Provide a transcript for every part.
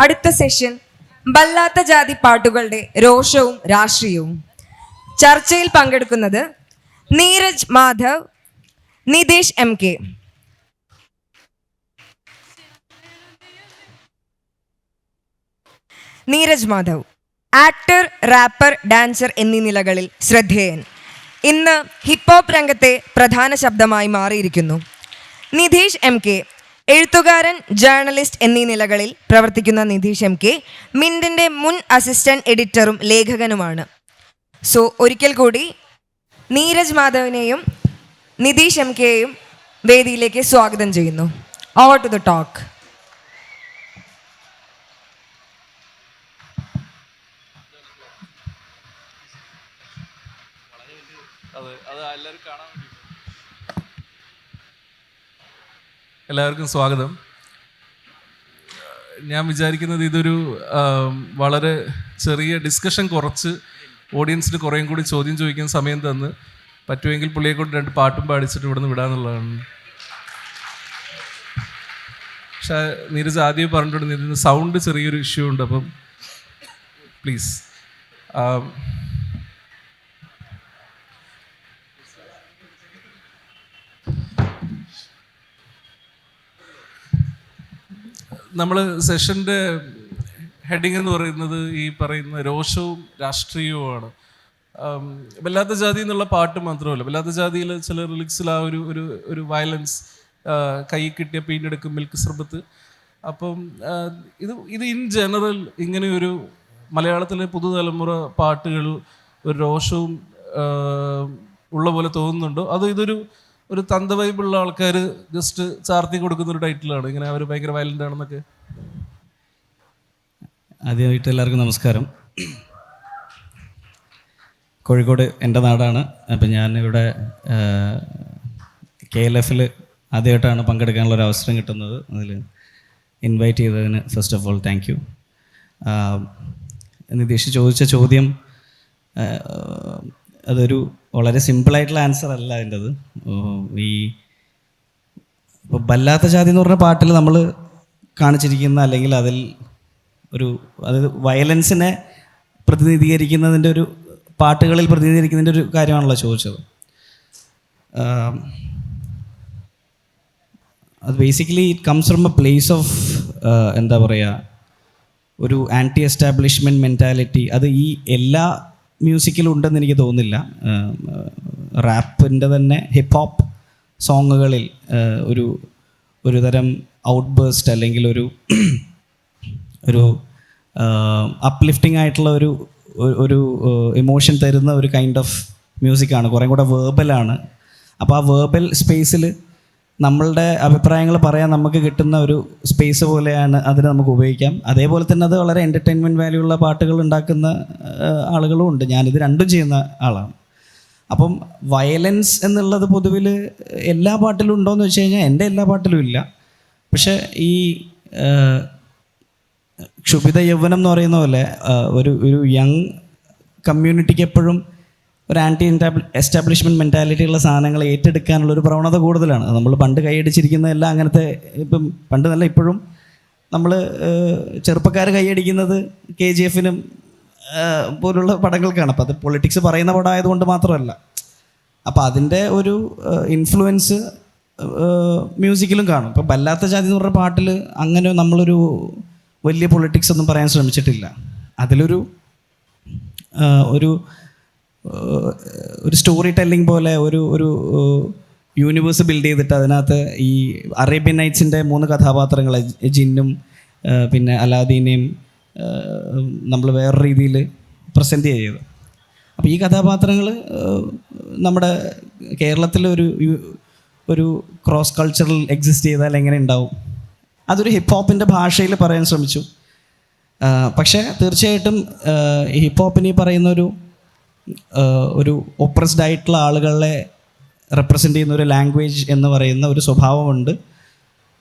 അടുത്ത സെഷൻ ബല്ലാത്ത ജാതി പാട്ടുകളുടെ രോഷവും രാഷ്ട്രീയവും. ചർച്ചയിൽ പങ്കെടുക്കുന്നത് Neeraj Madhav, Nitesh MK. Neeraj Madhav actor, rapper, dancer എന്നീ നിലകളിൽ ശ്രദ്ധേയൻ. ഇന്ന് ഹിപ്ഹോപ്പ് രംഗത്തെ പ്രധാന ശബ്ദമായി മാറിയിരിക്കുന്നു. നിതേഷ് MK എഴുത്തുകാരൻ, ജേർണലിസ്റ്റ് എന്നീ നിലകളിൽ പ്രവർത്തിക്കുന്ന നിതേഷ് MK മിൻറ്റിൻ്റെ മുൻ അസിസ്റ്റന്റ് എഡിറ്ററും ലേഖകനുമാണ്. സോ ഒരിക്കൽ കൂടി നീരജ് മാധവിനെയും നിതേഷ് MKയെയും വേദിയിലേക്ക് സ്വാഗതം ചെയ്യുന്നു. Over to the talk. എല്ലാവർക്കും സ്വാഗതം. ഞാൻ വിചാരിക്കുന്നത് ഇതൊരു വളരെ ചെറിയ ഡിസ്കഷൻ കുറച്ച് ഓഡിയൻസിന് കുറേയും കൂടി ചോദ്യം ചോദിക്കുന്ന സമയം തന്ന് പറ്റുമെങ്കിൽ പുള്ളിയെ കൊണ്ട് 2 പാട്ടും പാടിച്ചിട്ട് ഇവിടുന്ന് വിടാന്നുള്ളതാണ്. പക്ഷേ നീരജ് ആദ്യം പറഞ്ഞിട്ടുണ്ട് ഇതിന് സൗണ്ട് ചെറിയൊരു ഇഷ്യൂ ഉണ്ട്, അപ്പം പ്ലീസ്. നമ്മൾ സെഷൻ്റെ ഹെഡിങ് എന്ന് പറയുന്നത് ഈ പറയുന്ന രോഷവും രാഷ്ട്രീയവുമാണ്. വല്ലാത്ത ജാതി എന്നുള്ള പാട്ട് മാത്രമല്ല, വല്ലാത്ത ജാതിയിൽ ചില റിലിക്സിൽ ആ ഒരു വയലൻസ്, കൈ കിട്ടിയ പീഞ്ഞെടുക്കും മിൽക്ക് സർബത്ത്. അപ്പം ഇത് ഇൻ ജനറൽ ഇങ്ങനെ ഒരു മലയാളത്തിലെ പുതുതലമുറ പാട്ടുകൾ ഒരു രോഷവും ഉള്ള പോലെ തോന്നുന്നുണ്ടോ, അതോ ഒരു തന്ത വൈബുള്ള ആൾക്കാർ ജസ്റ്റ് ചാർത്തി കൊടുക്കുന്ന ഒരു ടൈറ്റിലാണ്, ഇങ്ങനെ അവർ ഭയങ്കര വയലൻ്റ് ആണെന്നൊക്കെ? ആദ്യമായിട്ട് എല്ലാവർക്കും നമസ്കാരം. കോഴിക്കോട് എൻ്റെ നാടാണ്. അപ്പം ഞാനിവിടെ KLF ആദ്യമായിട്ടാണ് പങ്കെടുക്കാനുള്ളൊരു അവസരം കിട്ടുന്നത്. അതിൽ ഇൻവൈറ്റ് ചെയ്തതിന് first of all thank you. Nitish ചോദിച്ച ചോദ്യം അതൊരു വളരെ സിമ്പിളായിട്ടുള്ള ആൻസർ അല്ല അതിൻ്റെത്. ഇപ്പോൾ ബല്ലാത്ത ജാതി എന്ന് പറഞ്ഞ പാട്ടിൽ നമ്മൾ കാണിച്ചിരിക്കുന്ന, അല്ലെങ്കിൽ അതിൽ അതായത് വയലൻസിനെ പ്രതിനിധീകരിക്കുന്നതിൻ്റെ പാട്ടുകളിൽ പ്രതിനിധീകരിക്കുന്നതിൻ്റെ ഒരു കാര്യമാണല്ലോ ചോദിച്ചത്. അത് basically it comes from A place of എന്താ പറയുക, ഒരു ആൻറ്റി എസ്റ്റാബ്ലിഷ്മെൻറ്റ് മെൻറ്റാലിറ്റി. അത് ഈ എല്ലാ മ്യൂസിക്കിലും ഉണ്ടെന്ന് എനിക്ക് തോന്നുന്നില്ല. റാപ്പിൻ്റെ തന്നെ ഹിപ്ഹോപ്പ് സോങ്ങുകളിൽ ഒരു തരം ഔട്ട് ബേസ്റ്റ്, അല്ലെങ്കിൽ ഒരു അപ്ലിഫ്റ്റിംഗ് ആയിട്ടുള്ള ഒരു ഇമോഷൻ തരുന്ന ഒരു കൈൻഡ് ഓഫ് മ്യൂസിക്കാണ്, കുറേ കൂടെ വേർബലാണ്. അപ്പോൾ ആ വേർബൽ സ്പേസിൽ നമ്മളുടെ അഭിപ്രായങ്ങൾ പറയാൻ നമുക്ക് കിട്ടുന്ന ഒരു സ്പേസ് പോലെയാണ് അതിന് നമുക്ക് ഉപയോഗിക്കാം. അതേപോലെ തന്നെ അത് വളരെ എൻ്റർടൈൻമെൻറ്റ് വാല്യൂ ഉള്ള പാട്ടുകൾ ഉണ്ടാക്കുന്ന ആളുകളും ഉണ്ട്. ഞാനിത് രണ്ടും ചെയ്യുന്ന ആളാണ്. അപ്പം വയലൻസ് എന്നുള്ളത് പൊതുവിൽ എല്ലാ പാട്ടിലും ഉണ്ടോയെന്ന് വെച്ച് കഴിഞ്ഞാൽ എൻ്റെ എല്ലാ പാട്ടിലും ഇല്ല. പക്ഷേ ഈ ക്ഷുഭിത യൗവനം എന്ന് പറയുന്ന പോലെ ഒരു യങ് കമ്മ്യൂണിറ്റിക്ക് എപ്പോഴും ഒരു ആൻറ്റി എസ്റ്റാബ്ലിഷ്മെൻറ്റ് മെൻറ്റാലിറ്റി ഉള്ള സാധനങ്ങൾ ഏറ്റെടുക്കാനുള്ളൊരു പ്രവണത കൂടുതലാണ്. നമ്മൾ പണ്ട് കൈയടിച്ചിരിക്കുന്നതെല്ലാം അങ്ങനത്തെ, ഇപ്പം പണ്ട് നല്ല ഇപ്പോഴും നമ്മൾ ചെറുപ്പക്കാർ കൈയടിക്കുന്നത് KGF-നും പോലുള്ള പടങ്ങൾക്കാണ്. അപ്പോൾ അത് പൊളിറ്റിക്സ് പറയുന്ന പടം ആയതുകൊണ്ട് മാത്രമല്ല. അപ്പോൾ അതിൻ്റെ ഒരു ഇൻഫ്ലുവൻസ് മ്യൂസിക്കിലും കാണും. ഇപ്പോൾ ബല്ലാത്ത ജാതി എന്ന് പറഞ്ഞ പാട്ടിൽ അങ്ങനെ നമ്മളൊരു വലിയ പൊളിറ്റിക്സ് ഒന്നും പറയാൻ ശ്രമിച്ചിട്ടില്ല. അതിലൊരു സ്റ്റോറി ടെല്ലിംഗ് പോലെ ഒരു യൂണിവേഴ്സ് ബിൽഡ് ചെയ്തിട്ട് അതിനകത്ത് ഈ അറേബ്യൻ നൈറ്റ്സിൻ്റെ 3 കഥാപാത്രങ്ങളെ, ജിന്നും പിന്നെ അലാദീനെയും നമ്മൾ വേറെ രീതിയിൽ പ്രസൻറ്റ് ചെയ്തത്. അപ്പോൾ ഈ കഥാപാത്രങ്ങൾ നമ്മുടെ കേരളത്തിൽ ഒരു ക്രോസ് കൾച്ചറൽ എക്സിസ്റ്റ് ചെയ്താൽ എങ്ങനെ ഉണ്ടാവും, അതൊരു ഹിപ്ഹോപ്പിൻ്റെ ഭാഷയിൽ പറയാൻ ശ്രമിച്ചു. പക്ഷേ തീർച്ചയായിട്ടും ഹിപ്ഹോപ്പിന് ഈ പറയുന്ന ഒരു ഒപ്രസ്ഡ് ആയിട്ടുള്ള ആളുകളെ റെപ്രസെൻ്റ് ചെയ്യുന്ന ഒരു ലാംഗ്വേജ് എന്ന് പറയുന്ന ഒരു സ്വഭാവമുണ്ട്.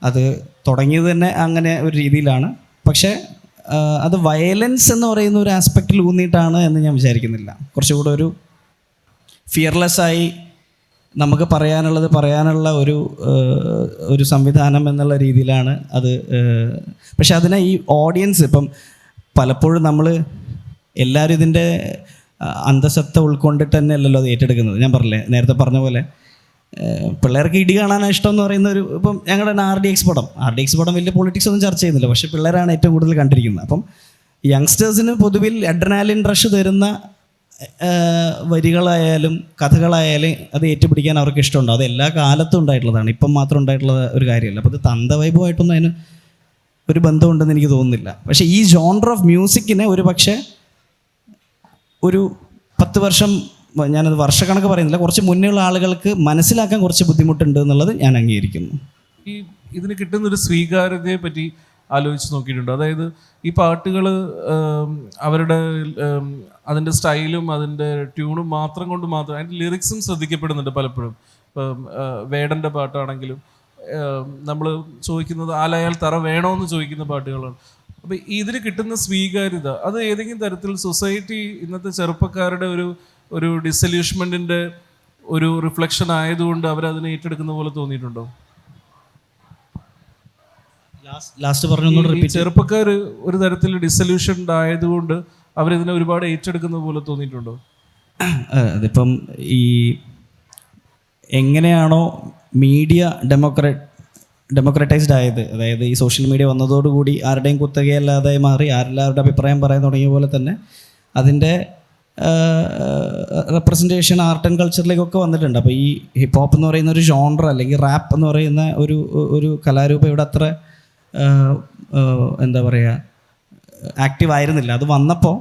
അത് തുടങ്ങിയത് തന്നെ അങ്ങനെ ഒരു രീതിയിലാണ്. പക്ഷേ അത് വയലൻസ് എന്ന് പറയുന്ന ഒരു ആസ്പെക്റ്റിൽ ഊന്നിയിട്ടാണ് എന്ന് ഞാൻ വിചാരിക്കുന്നില്ല. കുറച്ചുകൂടെ ഒരു ഫിയർലെസ്സായി നമുക്ക് പറയാനുള്ളത് പറയാനുള്ള ഒരു സംവിധാനം എന്നുള്ള രീതിയിലാണ് അത്. പക്ഷെ അതിനെ ഈ ഓഡിയൻസ് ഇപ്പം പലപ്പോഴും നമ്മൾ എല്ലാവരും ഇതിൻ്റെ അന്തസത്ത ഉൾക്കൊണ്ടിട്ട് തന്നെ അല്ലല്ലോ അത് ഏറ്റെടുക്കുന്നത്. ഞാൻ പറഞ്ഞില്ലേ, നേരത്തെ പറഞ്ഞ പോലെ പിള്ളേർക്ക് ഇടി കാണാനാണ് ഇഷ്ടം എന്ന് പറയുന്ന ഇപ്പം ഞങ്ങളുടെ RDX പടം വലിയ പൊളിറ്റിക്സ് ഒന്നും ചർച്ച ചെയ്യുന്നില്ല, പക്ഷേ പിള്ളേരാണ് ഏറ്റവും കൂടുതൽ കണ്ടിരിക്കുന്നത്. അപ്പം യങ്സ്റ്റേഴ്സിന് പൊതുവിൽ അഡ്രിനാലിൻ റഷ് തരുന്ന വരികളായാലും കഥകളായാലും അത് ഏറ്റുപിടിക്കാൻ അവർക്ക് ഇഷ്ടമുണ്ട്. അത് എല്ലാ കാലത്തും ഉണ്ടായിട്ടുള്ളതാണ്, ഇപ്പം മാത്രം ഉണ്ടായിട്ടുള്ള ഒരു കാര്യമല്ല. അപ്പോൾ ഇത് തന്തവൈബുമായിട്ടൊന്നും അതിന് ഒരു ബന്ധമുണ്ടെന്ന് എനിക്ക് തോന്നുന്നില്ല. പക്ഷേ ഈ ജോണർ ഓഫ് മ്യൂസിക്കിനെ ഒരു പക്ഷേ ഒരു 10 വർഷം, ഞാനത് വർഷക്കണക്ക് പറയുന്നില്ല, കുറച്ച് മുന്നേയുള്ള ആളുകൾക്ക് മനസ്സിലാക്കാൻ കുറച്ച് ബുദ്ധിമുട്ടുണ്ട് എന്നുള്ളത് ഞാൻ അംഗീകരിക്കുന്നു. ഈ ഇതിന് കിട്ടുന്നൊരു സ്വീകാര്യതയെ പറ്റി ആലോചിച്ച് നോക്കിയിട്ടുണ്ട്? അതായത് ഈ പാട്ടുകൾ അവരുടെ അതിൻ്റെ സ്റ്റൈലും അതിൻ്റെ ട്യൂണും കൊണ്ട് മാത്രം അതിൻ്റെ ലിറിക്സും ശ്രദ്ധിക്കപ്പെടുന്നുണ്ട് പലപ്പോഴും. ഇപ്പം വേടൻ്റെ പാട്ടാണെങ്കിലും നമ്മൾ ചോദിക്കുന്നത് ആലയാൽ തറ വേണമെന്ന് ചോദിക്കുന്ന പാട്ടുകളാണ്. അപ്പോൾ ഇതിന് കിട്ടുന്ന സ്വീകാര്യത അത് ഏതെങ്കിലും തരത്തിൽ സൊസൈറ്റി ഇന്നത്തെ ചെറുപ്പക്കാരുടെ ഒരു ഡിസല്യൂഷ്മെൻറ്റിൻ്റെ ഒരു റിഫ്ലക്ഷൻ ആയതുകൊണ്ട് അവരതിനെ ഏറ്റെടുക്കുന്ന പോലെ തോന്നിയിട്ടുണ്ടോ? ലാസ്റ്റ് പറഞ്ഞു, ചെറുപ്പക്കാർ ഒരു തരത്തിൽ ഡിസല്യൂഷൻഡ് ആയതുകൊണ്ട് അവരിതിനെ ഒരുപാട് ഏറ്റെടുക്കുന്ന പോലെ തോന്നിയിട്ടുണ്ടോ? അതിപ്പം ഈ എങ്ങനെയാണോ മീഡിയ ഡെമോക്രറ്റൈസ്ഡ് ആയത്, അതായത് ഈ സോഷ്യൽ മീഡിയ വന്നതോടുകൂടി ആരുടെയും കുത്തകയല്ലാതെ മാറി ആരെല്ലാവരുടെ അഭിപ്രായം പറയാൻ തുടങ്ങിയ പോലെ തന്നെ അതിൻ്റെ റെപ്രസെൻറ്റേഷൻ ആർട്ട് ആൻഡ് കൾച്ചറിലേക്കൊക്കെ വന്നിട്ടുണ്ട്. അപ്പോൾ ഈ ഹിപ്പ് ഹോപ്പ് എന്ന് പറയുന്ന ഒരു ജോണർ അല്ലെങ്കിൽ റാപ്പ് എന്ന് പറയുന്ന ഒരു കലാരൂപം ഇവിടെ അത്ര എന്താ പറയുക ആക്റ്റീവ് ആയിരുന്നില്ല. അത് വന്നപ്പോൾ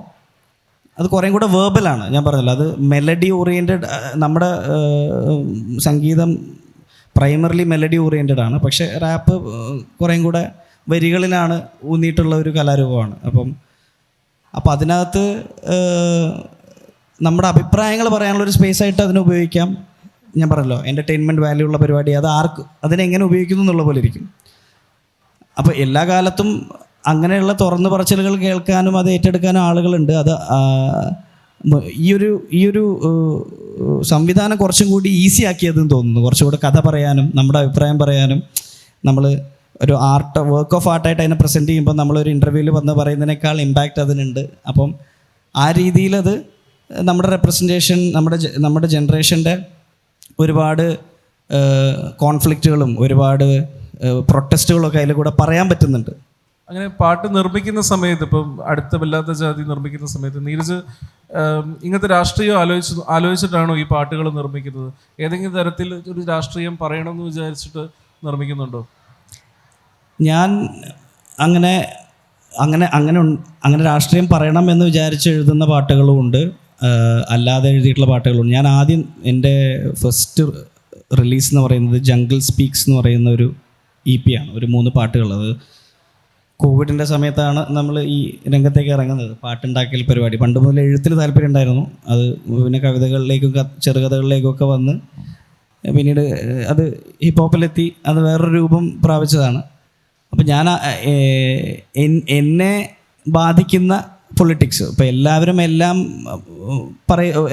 അത് കുറേ കൂടെ വേർബലാണ്. ഞാൻ പറഞ്ഞല്ലോ, അത് മെലഡി ഓറിയൻറ്റഡ്, നമ്മുടെ സംഗീതം പ്രൈമറിലി മെലഡി ഓറിയൻറ്റഡ് ആണ്. പക്ഷേ റാപ്പ് കുറേ കൂടെ വരികളിലാണ് ഊന്നിയിട്ടുള്ള ഒരു കലാരൂപമാണ്. അപ്പോൾ അതിനകത്ത് നമ്മുടെ അഭിപ്രായങ്ങൾ പറയാനുള്ളൊരു സ്പേസ് ആയിട്ട് അതിനെ ഉപയോഗിക്കാം. ഞാൻ പറഞ്ഞല്ലോ, എൻ്റർടൈൻമെൻറ്റ് വാല്യൂ ഉള്ള പരിപാടി, അത് അതിനെങ്ങനെ ഉപയോഗിക്കുന്നു എന്നുള്ള പോലെ ഇരിക്കും. അപ്പോൾ എല്ലാ കാലത്തും അങ്ങനെയുള്ള തുറന്നു പറച്ചിലുകൾ കേൾക്കാനും അത് ഏറ്റെടുക്കാനും ആളുകളുണ്ട്. അത് ഈ ഒരു സംവിധാനം കുറച്ചും കൂടി ഈസി ആക്കിയതെന്ന് തോന്നുന്നു. കുറച്ചുകൂടെ കഥ പറയാനും നമ്മുടെ അഭിപ്രായം പറയാനും നമ്മൾ ഒരു വർക്ക് ഓഫ് ആർട്ടായിട്ട് അതിനെ പ്രസൻറ്റ് ചെയ്യുമ്പോൾ നമ്മളൊരു ഇൻ്റർവ്യൂവിൽ വന്ന് പറയുന്നതിനേക്കാൾ ഇമ്പാക്റ്റ് അതിനുണ്ട്. അപ്പം ആ രീതിയിലത് നമ്മുടെ റെപ്രസെൻറ്റേഷൻ, നമ്മുടെ ജനറേഷൻ്റെ ഒരുപാട് കോൺഫ്ലിക്റ്റുകളും ഒരുപാട് പ്രൊട്ടസ്റ്റുകളൊക്കെ അതിൽ കൂടെ പറയാൻ പറ്റുന്നുണ്ട്. അങ്ങനെ പാട്ട് നിർമ്മിക്കുന്ന സമയത്ത്, ഇപ്പം അടുത്ത വല്ലാത്ത ജാതി നിർമ്മിക്കുന്ന സമയത്ത് നീരജ് ഇങ്ങനത്തെ രാഷ്ട്രീയം ആലോചിച്ചിട്ടാണോ ഈ പാട്ടുകൾ നിർമ്മിക്കുന്നത്? ഏതെങ്കിലും തരത്തിൽ ഒരു രാഷ്ട്രീയം പറയണമെന്ന് വിചാരിച്ചിട്ട് നിർമ്മിക്കുന്നുണ്ടോ? ഞാൻ അങ്ങനെ രാഷ്ട്രീയം പറയണം എന്ന് വിചാരിച്ച് എഴുതുന്ന പാട്ടുകളും ഉണ്ട്, അല്ലാതെ എഴുതിയിട്ടുള്ള പാട്ടുകളുണ്ട്. ഞാൻ ആദ്യം എൻ്റെ ഫസ്റ്റ് റിലീസ് എന്ന് പറയുന്നത് ജംഗിൾ സ്പീക്സ് എന്ന് പറയുന്ന ഒരു EP ആണ്, ഒരു 3 പാട്ടുകൾ. അത് കോവിഡിൻ്റെ സമയത്താണ് നമ്മൾ ഈ രംഗത്തേക്ക് ഇറങ്ങുന്നത്, പാട്ടുണ്ടാക്കൽ പരിപാടി. പണ്ട് മുതൽ എഴുത്തിൽ താല്പര്യം ഉണ്ടായിരുന്നു. അത് പിന്നെ കവിതകളിലേക്കും ചെറുകഥകളിലേക്കൊക്കെ വന്ന് പിന്നീട് അത് ഹിപ്പ് ഹോപ്പിലെത്തി, അത് വേറൊരു രൂപം പ്രാപിച്ചതാണ്. അപ്പോൾ ഞാൻ എന്നെ ബാധിക്കുന്ന പൊളിറ്റിക്സ്, ഇപ്പോൾ എല്ലാവരും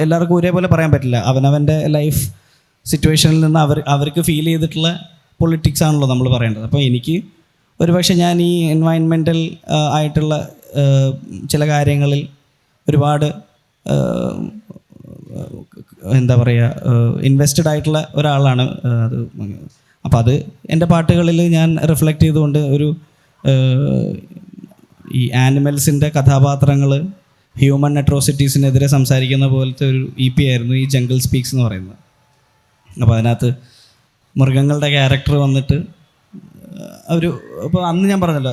എല്ലാവർക്കും ഒരേപോലെ പറയാൻ പറ്റില്ല. അവനവൻ്റെ ലൈഫ് സിറ്റുവേഷനിൽ നിന്ന് അവർക്ക് ഫീൽ ചെയ്തിട്ടുള്ള പൊളിറ്റിക്സ് ആണല്ലോ നമ്മൾ പറയേണ്ടത്. അപ്പോൾ എനിക്ക് ഒരുപക്ഷെ ഞാൻ ഈ എൻവയൺമെൻറ്റൽ ആയിട്ടുള്ള ചില കാര്യങ്ങളിൽ ഒരുപാട് എന്താ പറയുക ഇൻവെസ്റ്റഡ് ആയിട്ടുള്ള ഒരാളാണ്. അപ്പോൾ അത് എൻ്റെ പാട്ടുകളിൽ ഞാൻ റിഫ്ലക്റ്റ് ചെയ്തുകൊണ്ട് ഈ ആനിമൽസിൻ്റെ കഥാപാത്രങ്ങൾ ഹ്യൂമൻ അട്രോസിറ്റീസിനെതിരെ സംസാരിക്കുന്ന പോലത്തെ ഒരു EP ആയിരുന്നു ഈ ജംഗിൾ സ്പീക്സ് എന്ന് പറയുന്നത്. അപ്പോൾ അതിനകത്ത് മൃഗങ്ങളുടെ ക്യാരക്ടർ വന്നിട്ട് അപ്പോൾ അന്ന് ഞാൻ പറഞ്ഞല്ലോ,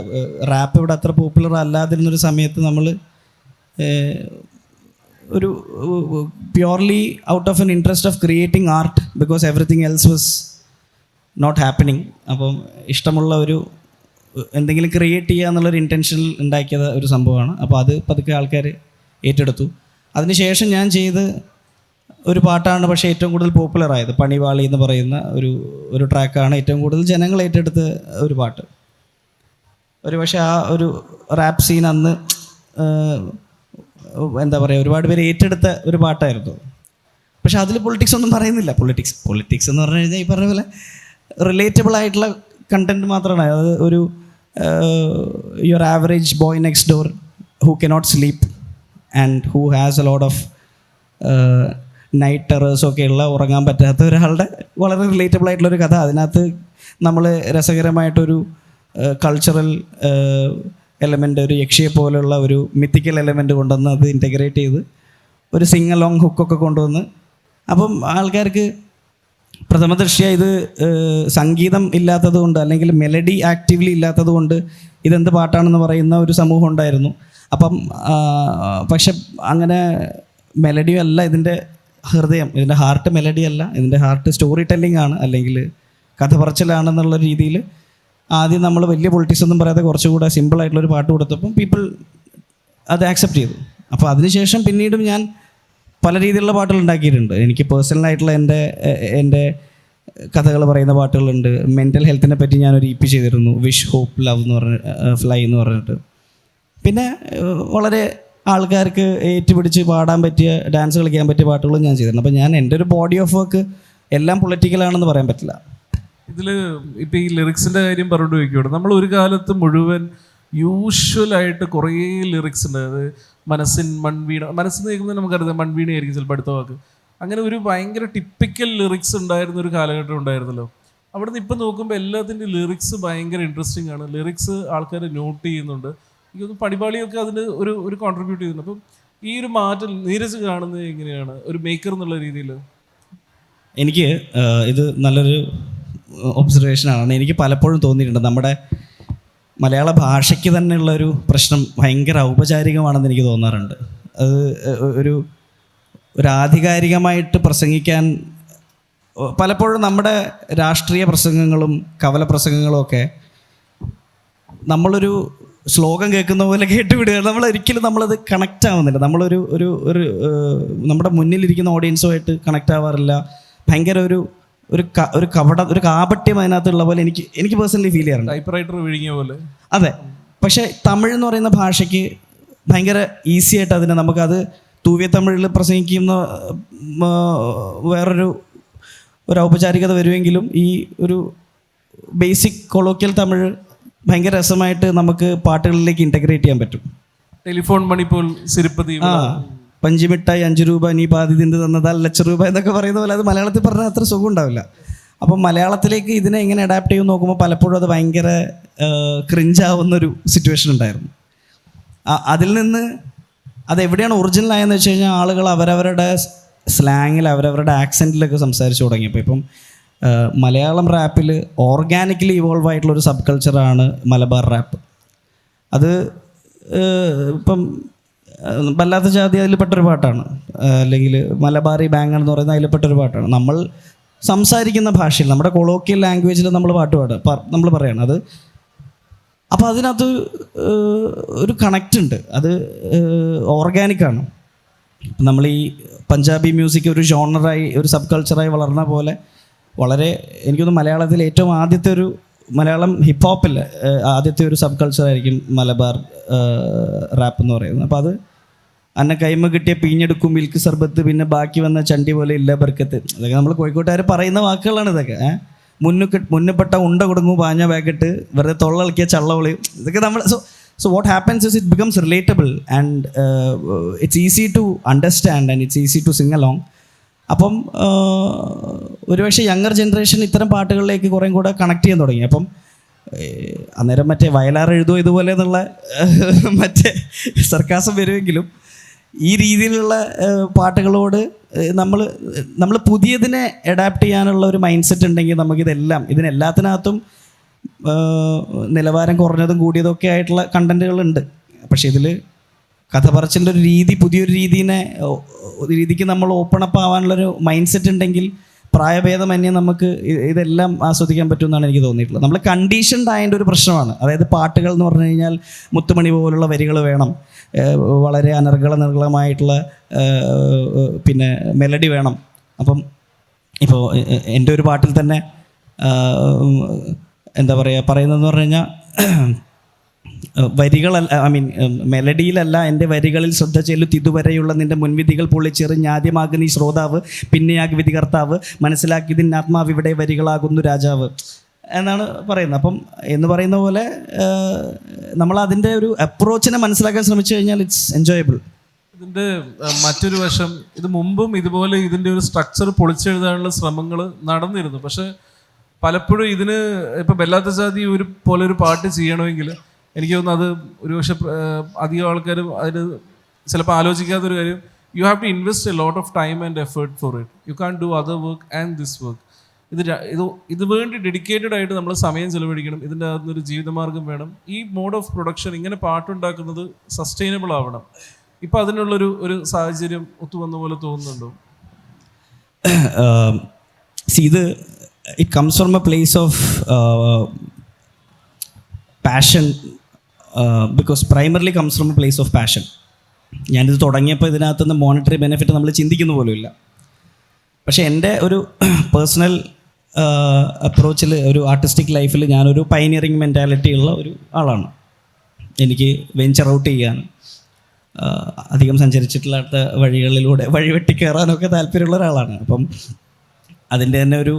റാപ്പ് ഇവിടെ അത്ര പോപ്പുലർ അല്ലാതിരുന്നൊരു സമയത്ത് നമ്മൾ ഒരു purely out of an interest of creating art, because everything else was not happening. അപ്പം ഇഷ്ടമുള്ള എന്തെങ്കിലും ക്രിയേറ്റ് ചെയ്യുക എന്നുള്ളൊരു ഇൻറ്റൻഷനിൽ ഉണ്ടാക്കിയത് ഒരു സംഭവമാണ്. അപ്പോൾ അത് പതുക്കെ ആൾക്കാർ ഏറ്റെടുത്തു. അതിനുശേഷം ഞാൻ ചെയ്ത് ഒരു പാട്ടാണ് പക്ഷേ ഏറ്റവും കൂടുതൽ പോപ്പുലർ ആയത്, പണിവാളി എന്ന് പറയുന്ന ഒരു ട്രാക്കാണ് ഏറ്റവും കൂടുതൽ ജനങ്ങൾ ഏറ്റെടുത്ത ഒരു പാട്ട്. ഒരു പക്ഷേ ആ ഒരു റാപ്പ് സീൻ അന്ന് എന്താ പറയുക ഒരുപാട് പേര് ഏറ്റെടുത്ത ഒരു പാട്ടായിരുന്നു. പക്ഷെ അതിൽ പൊളിറ്റിക്സ് ഒന്നും പറയുന്നില്ല. പൊളിറ്റിക്സ് എന്ന് പറഞ്ഞു കഴിഞ്ഞാൽ ഈ പറഞ്ഞ പോലെ റിലേറ്റബിൾ ആയിട്ടുള്ള കണ്ടന്റ് മാത്രമാണ്. അത് ഒരു your average boy next door who cannot sleep and who has a lot of night ടെറേഴ്സൊക്കെ ഉള്ള, ഉറങ്ങാൻ പറ്റാത്ത ഒരാളുടെ വളരെ റിലേറ്റബിൾ ആയിട്ടുള്ളൊരു കഥ. അതിനകത്ത് നമ്മൾ രസകരമായിട്ടൊരു കൾച്ചറൽ എലമെൻ്റ്, ഒരു യക്ഷിയെ പോലെയുള്ള ഒരു മിത്തിക്കൽ എലമെൻ്റ് കൊണ്ടുവന്ന് അത് ഇൻറ്റഗ്രേറ്റ് ചെയ്ത് ഒരു സിംഗ് അലോങ് ഹുക്കൊക്കെ കൊണ്ടുവന്ന്, അപ്പം ആൾക്കാർക്ക് പ്രഥമ ദൃഷ്ട്യാ ഇത് സംഗീതം ഇല്ലാത്തത് കൊണ്ട് അല്ലെങ്കിൽ മെലഡി ആക്റ്റീവ്ലി ഇല്ലാത്തത് കൊണ്ട് ഇതെന്ത് പാട്ടാണെന്ന് പറയുന്ന ഒരു സമൂഹം ഉണ്ടായിരുന്നു. അപ്പം പക്ഷെ അങ്ങനെ മെലഡിയും അല്ല ഇതിൻ്റെ ഹൃദയം, ഇതിൻ്റെ ഹാർട്ട് മെലഡി അല്ല, ഇതിൻ്റെ ഹാർട്ട് സ്റ്റോറി ടെല്ലിംഗ് ആണ്, അല്ലെങ്കിൽ കഥ പറച്ചിലാണെന്നുള്ള രീതിയിൽ ആദ്യം നമ്മൾ വലിയ പൊളിറ്റിക്സ് ഒന്നും പറയാതെ കുറച്ചുകൂടെ സിമ്പിളായിട്ടുള്ളൊരു പാട്ട് കൊടുത്തപ്പം പീപ്പിൾ അത് ആക്സെപ്റ്റ് ചെയ്തു. അപ്പോൾ അതിനുശേഷം പിന്നീടും ഞാൻ പല രീതിയിലുള്ള പാട്ടുകൾ ഉണ്ടാക്കിയിട്ടുണ്ട്. എനിക്ക് പേഴ്സണലായിട്ടുള്ള എൻ്റെ കഥകൾ പറയുന്ന പാട്ടുകളുണ്ട്. മെൻ്റൽ ഹെൽത്തിനെ പറ്റി ഞാനൊരു EP ചെയ്തിരുന്നു, വിഷ് ഹോപ്പ് ലവ് എന്ന് പറഞ്ഞ ഫ്ലൈ എന്ന് പറഞ്ഞിട്ട്. പിന്നെ വളരെ ആൾക്കാർക്ക് ഏറ്റുപിടിച്ച് പാടാൻ പറ്റിയ, ഡാൻസ് കളിക്കാൻ പറ്റിയ പാട്ടുകളും ഞാൻ ചെയ്തിട്ടുണ്ട്. അപ്പോൾ ഞാൻ എൻ്റെ ഒരു ബോഡി ഓഫ് വർക്ക് എല്ലാം പൊളിറ്റിക്കലാണെന്ന് പറയാൻ പറ്റില്ല. ഇതിൽ ഇപ്പം ഈ ലിറിക്സിൻ്റെ കാര്യം പറഞ്ഞിട്ട് ചോദിക്കുകയാണ്. നമ്മൾ ഒരു കാലത്ത് മുഴുവൻ യൂഷ്വലായിട്ട് കുറേ ലിറിക്സ് ഉണ്ട്. അത് മനസ്സിൻ മൺവീണ, മനസ്സിന് കേൾക്കുന്നത് നമുക്കറിയാം മൺവീണയായിരിക്കും ചിലപ്പോൾ അടുത്ത വാക്ക്. അങ്ങനെ ഒരു ഭയങ്കര ടിപ്പിക്കൽ ലിറിക്സ് ഉണ്ടായിരുന്ന ഒരു കാലഘട്ടം ഉണ്ടായിരുന്നല്ലോ. അവിടെ നിന്ന് ഇപ്പം നോക്കുമ്പോൾ എല്ലാത്തിൻ്റെ ലിറിക്സ് ഭയങ്കര ഇൻട്രസ്റ്റിംഗ് ആണ്. ലിറിക്സ് ആൾക്കാർ നോട്ട് ചെയ്യുന്നുണ്ട്. എനിക്കൊന്ന് പണിപാളിയൊക്കെ അതിന് ഒരു കോൺട്രിബ്യൂട്ട് ചെയ്യുന്നുണ്ട്. അപ്പം ഈ ഒരു മാറ്റം നീരജ് കാണുന്നത് എങ്ങനെയാണ് ഒരു മേക്കർ എന്നുള്ള രീതിയിൽ? എനിക്ക് ഇത് നല്ലൊരു ഒബ്സർവേഷനാണ്. എനിക്ക് പലപ്പോഴും തോന്നിയിട്ടുണ്ട് നമ്മുടെ മലയാള ഭാഷയ്ക്ക് തന്നെയുള്ളൊരു പ്രശ്നം ഭയങ്കര ഔപചാരികമാണെന്ന് എനിക്ക് തോന്നാറുണ്ട്. അത് ഒരു ആധികാരികമായിട്ട് പ്രസംഗിക്കാൻ പലപ്പോഴും നമ്മുടെ രാഷ്ട്രീയ പ്രസംഗങ്ങളും കവല പ്രസംഗങ്ങളും ഒക്കെ നമ്മളൊരു ശ്ലോകം കേൾക്കുന്ന പോലെ കേട്ടുവിടുക. നമ്മളൊരിക്കലും നമ്മളത് കണക്റ്റ് ആവുന്നില്ല. നമ്മളൊരു നമ്മുടെ മുന്നിലിരിക്കുന്ന ഓഡിയൻസുമായിട്ട് കണക്റ്റ് ആവാറില്ല. ഭയങ്കര ഒരു കാപട്യം അതിനകത്തുള്ള പോലെ എനിക്ക് പേഴ്സണലി ഫീൽ ചെയ്യാറുണ്ട്. ടൈപ്പ് റൈറ്റർ വിഴുങ്ങിയ പോലെ. അതെ. പക്ഷേ തമിഴ് എന്ന് പറയുന്ന ഭാഷയ്ക്ക് ഭയങ്കര ഈസി ആയിട്ട് അതിനെ നമുക്കത് തൂവ്യ തമിഴിൽ പ്രസംഗിക്കുന്ന വേറൊരു ഔപചാരികത വരുമെങ്കിലും ഈ ഒരു ബേസിക് കൊളോക്കിയൽ തമിഴ് ഭയങ്കര രസമായിട്ട് നമുക്ക് പാട്ടുകളിലേക്ക് ഇൻ്റഗ്രേറ്റ് ചെയ്യാൻ പറ്റും. ടെലിഫോൺ മണിപ്പോൾ സിരിപ്പതി, പഞ്ചിമിഠായി 5 രൂപ നീ പാതി തിന്ന് തന്നതാൽ ₹1,00,000 എന്നൊക്കെ പറയുന്ന പോലെ അത് മലയാളത്തിൽ പറഞ്ഞാൽ അത്ര സുഖം ഉണ്ടാവില്ല. അപ്പം മലയാളത്തിലേക്ക് ഇതിനെ എങ്ങനെ അഡാപ്റ്റ് ചെയ്യുമെന്ന് നോക്കുമ്പോൾ പലപ്പോഴും അത് ഭയങ്കര ക്രിഞ്ചാവുന്നൊരു സിറ്റുവേഷൻ ഉണ്ടായിരുന്നു. അതിൽ നിന്ന് അതെവിടെയാണ് ഒറിജിനൽ ആയെന്ന് വെച്ച് കഴിഞ്ഞാൽ ആളുകൾ അവരവരുടെ സ്ലാങ്ങിൽ അവരവരുടെ ആക്സെൻറ്റിലൊക്കെ സംസാരിച്ച് തുടങ്ങിയപ്പോൾ ഇപ്പം മലയാളം റാപ്പിൽ ഓർഗാനിക്കലി ഇവോൾവ് ആയിട്ടുള്ളൊരു സബ് കൾച്ചറാണ് മലബാർ റാപ്പ്. അത് ഇപ്പം വല്ലാത്ത ജാതി അതിൽപ്പെട്ടൊരു പാട്ടാണ്, അല്ലെങ്കിൽ മലബാറി ബാങ്ക് എന്ന് പറയുന്നത് അതിൽപ്പെട്ടൊരു പാട്ടാണ്. നമ്മൾ സംസാരിക്കുന്ന ഭാഷയിൽ നമ്മുടെ കൊളോക്കിയൽ ലാംഗ്വേജിൽ നമ്മൾ നമ്മൾ പറയണം അത്. അപ്പോൾ അതിനകത്ത് ഒരു കണക്റ്റ് ഉണ്ട്, അത് ഓർഗാനിക്കാണ്. നമ്മൾ ഈ പഞ്ചാബി മ്യൂസിക് ഒരു ജോണറായി ഒരു സബ് കൾച്ചറായി വളർന്ന പോലെ വളരെ എനിക്കൊന്ന് മലയാളത്തിൽ ഏറ്റവും ആദ്യത്തെ ഒരു മലയാളം ഹിപ്പ് ഹോപ്പിൽ ആദ്യത്തെ ഒരു സബ് കൾച്ചറായിരിക്കും മലബാർ റാപ്പ് എന്ന് പറയുന്നത്. അപ്പോൾ അത് അന്നെ കൈമ കിട്ടിയ പിഞ്ഞെടുക്കും മിൽക്ക് സർബത്ത്, പിന്നെ ബാക്കി വന്ന ചണ്ടി പോലെ ഇല്ല ബർക്കത്ത്, ഇതൊക്കെ നമ്മൾ കോഴിക്കോട്ടുകാർ പറയുന്ന വാക്കുകളാണ് ഇതൊക്കെ. മുന്നപ്പെട്ട ഉണ്ട കൊടുങ്ങും പാഞ്ഞ പാക്കറ്റ്, വെറുതെ തൊള്ളളിക്കിയ ചള്ളവളിയും, ഇതൊക്കെ നമ്മൾ so what happens is it becomes relatable and it's easy to understand and it's easy to sing along. അപ്പം ഒരുപക്ഷെ യങ്ങർ ജനറേഷൻ ഇത്തരം പാട്ടുകളിലേക്ക് കുറേ കൂടെ കണക്ട് ചെയ്യാൻ തുടങ്ങി. അപ്പം അന്നേരം മറ്റേ വയലാർ എഴുതുമോ ഇതുപോലെ എന്നുള്ള മറ്റേ സർക്കാസം വരുമെങ്കിലും ഈ രീതിയിലുള്ള പാട്ടുകളോട് നമ്മൾ പുതിയതിനെ അഡാപ്റ്റ് ചെയ്യാനുള്ള ഒരു മൈൻഡ് സെറ്റ് ഉണ്ടെങ്കിൽ ഇതിനെല്ലാത്തിനകത്തും നിലവാരം കുറഞ്ഞതും കൂടിയതൊക്കെ ആയിട്ടുള്ള കണ്ടൻറ്റുകളുണ്ട്. പക്ഷേ ഇതിൽ കഥ പറച്ചിൻ്റെ ഒരു രീതി, പുതിയൊരു രീതിക്ക് നമ്മൾ ഓപ്പൺ അപ്പ് ആവാനുള്ളൊരു മൈൻഡ് സെറ്റ് ഉണ്ടെങ്കിൽ പ്രായഭേദമന്യേ നമുക്ക് ഇതെല്ലാം ആസ്വദിക്കാൻ പറ്റുമെന്നാണ് എനിക്ക് തോന്നിയിട്ടുള്ളത്. നമ്മൾ കണ്ടീഷൻഡ് ആയതിൻ്റെ ഒരു പ്രശ്നമാണ്. അതായത് പാട്ടുകൾ എന്ന് പറഞ്ഞു കഴിഞ്ഞാൽ മുത്തുമണി പോലുള്ള വരികൾ വേണം, വളരെ അനർഗളമായിട്ടുള്ള പിന്നെ മെലഡി വേണം. അപ്പം ഇപ്പോൾ എൻ്റെ ഒരു പാട്ടിൽ തന്നെ എന്താ പറയുന്നതെന്ന് പറഞ്ഞു കഴിഞ്ഞാൽ വരികളല്ല, ഐ മീൻ മെലഡിയിലല്ല, എൻ്റെ വരികളിൽ ശ്രദ്ധ ചെലുത്തി ഇതുവരെയുള്ള നിൻ്റെ മുൻവിധികൾ പൊളിച്ചെറിഞ്ഞ് നീ ശ്രോതാവ്, പിന്നെയാകി വിധികർത്താവ്, മനസ്സിലാക്കിയതിന് ആത്മാവ് ഇവിടെ വരികളാകുന്നു രാജാവ് എന്നാണ് പറയുന്നത്. അപ്പം എന്ന് പറയുന്ന പോലെ നമ്മൾ അതിൻ്റെ ഒരു അപ്രോച്ചിനെ മനസ്സിലാക്കാൻ ശ്രമിച്ചു കഴിഞ്ഞാൽ ഇറ്റ്സ് എൻജോയബിൾ. ഇതിൻ്റെ മറ്റൊരു വശം, ഇത് മുമ്പും ഇതുപോലെ ഇതിൻ്റെ ഒരു സ്ട്രക്ചർ പൊളിച്ചെഴുതാനുള്ള ശ്രമങ്ങൾ നടന്നിരുന്നു. പക്ഷേ പലപ്പോഴും ഇതിന് ഇപ്പം വല്ലാത്ത ജാതി ഒരു പാട്ട് ചെയ്യണമെങ്കിൽ എനിക്ക് തോന്നുന്നു അത് ഒരു പക്ഷേ അധികം ആൾക്കാരും അതിന് ചിലപ്പോൾ ആലോചിക്കാത്തൊരു കാര്യം, you have to invest a lot of time and effort for it. You can do other work and this work. ഇത് വേണ്ടി ഡെഡിക്കേറ്റഡ് ആയിട്ട് നമ്മൾ സമയം ചെലവഴിക്കണം. ഇതിൻ്റെ അകത്തുനിന്നൊരു ജീവിതമാർഗം വേണം. ഈ മോഡ് ഓഫ് പ്രൊഡക്ഷൻ, ഇങ്ങനെ പാട്ടുണ്ടാക്കുന്നത് സസ്റ്റൈനബിൾ ആവണം. ഇപ്പം അതിനുള്ളൊരു സാഹചര്യം ഒത്തുവന്ന പോലെ തോന്നുന്നുണ്ടോ? ഇത് it comes from A place of passion, because primarily comes from A place of passion. ഞാനിത് തുടങ്ങിയപ്പോൾ ഇതിനകത്തുനിന്ന് മോണിറ്ററി ബെനിഫിറ്റ് നമ്മൾ ചിന്തിക്കുന്ന പോലുമില്ല. പക്ഷേ എൻ്റെ ഒരു പേഴ്സണൽ അപ്രോച്ചിൽ, ഒരു ആർട്ടിസ്റ്റിക് ലൈഫിൽ ഞാനൊരു പൈനിയറിങ് മെൻറ്റാലിറ്റി ഉള്ള ഒരു ആളാണ്. എനിക്ക് വെഞ്ചർ ഔട്ട് ചെയ്യാൻ, അധികം സഞ്ചരിച്ചിട്ടില്ലാത്ത വഴികളിലൂടെ വഴിവെട്ടി കയറാനൊക്കെ താല്പര്യമുള്ള ഒരാളാണ്. അപ്പം അതിൻ്റെ തന്നെ ഒരു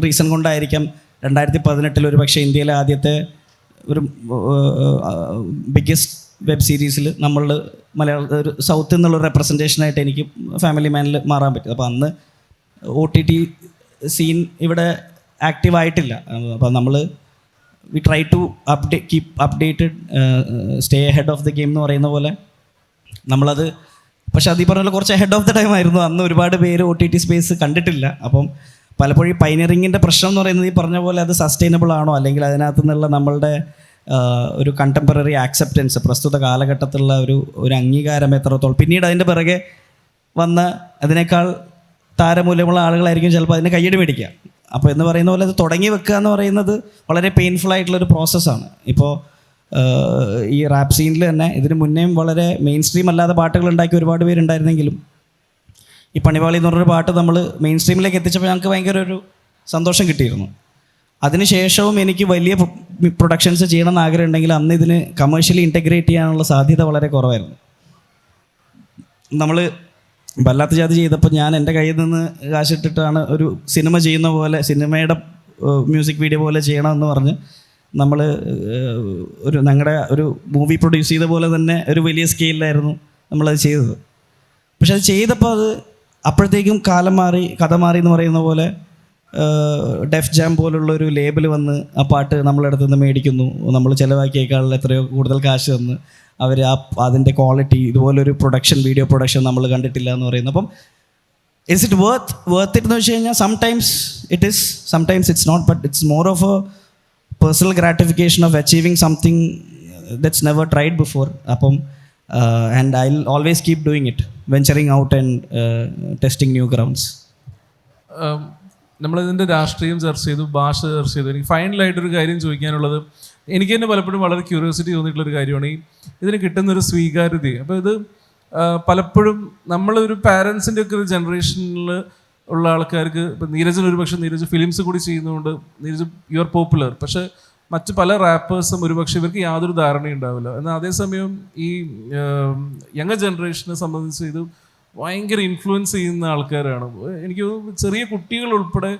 റീസൺ കൊണ്ടായിരിക്കാം 2018 ഒരു പക്ഷേ ഇന്ത്യയിലെ ആദ്യത്തെ ഒരു ബിഗ്ഗസ്റ്റ് വെബ് സീരീസിൽ നമ്മൾ ഒരു സൗത്ത് നിന്നുള്ള റെപ്രസെൻറ്റേഷനായിട്ട് എനിക്ക് ഫാമിലി മാനിൽ മാറാൻ പറ്റും. അപ്പോൾ അന്ന് OTT സീൻ ഇവിടെ ആക്റ്റീവായിട്ടില്ല. അപ്പോൾ നമ്മൾ we try to keep updated, stay head of the game എന്ന് പറയുന്ന പോലെ നമ്മളത്. പക്ഷേ അത് ഈ പറഞ്ഞ പോലെ കുറച്ച് ഹെഡ് ഓഫ് ദ ടൈം ആയിരുന്നു. അന്ന് ഒരുപാട് പേര് OTT സ്പേസ് കണ്ടിട്ടില്ല. അപ്പം പലപ്പോഴും ഈ പൈനിയറിങ്ങിൻ്റെ പ്രശ്നം എന്ന് പറയുന്നത് ഈ പറഞ്ഞ പോലെ അത് സസ്റ്റൈനബിൾ ആണോ, അല്ലെങ്കിൽ അതിനകത്തു നിന്നുള്ള നമ്മളുടെ ഒരു കണ്ടംപററി ആക്സെപ്റ്റൻസ്, പ്രസ്തുത കാലഘട്ടത്തിലുള്ള ഒരു അംഗീകാരം എത്രത്തോളം, പിന്നീട് അതിൻ്റെ പിറകെ വന്ന അതിനേക്കാൾ താരമൂല്യമുള്ള ആളുകളായിരിക്കും ചിലപ്പോൾ അതിനെ കയ്യടി മേടിക്കുക. അപ്പോൾ എന്ന് പറയുന്ന പോലെ അത് തുടങ്ങി വെക്കുക എന്ന് പറയുന്നത് വളരെ പെയിൻഫുൾ ആയിട്ടുള്ളൊരു പ്രോസസ്സാണ്. ഇപ്പോൾ ഈ റാപ്പ് സീനിൽ തന്നെ ഇതിന് മുന്നേയും വളരെ മെയിൻ സ്ട്രീം അല്ലാതെ പാട്ടുകൾ ഉണ്ടാക്കി ഒരുപാട് പേരുണ്ടായിരുന്നെങ്കിലും ഈ പണിവാളി എന്ന് പറഞ്ഞൊരു പാട്ട് നമ്മൾ മെയിൻ സ്ട്രീമിലേക്ക് എത്തിച്ചപ്പോൾ ഞങ്ങൾക്ക് ഭയങ്കര ഒരു സന്തോഷം കിട്ടിയിരുന്നു. അതിനുശേഷവും എനിക്ക് വലിയ പ്രൊഡക്ഷൻസ് ചെയ്യണമെന്ന് ആഗ്രഹം ഉണ്ടെങ്കിൽ അന്ന് ഇതിന് കമേഴ്ഷ്യലി ഇൻറ്റഗ്രേറ്റ് ചെയ്യാനുള്ള സാധ്യത വളരെ കുറവായിരുന്നു. നമ്മൾ വല്ലാത്ത ജാതി ചെയ്തപ്പോൾ ഞാൻ എൻ്റെ കയ്യിൽ നിന്ന് കാശിട്ടിട്ടാണ് ഒരു സിനിമ ചെയ്യുന്ന പോലെ, സിനിമയുടെ മ്യൂസിക് വീഡിയോ പോലെ ചെയ്യണമെന്ന് പറഞ്ഞ് നമ്മൾ ഞങ്ങളുടെ ഒരു മൂവി പ്രൊഡ്യൂസ് ചെയ്ത പോലെ തന്നെ ഒരു വലിയ സ്കെയിലായിരുന്നു നമ്മളത് ചെയ്തത്. പക്ഷെ അത് ചെയ്തപ്പോൾ അത് അപ്പോഴത്തേക്കും കാലം മാറി, കഥ മാറി എന്ന് പറയുന്ന പോലെ ഡെഫ് ജാം പോലുള്ളൊരു ലേബിൾ വന്ന് ആ പാട്ട് നമ്മളുടെ അടുത്ത് നിന്ന് മേടിക്കുന്നു. നമ്മൾ ചിലവാക്കിയേക്കാൾ എത്രയോ കൂടുതൽ കാശ് തന്ന് അവർ അതിൻ്റെ ക്വാളിറ്റി, ഇതുപോലൊരു വീഡിയോ പ്രൊഡക്ഷൻ നമ്മൾ കണ്ടിട്ടില്ല എന്ന് പറയുന്നു. അപ്പം ഇസ് ഇറ്റ് വർത്ത് ഇറ്റ് എന്ന് വെച്ച് കഴിഞ്ഞാൽ sometimes it is, sometimes it's not, but it's more of a personal gratification of achieving something that's never tried before. അപ്പം and I'll always keep doing it, venturing out and testing new grounds. നമ്മളിതിൻ്റെ രാഷ്ട്രീയം ചർച്ച ചെയ്തു, ഭാഷ ചർച്ച ചെയ്തു. എനിക്ക് ഫൈനലായിട്ടൊരു കാര്യം ചോദിക്കാനുള്ളത്, എനിക്ക് തന്നെ പലപ്പോഴും വളരെ ക്യൂരിയോസിറ്റി തോന്നിയിട്ടുള്ളൊരു കാര്യമാണ് ഇതിന് കിട്ടുന്നൊരു സ്വീകാര്യത. അപ്പോൾ ഇത് പലപ്പോഴും നമ്മളൊരു പാരൻസിൻ്റെ ഒക്കെ ഒരു ജനറേഷനിൽ ഉള്ള ആൾക്കാർക്ക്, ഇപ്പം നീരജിന് ഒരു പക്ഷേ നീരജ് ഫിലിംസ് കൂടി ചെയ്യുന്നതുകൊണ്ട് നീരജ് യു ആർ പോപ്പുലർ, പക്ഷേ മറ്റ് പല റാപ്പേഴ്സും ഒരുപക്ഷെ ഇവർക്ക് യാതൊരു ധാരണയും ഉണ്ടാവില്ല. എന്നാൽ അതേസമയം ഈ യങ്ങർ ജനറേഷനെ സംബന്ധിച്ച് ഇത് ഭയങ്കര ഇൻഫ്ലുവൻസ് ചെയ്യുന്ന ആൾക്കാരാണ്. എനിക്ക് ചെറിയ കുട്ടികൾ ഉൾപ്പെടെ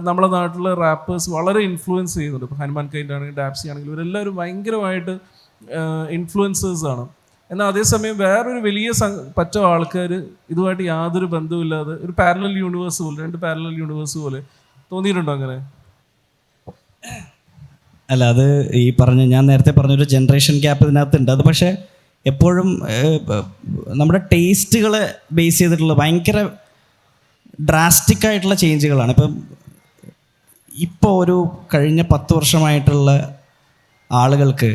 നമ്മളെ നാട്ടിലെ റാപ്പേഴ്സ് വളരെ ഇൻഫ്ലുവൻസ് ചെയ്യുന്നുണ്ട്. ഇപ്പോൾ ഹനുമാൻ കൈൻഡ് ആണെങ്കിലും ഡാപ്സി ആണെങ്കിലും ഇവരെല്ലാവരും ഭയങ്കരമായിട്ട് ഇൻഫ്ലുവൻസേഴ്സാണ്. എന്നാൽ അതേസമയം വേറൊരു വലിയ പറ്റം ആൾക്കാർ ഇതുമായിട്ട് യാതൊരു ബന്ധവുമില്ലാതെ ഒരു പാരലൽ യൂണിവേഴ്സ് പോലെ, രണ്ട് പാരലൽ യൂണിവേഴ്സ് പോലെ തോന്നിയിട്ടുണ്ടോ അങ്ങനെ? അല്ല, അത് ഈ ഞാൻ നേരത്തെ പറഞ്ഞൊരു ജനറേഷൻ ഗ്യാപ്പ് ഇതിനകത്തുണ്ട്. അത് പക്ഷേ എപ്പോഴും നമ്മുടെ ടേസ്റ്റുകളെ ബേസ് ചെയ്തിട്ടുള്ള ഭയങ്കര ഡ്രാസ്റ്റിക് ആയിട്ടുള്ള ചേഞ്ചുകളാണ്. ഇപ്പോൾ ഒരു കഴിഞ്ഞ 10 വർഷമായിട്ടുള്ള ആളുകൾക്ക്,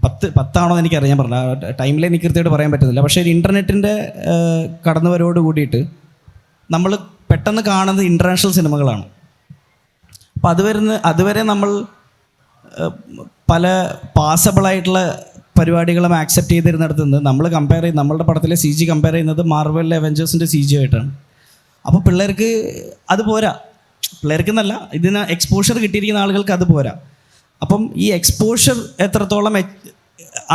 10 എന്ന് എനിക്കറിയാം, ഞാൻ പറഞ്ഞ ടൈമിൽ എനിക്ക് കൃത്യമായിട്ട് പറയാൻ പറ്റുന്നില്ല. പക്ഷേ ഇൻ്റർനെറ്റിൻ്റെ കടന്നുവരോട് കൂടിയിട്ട് നമ്മൾ പെട്ടെന്ന് കാണുന്നത് ഇൻ്റർനാഷണൽ സിനിമകളാണ്. അപ്പോൾ അതുവരെ നമ്മൾ പല പാസബിളായിട്ടുള്ള പരിപാടികളും ആക്സെപ്റ്റ് ചെയ്തിരുന്നിടത്ത് നിന്ന് നമ്മൾ നമ്മളുടെ പടത്തിലെ CG കമ്പയർ ചെയ്യുന്നത് മാർവലിലെ അവെഞ്ചേഴ്സിൻ്റെ CG ആയിട്ടാണ്. അപ്പോൾ പിള്ളേർക്ക് അത് പോരാ, പിള്ളേർക്ക് എന്നല്ല, ഇതിന് എക്സ്പോഷർ കിട്ടിയിരിക്കുന്ന ആളുകൾക്ക് അത് പോരാ. അപ്പം ഈ എക്സ്പോഷർ എത്രത്തോളം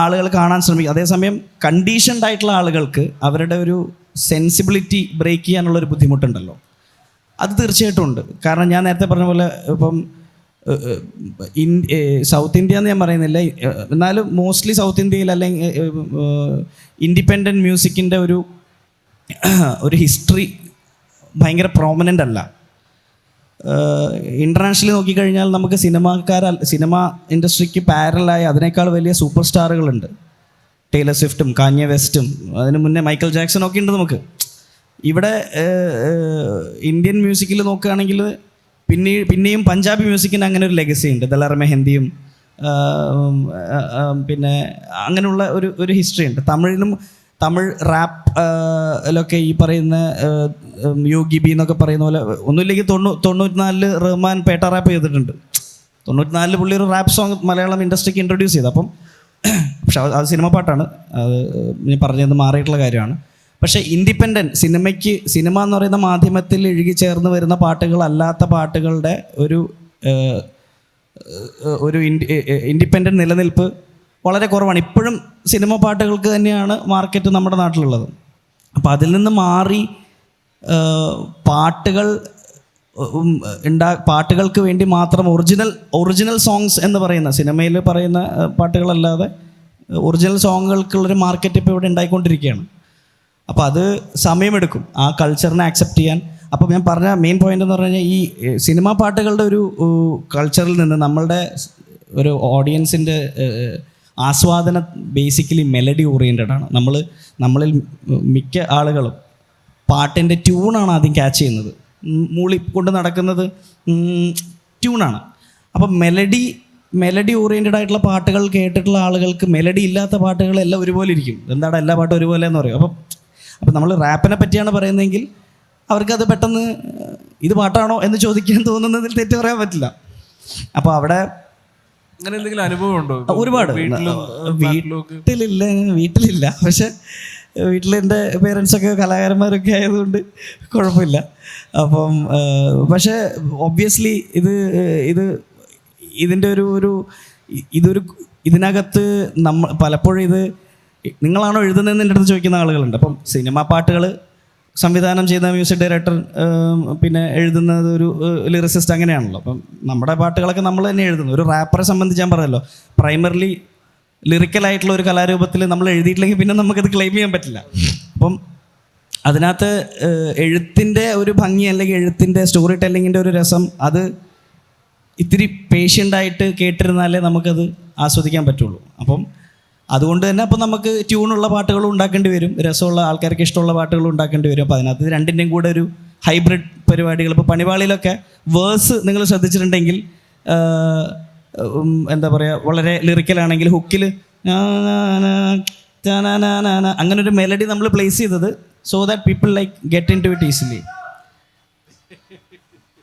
ആളുകൾ കാണാൻ ശ്രമിക്കും. അതേസമയം കണ്ടീഷൻഡ് ആയിട്ടുള്ള ആളുകൾക്ക് അവരുടെ ഒരു സെൻസിബിലിറ്റി ബ്രേക്ക് ചെയ്യാനുള്ളൊരു ബുദ്ധിമുട്ടുണ്ടല്ലോ, അത് തീർച്ചയായിട്ടും ഉണ്ട്. കാരണം ഞാൻ നേരത്തെ പറഞ്ഞ പോലെ ഇപ്പം സൗത്ത് ഇന്ത്യ എന്ന് ഞാൻ പറയുന്നില്ല, എന്നാലും മോസ്റ്റ്ലി സൗത്ത് ഇന്ത്യയിൽ അല്ലെങ്കിൽ ഇൻഡിപെൻഡൻറ്റ് മ്യൂസിക്കിൻ്റെ ഒരു ഹിസ്റ്ററി ഭയങ്കര പ്രോമിനൻ്റ് അല്ല. ഇൻ്റർനാഷണലി നോക്കിക്കഴിഞ്ഞാൽ നമുക്ക് സിനിമ ഇൻഡസ്ട്രിക്ക് പാരലായി അതിനേക്കാൾ വലിയ സൂപ്പർ സ്റ്റാറുകളുണ്ട്. ടൈലർ സ്വിഫ്റ്റും കാന്യെ വെസ്റ്റും അതിന് മുന്നേ മൈക്കൽ ജാക്സൺ ഒക്കെ ഉണ്ട്. നമുക്ക് ഇവിടെ ഇന്ത്യൻ മ്യൂസിക്കിൽ നോക്കുകയാണെങ്കിൽ പിന്നെയും പഞ്ചാബി മ്യൂസിക്കിന് അങ്ങനെ ഒരു ലെഗസി ഉണ്ട്. ദലർ മെഹന്ദിയും പിന്നെ അങ്ങനെയുള്ള ഒരു ഹിസ്റ്ററി ഉണ്ട്. തമിഴ് റാപ്പിലൊക്കെ ഈ പറയുന്ന യോഗി ബി എന്നൊക്കെ പറയുന്ന പോലെ ഒന്നുമില്ലെങ്കിൽ 94 റഹ്മാൻ പേട്ട റാപ്പ് ചെയ്തിട്ടുണ്ട്. 94 പുള്ളി ഒരു റാപ്പ് സോങ് മലയാളം ഇൻഡസ്ട്രിക്ക് ഇൻട്രൊഡ്യൂസ് ചെയ്ത്. അപ്പം പക്ഷെ അത് സിനിമ പാട്ടാണ്, അത് ഞാൻ പറഞ്ഞത് മാറിയിട്ടുള്ള കാര്യമാണ്. പക്ഷേ ഇൻഡിപെൻഡൻറ്റ് സിനിമ എന്ന് പറയുന്ന മാധ്യമത്തിൽ ഇഴുകി ചേർന്ന് വരുന്ന പാട്ടുകളല്ലാത്ത പാട്ടുകളുടെ ഒരു ഇൻഡിപെൻഡൻറ്റ് നിലനിൽപ്പ് വളരെ കുറവാണ്. ഇപ്പോഴും സിനിമ പാട്ടുകൾക്ക് തന്നെയാണ് മാർക്കറ്റ് നമ്മുടെ നാട്ടിലുള്ളത്. അപ്പോൾ അതിൽ നിന്ന് മാറി പാട്ടുകൾക്ക് വേണ്ടി മാത്രം ഒറിജിനൽ സോങ്സ് എന്ന് പറയുന്ന സിനിമയിൽ പറയുന്ന പാട്ടുകളല്ലാതെ ഒറിജിനൽ സോങ്ങുകൾക്കുള്ളൊരു മാർക്കറ്റ് ഇപ്പോൾ ഇവിടെ ഉണ്ടായിക്കൊണ്ടിരിക്കുകയാണ്. അപ്പോൾ അത് സമയമെടുക്കും ആ കൾച്ചറിനെ ആക്സെപ്റ്റ് ചെയ്യാൻ. അപ്പോൾ ഞാൻ പറഞ്ഞ മെയിൻ പോയിന്റ് എന്ന് പറഞ്ഞു കഴിഞ്ഞാൽ ഈ സിനിമാ പാട്ടുകളുടെ ഒരു കൾച്ചറിൽ നിന്ന് നമ്മളുടെ ഒരു ഓഡിയൻസിൻ്റെ ആസ്വാദനം ബേസിക്കലി മെലഡി ഓറിയൻറ്റഡ് ആണ്. നമ്മളിൽ മിക്ക ആളുകളും പാട്ടിൻ്റെ ട്യൂണാണ് ആദ്യം ക്യാച്ച് ചെയ്യുന്നത്. മൂളി കൊണ്ട് നടക്കുന്നത് ട്യൂണാണ്. അപ്പം മെലഡി ഓറിയൻറ്റഡ് ആയിട്ടുള്ള പാട്ടുകൾ കേട്ടിട്ടുള്ള ആളുകൾക്ക് മെലഡി ഇല്ലാത്ത പാട്ടുകളെല്ലാം ഒരുപോലെ ഇരിക്കും. എന്താണ് എല്ലാ പാട്ടും ഒരുപോലെ എന്ന് പറയും. അപ്പം നമ്മൾ റാപ്പിനെ പറ്റിയാണ് പറയുന്നതെങ്കിൽ അവർക്കത് പെട്ടെന്ന് ഇത് പാട്ടാണോ എന്ന് ചോദിക്കാൻ തോന്നുന്നതിൽ തെറ്റ് പറയാൻ പറ്റില്ല. അപ്പോൾ അവിടെ അങ്ങനെ എന്തെങ്കിലും അനുഭവം ഉണ്ടോ? ഒരുപാട്. വീട്ടിലില്ല, പക്ഷെ വീട്ടിൽ എൻ്റെ പേരൻസൊക്കെ കലാകാരന്മാരൊക്കെ ആയതുകൊണ്ട് കുഴപ്പമില്ല. അപ്പം പക്ഷേ ഒബ്വിയസ്ലി ഇതിൻ്റെ ഇതിനകത്ത് പലപ്പോഴും നിങ്ങളാണോ എഴുതുന്നതെന്ന് എൻ്റെ അടുത്ത് ചോദിക്കുന്ന ആളുകളുണ്ട്. അപ്പം സിനിമാ പാട്ടുകൾ സംവിധാനം ചെയ്യുന്ന മ്യൂസിക് ഡയറക്ടർ പിന്നെ എഴുതുന്നത് ഒരു ലിറിസിസ്റ്റ് അങ്ങനെയാണല്ലോ. അപ്പം നമ്മുടെ പാട്ടുകളൊക്കെ നമ്മൾ തന്നെ എഴുതുന്നു. ഒരു റാപ്പറെ സംബന്ധിച്ച് ഞാൻ പറഞ്ഞല്ലോ, പ്രൈമറിലി ലിറിക്കലായിട്ടുള്ള ഒരു കലാരൂപത്തിൽ നമ്മൾ എഴുതിയിട്ടില്ലെങ്കിൽ പിന്നെ നമുക്കത് ക്ലെയിം ചെയ്യാൻ പറ്റില്ല. അപ്പം അതിനകത്ത് എഴുത്തിൻ്റെ ഒരു ഭംഗി അല്ലെങ്കിൽ എഴുത്തിൻ്റെ സ്റ്റോറി ടെല്ലിങ്ങിൻ്റെ ഒരു രസം അത് ഇത്തിരി പേഷ്യൻ്റായിട്ട് കേട്ടിരുന്നാലേ നമുക്കത് ആസ്വദിക്കാൻ പറ്റുള്ളൂ. അപ്പം അതുകൊണ്ട് തന്നെ അപ്പോൾ നമുക്ക് ട്യൂണുള്ള പാട്ടുകളും ഉണ്ടാക്കേണ്ടി വരും, രസമുള്ള ആൾക്കാർക്ക് ഇഷ്ടമുള്ള പാട്ടുകളും ഉണ്ടാക്കേണ്ടി വരും. അപ്പോൾ അതിനകത്ത് രണ്ടിൻ്റെയും കൂടെ ഒരു ഹൈബ്രിഡ് പരിപാടികൾ. ഇപ്പോൾ പണിവാളിയിലൊക്കെ വേഴ്സ് നിങ്ങൾ ശ്രദ്ധിച്ചിട്ടുണ്ടെങ്കിൽ എന്താ പറയുക, വളരെ ലിറിക്കലാണെങ്കിൽ ഹുക്കിൽ അങ്ങനൊരു മെലഡി നമ്മൾ പ്ലേസ് ചെയ്തത് so that people like get into it easily.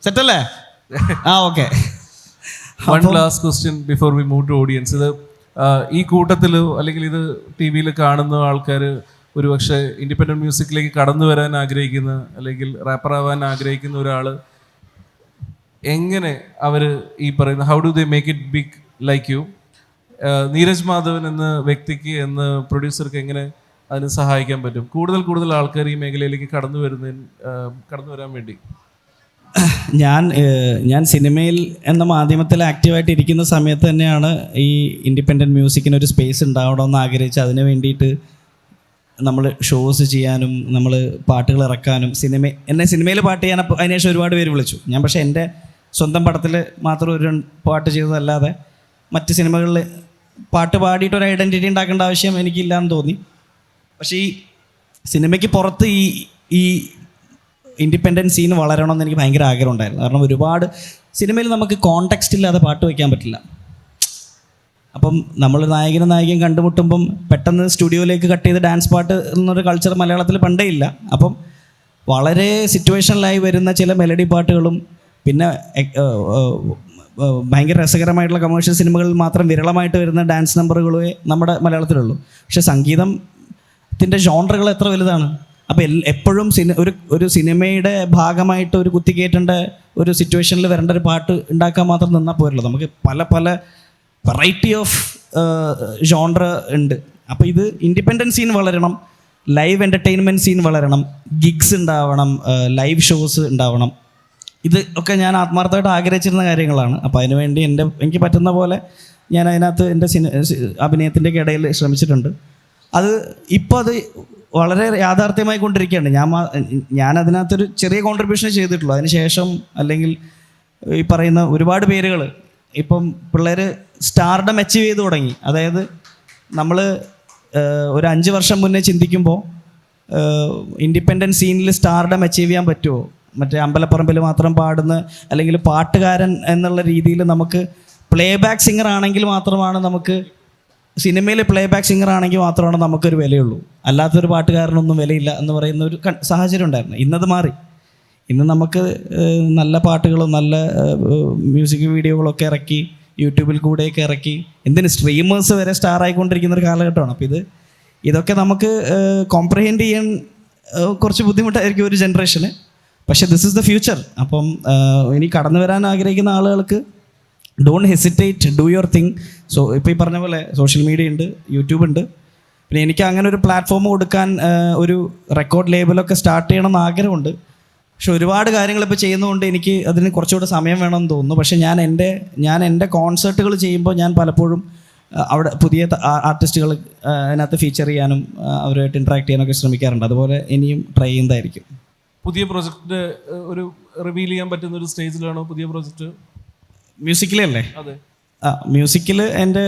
സെറ്റല്ലേ? Okay. One last question before we move to audience. ഇത് ഈ കൂട്ടത്തിൽ അല്ലെങ്കിൽ ഇത് ടി വിയിൽ കാണുന്ന ആൾക്കാർ ഒരുപക്ഷെ ഇൻഡിപെൻഡൻറ്റ് മ്യൂസിക്കിലേക്ക് കടന്നു വരാൻ ആഗ്രഹിക്കുന്ന അല്ലെങ്കിൽ റാപ്പറാവാൻ ആഗ്രഹിക്കുന്ന ഒരാൾ എങ്ങനെ അവർ ഈ പറയുന്ന how do they make it big like you, Neeraj Madhavan എന്ന വ്യക്തിക്ക് എന്ന പ്രൊഡ്യൂസർക്ക് എങ്ങനെ അതിന് സഹായിക്കാൻ പറ്റും? കൂടുതൽ ആൾക്കാർ ഈ മേഖലയിലേക്ക് കടന്നു വരാൻ വേണ്ടി. ഞാൻ സിനിമയിൽ എന്ന മാധ്യമത്തിൽ ആക്റ്റീവായിട്ട് ഇരിക്കുന്ന സമയത്ത് തന്നെയാണ് ഈ ഇൻഡിപെൻഡൻറ്റ് മ്യൂസിക്കിന് ഒരു സ്പേസ് ഉണ്ടാവണമെന്ന് ആഗ്രഹിച്ച് അതിന് വേണ്ടിയിട്ട് നമ്മൾ ഷോസ് ചെയ്യാനും നമ്മൾ പാട്ടുകൾ ഇറക്കാനും എന്നെ സിനിമയിൽ പാട്ട് ചെയ്യാൻ അതിനുശേഷം ഒരുപാട് പേര് വിളിച്ചു. ഞാൻ പക്ഷേ എൻ്റെ സ്വന്തം പടത്തിൽ മാത്രം ഒരു പാട്ട് ചെയ്തതല്ലാതെ മറ്റ് സിനിമകളിൽ പാട്ട് പാടിയിട്ട് ഒരു ഐഡൻറ്റിറ്റി ഉണ്ടാക്കേണ്ട ആവശ്യം എനിക്കില്ലാന്ന് തോന്നി. പക്ഷേ ഈ സിനിമയ്ക്ക് പുറത്ത് ഈ ഇൻഡിപെൻഡൻറ്റ് സീൻ വളരണമെന്ന് എനിക്ക് ഭയങ്കര ആഗ്രഹം ഉണ്ടായിരുന്നു. കാരണം ഒരുപാട് സിനിമയിൽ നമുക്ക് കോണ്ടെക്സ്റ്റ് ഇല്ലാതെ പാട്ട് വയ്ക്കാൻ പറ്റില്ല. അപ്പം നമ്മൾ നായകനും കണ്ടുമുട്ടുമ്പം പെട്ടെന്ന് സ്റ്റുഡിയോയിലേക്ക് കട്ട് ചെയ്ത് ഡാൻസ് പാട്ട് എന്നൊരു കൾച്ചർ മലയാളത്തിൽ പണ്ടേ ഇല്ല. അപ്പം വളരെ സിറ്റുവേഷനിലായി വരുന്ന ചില മെലഡി പാട്ടുകളും പിന്നെ ഭയങ്കര രസകരമായിട്ടുള്ള കമേഴ്ഷ്യൽ സിനിമകളിൽ മാത്രം വിരളമായിട്ട് വരുന്ന ഡാൻസ് നമ്പറുകളേ നമ്മുടെ മലയാളത്തിലുള്ളൂ. പക്ഷേ സംഗീതത്തിൻ്റെ ജോണറുകൾ എത്ര വലുതാണ്. അപ്പോൾ എപ്പോഴും ഒരു സിനിമയുടെ ഭാഗമായിട്ട് ഒരു കുത്തിക്കയറ്റേണ്ട ഒരു സിറ്റുവേഷനിൽ വരേണ്ട ഒരു പാട്ട് ഉണ്ടാക്കാൻ മാത്രം നിന്നാൽ പോരല്ലോ. നമുക്ക് പല വെറൈറ്റി ഓഫ് ജോൺറ ഉണ്ട്. അപ്പോൾ ഇത് ഇൻഡിപെൻഡൻറ്റ് സീൻ വളരണം, ലൈവ് എൻ്റർടൈൻമെൻറ്റ് സീൻ വളരണം, ഗിഗ്സ് ഉണ്ടാവണം, ലൈവ് ഷോസ് ഉണ്ടാവണം. ഇത് ഒക്കെ ഞാൻ ആത്മാർത്ഥമായിട്ട് ആഗ്രഹിച്ചിരുന്ന കാര്യങ്ങളാണ്. അപ്പോൾ അതിനുവേണ്ടി എനിക്ക് പറ്റുന്ന പോലെ ഞാൻ അതിനകത്ത് എൻ്റെ അഭിനയത്തിൻ്റെ ഇടയിൽ ശ്രമിച്ചിട്ടുണ്ട്. അത് ഇപ്പോൾ അത് വളരെ യാഥാർത്ഥ്യമായി കൊണ്ടിരിക്കുകയാണ്. ഞാൻ അതിനകത്തൊരു ചെറിയ കോൺട്രിബ്യൂഷൻ ചെയ്തിട്ടുള്ളൂ. അതിന് ശേഷം അല്ലെങ്കിൽ ഈ പറയുന്ന ഒരുപാട് പേരുകൾ ഇപ്പം പിള്ളേർ സ്റ്റാർഡം അച്ചീവ് ചെയ്ത് തുടങ്ങി. അതായത് നമ്മൾ ഒരു 5 വർഷം മുന്നേ ചിന്തിക്കുമ്പോൾ ഇൻഡിപെൻഡൻറ്റ് സീനിൽ സ്റ്റാർഡം അച്ചീവ് ചെയ്യാൻ പറ്റുമോ, മറ്റേ അമ്പലപ്പറമ്പിൽ മാത്രം പാടുന്ന അല്ലെങ്കിൽ പാട്ടുകാരൻ എന്നുള്ള രീതിയിൽ നമുക്ക് പ്ലേ ബാക്ക് സിംഗർ ആണെങ്കിൽ മാത്രമാണ് നമുക്ക് സിനിമയിൽ പ്ലേ ബാക്ക് സിംഗർ ആണെങ്കിൽ മാത്രമാണ് നമുക്കൊരു വിലയുള്ളൂ, അല്ലാത്തൊരു പാട്ടുകാരനൊന്നും വിലയില്ല എന്ന് പറയുന്ന ഒരു സാഹചര്യം ഉണ്ടായിരുന്നു. ഇന്നത് മാറി. ഇന്ന് നമുക്ക് നല്ല പാട്ടുകളും നല്ല മ്യൂസിക് വീഡിയോകളൊക്കെ ഇറക്കി യൂട്യൂബിൽ കൂടെയൊക്കെ ഇറക്കി എന്തിന് സ്ട്രീമേഴ്സ് വരെ സ്റ്റാർ ആയിക്കൊണ്ടിരിക്കുന്ന ഒരു കാലഘട്ടമാണ്. അപ്പോൾ ഇതൊക്കെ നമുക്ക് കോംപ്രഹെൻഡ് ചെയ്യാൻ കുറച്ച് ബുദ്ധിമുട്ടായിരിക്കും ഒരു ജനറേഷന്. പക്ഷേ ദിസ് ഈസ് ദ ഫ്യൂച്ചർ. അപ്പം ഇനി കടന്നു വരാൻ ആഗ്രഹിക്കുന്ന ആളുകൾക്ക് don't hesitate, do your thing. So ഇപ്പോൾ ഈ പറഞ്ഞ പോലെ സോഷ്യൽ മീഡിയ ഉണ്ട്, യൂട്യൂബ് ഉണ്ട്. പിന്നെ എനിക്ക് അങ്ങനെ ഒരു പ്ലാറ്റ്ഫോം കൊടുക്കാൻ ഒരു റെക്കോർഡ് ലേബലൊക്കെ സ്റ്റാർട്ട് ചെയ്യണമെന്ന് ആഗ്രഹമുണ്ട്. പക്ഷെ ഒരുപാട് കാര്യങ്ങൾ ഇപ്പോൾ ചെയ്യുന്നതുകൊണ്ട് എനിക്ക് അതിന് കുറച്ചുകൂടെ സമയം വേണമെന്ന് തോന്നുന്നു. പക്ഷേ ഞാൻ എൻ്റെ കോൺസേർട്ടുകൾ ചെയ്യുമ്പോൾ ഞാൻ പലപ്പോഴും അവിടെ പുതിയ ആർട്ടിസ്റ്റുകൾ അതിനകത്ത് ഫീച്ചർ ചെയ്യാനും അവരുമായിട്ട് ഇൻട്രാക്ട് ചെയ്യാനൊക്കെ ശ്രമിക്കാറുണ്ട്. അതുപോലെ ഇനിയും ട്രൈ ചെയ്യുന്നതായിരിക്കും. പുതിയ പ്രോജക്റ്റ് ഒരു റിവീൽ ചെയ്യാൻ പറ്റുന്ന ഒരു സ്റ്റേജിലാണോ പുതിയ പ്രോജക്റ്റ്? മ്യൂസിക്കിലല്ലേ? അതെ. മ്യൂസിക്കിൽ എൻ്റെ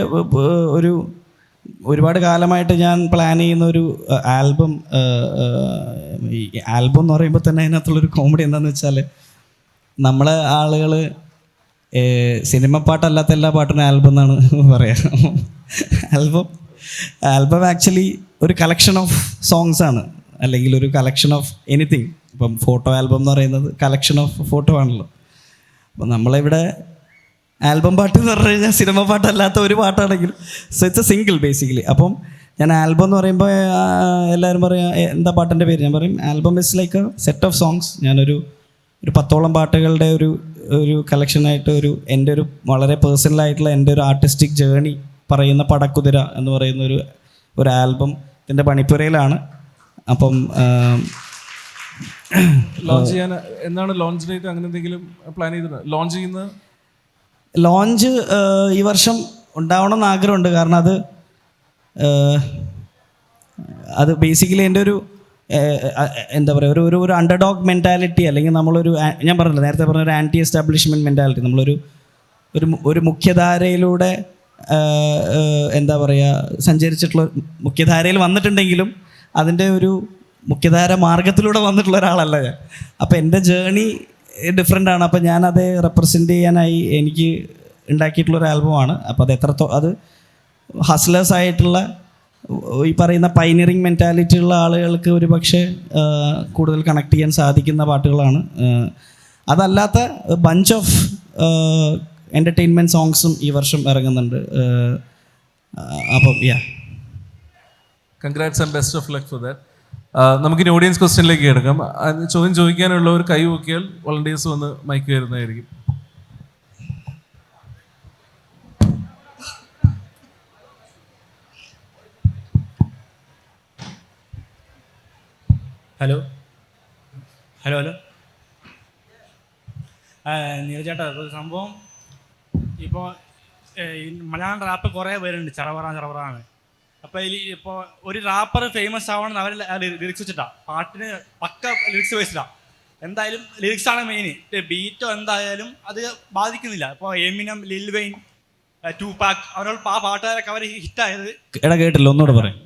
ഒരുപാട് കാലമായിട്ട് ഞാൻ പ്ലാൻ ചെയ്യുന്ന ഒരു ആൽബം. ഈ ആൽബം എന്ന് പറയുമ്പോൾ തന്നെ അതിനകത്തുള്ളൊരു കോമഡി എന്താണെന്ന് വെച്ചാൽ, നമ്മളെ ആളുകൾ സിനിമ പാട്ടല്ലാത്ത എല്ലാ പാട്ടിനും ആൽബം എന്നാണ് പറയുക. ആൽബം ആക്ച്വലി ഒരു കളക്ഷൻ ഓഫ് സോങ്സ് ആണ്, അല്ലെങ്കിൽ ഒരു കളക്ഷൻ ഓഫ് എനിത്തിങ്. ഇപ്പം ഫോട്ടോ ആൽബം എന്ന് പറയുന്നത് കളക്ഷൻ ഓഫ് ഫോട്ടോ ആണല്ലോ. അപ്പം നമ്മളിവിടെ ആൽബം പാട്ട് എന്ന് പറഞ്ഞു കഴിഞ്ഞാൽ സിനിമ പാട്ടല്ലാത്ത ഒരു പാട്ടാണെങ്കിൽ so it's a single basically. അപ്പം ഞാൻ ആൽബം എന്ന് പറയുമ്പോൾ എല്ലാവരും പറയും എന്താ പാട്ടിൻ്റെ പേര്? ഞാൻ പറയും album is like A set of songs. ഞാനൊരു 10ഓളം പാട്ടുകളുടെ ഒരു കളക്ഷനായിട്ട് എൻ്റെ ഒരു വളരെ പേഴ്സണലായിട്ടുള്ള എൻ്റെ ഒരു ആർട്ടിസ്റ്റിക് ജേണി പറയുന്ന പടക്കുതിര എന്ന് പറയുന്ന ഒരു ആൽബത്തിൻ്റെ പണിപ്പുരയിലാണ്. അപ്പം ലോഞ്ച് ചെയ്യാൻ എന്താണ് ലോഞ്ച് ഡേറ്റ്? അങ്ങനെ എന്തെങ്കിലും പ്ലാൻ ചെയ്തിട്ടുണ്ട്? ലോഞ്ച് ഈ വർഷം ഉണ്ടാവണം എന്ന് ആഗ്രഹമുണ്ട്. കാരണം അത് ബേസിക്കലി എൻ്റെ ഒരു എന്താ പറയുക, ഒരു അണ്ടർഡോഗ് മെൻറ്റാലിറ്റി, അല്ലെങ്കിൽ ഞാൻ പറഞ്ഞില്ല നേരത്തെ പറഞ്ഞ ഒരു ആൻറ്റി എസ്റ്റാബ്ലിഷ്മെൻറ്റ് മെൻറ്റാലിറ്റി. ഒരു മുഖ്യധാരയിലൂടെ എന്താ പറയുക സഞ്ചരിച്ചിട്ടുള്ള, മുഖ്യധാരയിൽ വന്നിട്ടുണ്ടെങ്കിലും അതിൻ്റെ ഒരു മുഖ്യധാര മാർഗത്തിലൂടെ വന്നിട്ടുള്ള ഒരാളല്ല ഞാൻ. അപ്പോൾ എൻ്റെ ജേണി ഡിഫറെൻ്റ് ആണ്. അപ്പോൾ ഞാനത് റെപ്രസെൻ്റ് ചെയ്യാനായി എനിക്ക് ഉണ്ടാക്കിയിട്ടുള്ളൊരു ആൽബമാണ്. അപ്പോൾ അത് ഹസ്ലേഴ്സ് ആയിട്ടുള്ള ഈ പറയുന്ന പൈനിയറിങ് മെൻറ്റാലിറ്റി ഉള്ള ആളുകൾക്ക് ഒരു പക്ഷേ കൂടുതൽ കണക്ട് ചെയ്യാൻ സാധിക്കുന്ന പാട്ടുകളാണ്. അതല്ലാത്ത ബഞ്ച് ഓഫ് എൻ്റർടൈൻമെൻറ്റ് സോങ്സും ഈ വർഷം ഇറങ്ങുന്നുണ്ട്. അപ്പം congrats and best of luck for that. നമുക്കിനി ഓഡിയൻസ് ക്വസ്റ്റ്യനിലേക്ക് കിടക്കാം. ചോദ്യം ചോദിക്കാനുള്ളവർ കൈ നോക്കിയാൽ വോളണ്ടിയേഴ്സ് വന്ന് മൈക്ക് വരുന്നതായിരിക്കും. ഹലോ നീരജ് ചേട്ടാ, ഒരു സംഭവം ഇപ്പോൾ മലയാളം റാപ്പ് കുറേ പേരുണ്ട്, ചറവറാണ്. അപ്പോൾ ഇപ്പോൾ ഒരു റാപ്പർ ഫേമസ് ആവണമെന്ന് അവർ ലിറിക്സ് വെച്ചിട്ടാണ്, പാട്ടിന് പക്ക ലിറിക്സ് വെച്ചിട്ടാണ്. എന്തായാലും ലിറിക്സാണ് മെയിൻ, ബീറ്റോ എന്തായാലും അത് ബാധിക്കുന്നില്ല. ഇപ്പോൾ എമിനം, ലിൽ വെയിൻ, ടൂപാക്ക്, അവരോട് ആ പാട്ടുകാരൊക്കെ അവർ ഹിറ്റായത് കേട്ടില്ല, ഒന്നുകൂടെ പറയാം.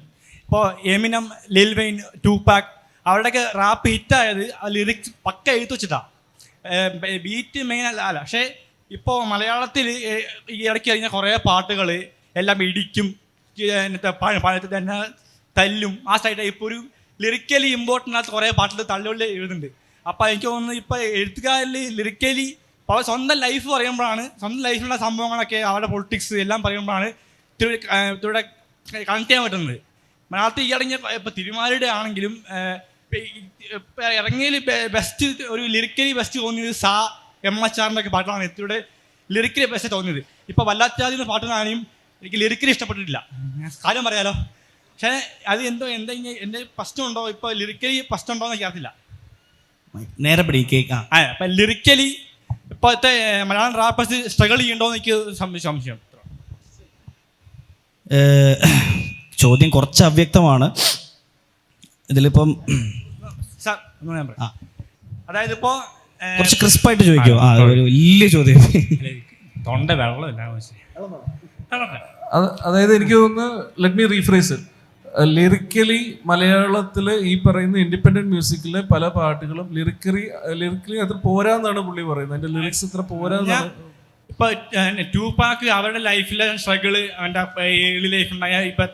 ഇപ്പോൾ എമിനം, ലിൽ വെയിൻ, ടൂപാക്ക് അവരുടെയൊക്കെ റാപ്പ് ഹിറ്റായത് ആ ലിറിക്സ് പക്ക എഴുത്ത് വെച്ചിട്ടാണ്, ബീറ്റ് മെയിൻ അല്ല. പക്ഷേ ഇപ്പോൾ മലയാളത്തിൽ ഈ ഇടയ്ക്ക് കഴിഞ്ഞ കുറേ പാട്ടുകൾ എല്ലാം ഇടിക്കും, തന്നെ തല്ലും, ആ സ്റ്റൈലായി. ഇപ്പോൾ ഒരു ലിറിക്കലി ഇമ്പോർട്ടൻ്റ് ആയിട്ട് കുറേ പാട്ടിൽ തള്ളുകളിൽ എഴുതുന്നുണ്ട്. അപ്പോൾ എനിക്ക് തോന്നുന്നു ഇപ്പോൾ എഴുത്തുകാരിൽ ലിറിക്കലി അപ്പോൾ സ്വന്തം ലൈഫ് പറയുമ്പോഴാണ്, സ്വന്തം ലൈഫിലുള്ള സംഭവങ്ങളൊക്കെ അവരുടെ പൊളിറ്റിക്സ് എല്ലാം പറയുമ്പോഴാണ് ഇവിടെ കണക്ട് ചെയ്യാൻ പറ്റുന്നത്. മലയാളത്തിൽ ഈ അടങ്ങിയ ഇപ്പോൾ തിരുമാലിയുടെ ആണെങ്കിലും ഇറങ്ങിയതിൽ ബെസ്റ്റ് ഒരു ലിറിക്കലി ബെസ്റ്റ് തോന്നിയത് എം എച്ച് ആറിൻ്റെ ഒക്കെ പാട്ടാണ്. ഇവിടെ ലിറിക്കലി ബെസ്റ്റ് തോന്നിയത്. ഇപ്പോൾ വല്ലാച്ചാതിന് പാട്ടിനാണെങ്കിലും എനിക്ക് ലിറിക്കലി ഇഷ്ടപ്പെട്ടിട്ടില്ല, കാര്യം പറയാലോ. പക്ഷേ അത് എൻ്റെ പ്രശ്നമുണ്ടോ, ഇപ്പോൾ ലിറിക്കലി പ്രശ്നമുണ്ടോ എന്ന് എനിക്ക് അറിയില്ല. നേരെ പിടി കേക്ക്. അപ്പം ലിറിക്കലി ഇപ്പോഴത്തെ മലയാളം റാപ്പേഴ്സ് സ്ട്രഗിൾ ചെയ്യണ്ടോന്ന് എനിക്ക് സംശയം. ചോദ്യം കുറച്ച് അവ്യക്തമാണ് ഇതിലിപ്പം. സാർ ഞാൻ പറയാം. അതായത് ഇപ്പോൾ കുറച്ച് ക്രിസ്പായിട്ട് ചോദിക്കുമോ? ഒരു വലിയ ചോദ്യം. തൊണ്ട വെള്ളമില്ല. അതായത് എനിക്ക് തോന്നുന്നു, ലെറ്റ് മീ റീഫ്രേസ്, ലിറിക്കലി മലയാളത്തിൽ ഈ പറയുന്ന ഇൻഡിപെൻഡന്റ് മ്യൂസിക്കിലെ പല പാട്ടുകളും ലിറിക്കലി അത്ര പോരാന്നാണ് പുള്ളി പറയുന്നത്. അതിന്റെ ലിറിക്സ് ഇത്ര പോരാന്നാണ്. ഇപ്പൊ ടൂപാക്ക് അവരുടെ ലൈഫിലെ സ്ട്രഗിള്, അവൻ്റെ ഏർലി ലൈഫ് ഉണ്ടായ ഇപ്പൊ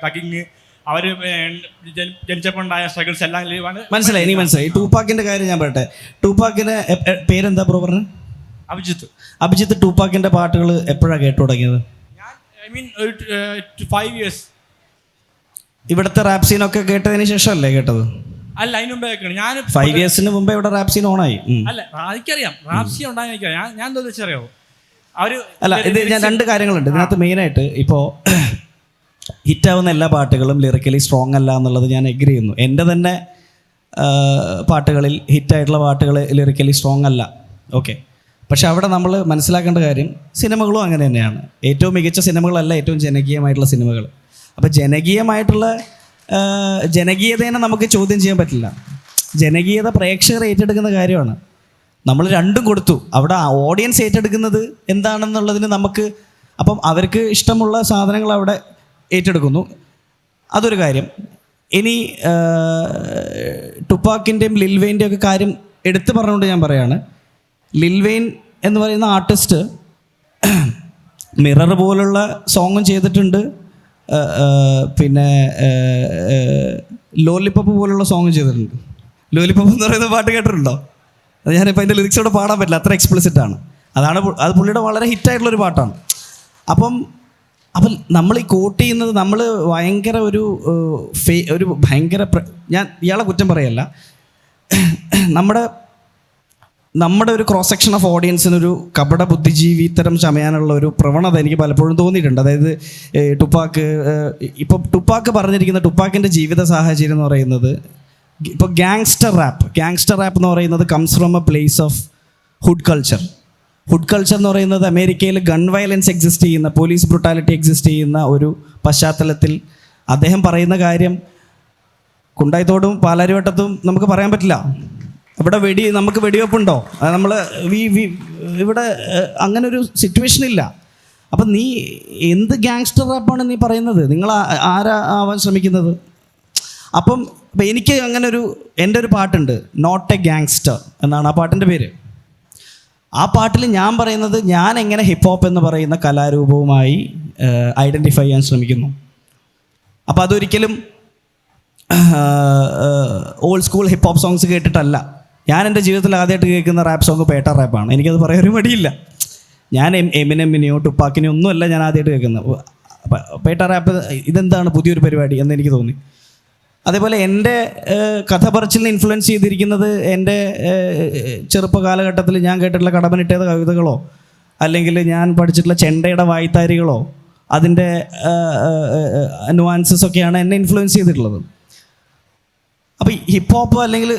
തകിങ്, അവര് ജനിച്ചപ്പോൾ ഉണ്ടായ സ്ട്രഗിൾസ് എല്ലാം മനസ്സിലായി. നീ മനസ്സിലായി. ടൂപാക്കിന്റെ കാര്യം ഞാൻ പറയട്ടെ. ടൂപാക്കിന്റെ പേരെന്താ ബ്രോ പറഞ്ഞത്? അഭിജിത്ത്. ടൂപാക്കിന്റെ പാട്ടുകൾ എപ്പോഴാണ് കേട്ടു തുടങ്ങിയത്? ഞാൻ ഐ മീൻ ഒരു 5 years. ഇവിടുത്തെ റാപ്പ് സീനൊക്കെ കേട്ടതിന് ശേഷമല്ലേ കേട്ടത്? അല്ല, അതിന് മുമ്പേ കേൾക്കണം. ഞാൻ 5 years മുമ്പേ ഇവിടെ റാപ്പ് സീൻ ഓണായി. അല്ല, എനിക്കറിയാം റാപ്പ് സീൻ ഉണ്ടായി. എനിക്കറിയാം. ഞാൻ എന്താ വെച്ചറിയാമോ, അവര് അല്ല, ഇത് ഞാൻ 2 കാര്യങ്ങളുണ്ട് ഇതിനകത്ത്. മെയിനായിട്ട് ഇപ്പോൾ ഹിറ്റാവുന്ന എല്ലാ പാട്ടുകളും ലിറിക്കലി സ്ട്രോങ് അല്ല എന്നുള്ളത് ഞാൻ എഗ്രി ചെയ്യുന്നു. എൻ്റെ തന്നെ പാട്ടുകളിൽ ഹിറ്റായിട്ടുള്ള പാട്ടുകൾ ലിറിക്കലി സ്ട്രോങ് അല്ല. ഓക്കെ. പക്ഷെ അവിടെ നമ്മൾ മനസ്സിലാക്കേണ്ട കാര്യം, സിനിമകളും അങ്ങനെ തന്നെയാണ്. ഏറ്റവും മികച്ച സിനിമകളല്ല ഏറ്റവും ജനകീയമായിട്ടുള്ള സിനിമകൾ. അപ്പോൾ ജനകീയതേനെ നമുക്ക് ചോദ്യം ചെയ്യാൻ പറ്റില്ല. ജനകീയത പ്രേക്ഷകർ ഏറ്റെടുക്കുന്ന കാര്യമാണ്. നമ്മൾ രണ്ടും കൊടുത്തു. അവിടെ ഓഡിയൻസ് ഏറ്റെടുക്കുന്നത് എന്താണെന്നുള്ളതിന് നമുക്ക്, അപ്പം അവർക്ക് ഇഷ്ടമുള്ള സാധനങ്ങൾ അവിടെ ഏറ്റെടുക്കുന്നു. അതൊരു കാര്യം. ഇനി ടുപ്പാക്കിൻ്റെയും ലിൽ വെയിൻ്റെയും ഒക്കെ കാര്യം എടുത്തു പറഞ്ഞുകൊണ്ട് ഞാൻ പറയാണ്, ലിൽ വെയിൻ എന്ന് പറയുന്ന ആർട്ടിസ്റ്റ് മിറർ പോലുള്ള സോങ്ങും ചെയ്തിട്ടുണ്ട്, പിന്നെ ലോലിപ്പോപ്പ് പോലുള്ള സോങ്ങും ചെയ്തിട്ടുണ്ട്. ലോലിപ്പോപ്പ് എന്ന് പറയുന്ന പാട്ട് കേട്ടിട്ടുണ്ടോ? അത് ഞാനിപ്പോൾ അതിൻ്റെ ലിറിക്സോടെ പാടാൻ പറ്റില്ല, അത്ര എക്സ്പ്ലിസിറ്റാണ്. അത് പുള്ളിയുടെ വളരെ ഹിറ്റായിട്ടുള്ളൊരു പാട്ടാണ്. അപ്പം നമ്മൾ ഈ കോട്ട് ചെയ്യുന്നത്, നമ്മൾ ഭയങ്കര ഒരു ഭയങ്കര ഞാൻ ഇയാളെ കുറ്റം പറയല്ല, നമ്മുടെ ഒരു ക്രോസ് സെക്ഷൻ ഓഫ് ഓഡിയൻസിനൊരു കപട ബുദ്ധിജീവി തരം ചമയാനുള്ള ഒരു പ്രവണത എനിക്ക് പലപ്പോഴും തോന്നിയിട്ടുണ്ട്. അതായത് ടുപ്പാക്ക് പറഞ്ഞിരിക്കുന്ന ടുപ്പാക്കിൻ്റെ ജീവിത സാഹചര്യം എന്ന് പറയുന്നത്, ഇപ്പോൾ ഗാങ്സ്റ്റർ റാപ്പ് എന്ന് പറയുന്നത് comes from A place of hood culture എന്ന് പറയുന്നത് അമേരിക്കയിൽ ഗൺ വയലൻസ് എക്സിസ്റ്റ് ചെയ്യുന്ന, പോലീസ് ബ്രുട്ടാലിറ്റി എക്സിസ്റ്റ് ചെയ്യുന്ന ഒരു പശ്ചാത്തലത്തിൽ അദ്ദേഹം പറയുന്ന കാര്യം കുണ്ടായിത്തോടും പാലാരിവട്ടത്തും നമുക്ക് പറയാൻ പറ്റില്ല. ഇവിടെ നമുക്ക് വെടിവെപ്പുണ്ടോ? നമ്മൾ ഇവിടെ അങ്ങനെ ഒരു സിറ്റുവേഷൻ ഇല്ല. അപ്പം നീ എന്ത് ഗാങ്സ്റ്റർ റാപ്പാണ് നീ പറയുന്നത്? നിങ്ങൾ ആരാ ആവാൻ ശ്രമിക്കുന്നത്? അപ്പം എനിക്ക് എൻ്റെ ഒരു പാട്ടുണ്ട്, നോട്ട് എ ഗാങ്സ്റ്റർ എന്നാണ് ആ പാട്ടിൻ്റെ പേര്. ആ പാട്ടിൽ ഞാൻ പറയുന്നത്, ഞാൻ എങ്ങനെ ഹിപ്പ് ഹോപ്പ് എന്ന് പറയുന്ന കലാരൂപവുമായി ഐഡൻറ്റിഫൈ ചെയ്യാൻ ശ്രമിക്കുന്നു. അപ്പോൾ അതൊരിക്കലും old school hip hop songs കേട്ടിട്ടല്ല. ഞാൻ എൻ്റെ ജീവിതത്തിൽ ആദ്യമായിട്ട് കേൾക്കുന്ന റാപ്പ് സോങ് പേട്ട റാപ്പാണ്. എനിക്കത് പറയാൻ ഒരു മടിയില്ല. ഞാൻ എമിനെമ്മിനെയോ ടുപ്പാക്കിനെയോ ഒന്നുമല്ല ഞാൻ ആദ്യമായിട്ട് കേൾക്കുന്നത്. പേട്ട റാപ്പ് ഇതെന്താണ് പുതിയൊരു പരിപാടി എന്ന് എനിക്ക് തോന്നി. അതേപോലെ എൻ്റെ കഥ പറച്ചിലിനെ ഇൻഫ്ലുവൻസ് ചെയ്തിരിക്കുന്നത് എൻ്റെ ചെറുപ്പ കാലഘട്ടത്തിൽ ഞാൻ കേട്ടിട്ടുള്ള കടമ്പനിട്ടേത കവിതകളോ അല്ലെങ്കിൽ ഞാൻ പഠിച്ചിട്ടുള്ള ചെണ്ടയുടെ വായ്ത്താരികളോ അതിൻ്റെ നുവാൻസസ് ഒക്കെയാണ് എന്നെ ഇൻഫ്ലുവൻസ് ചെയ്തിട്ടുള്ളത്. അപ്പോൾ ഹിപ്പ് ഹോപ്പ് അല്ലെങ്കിൽ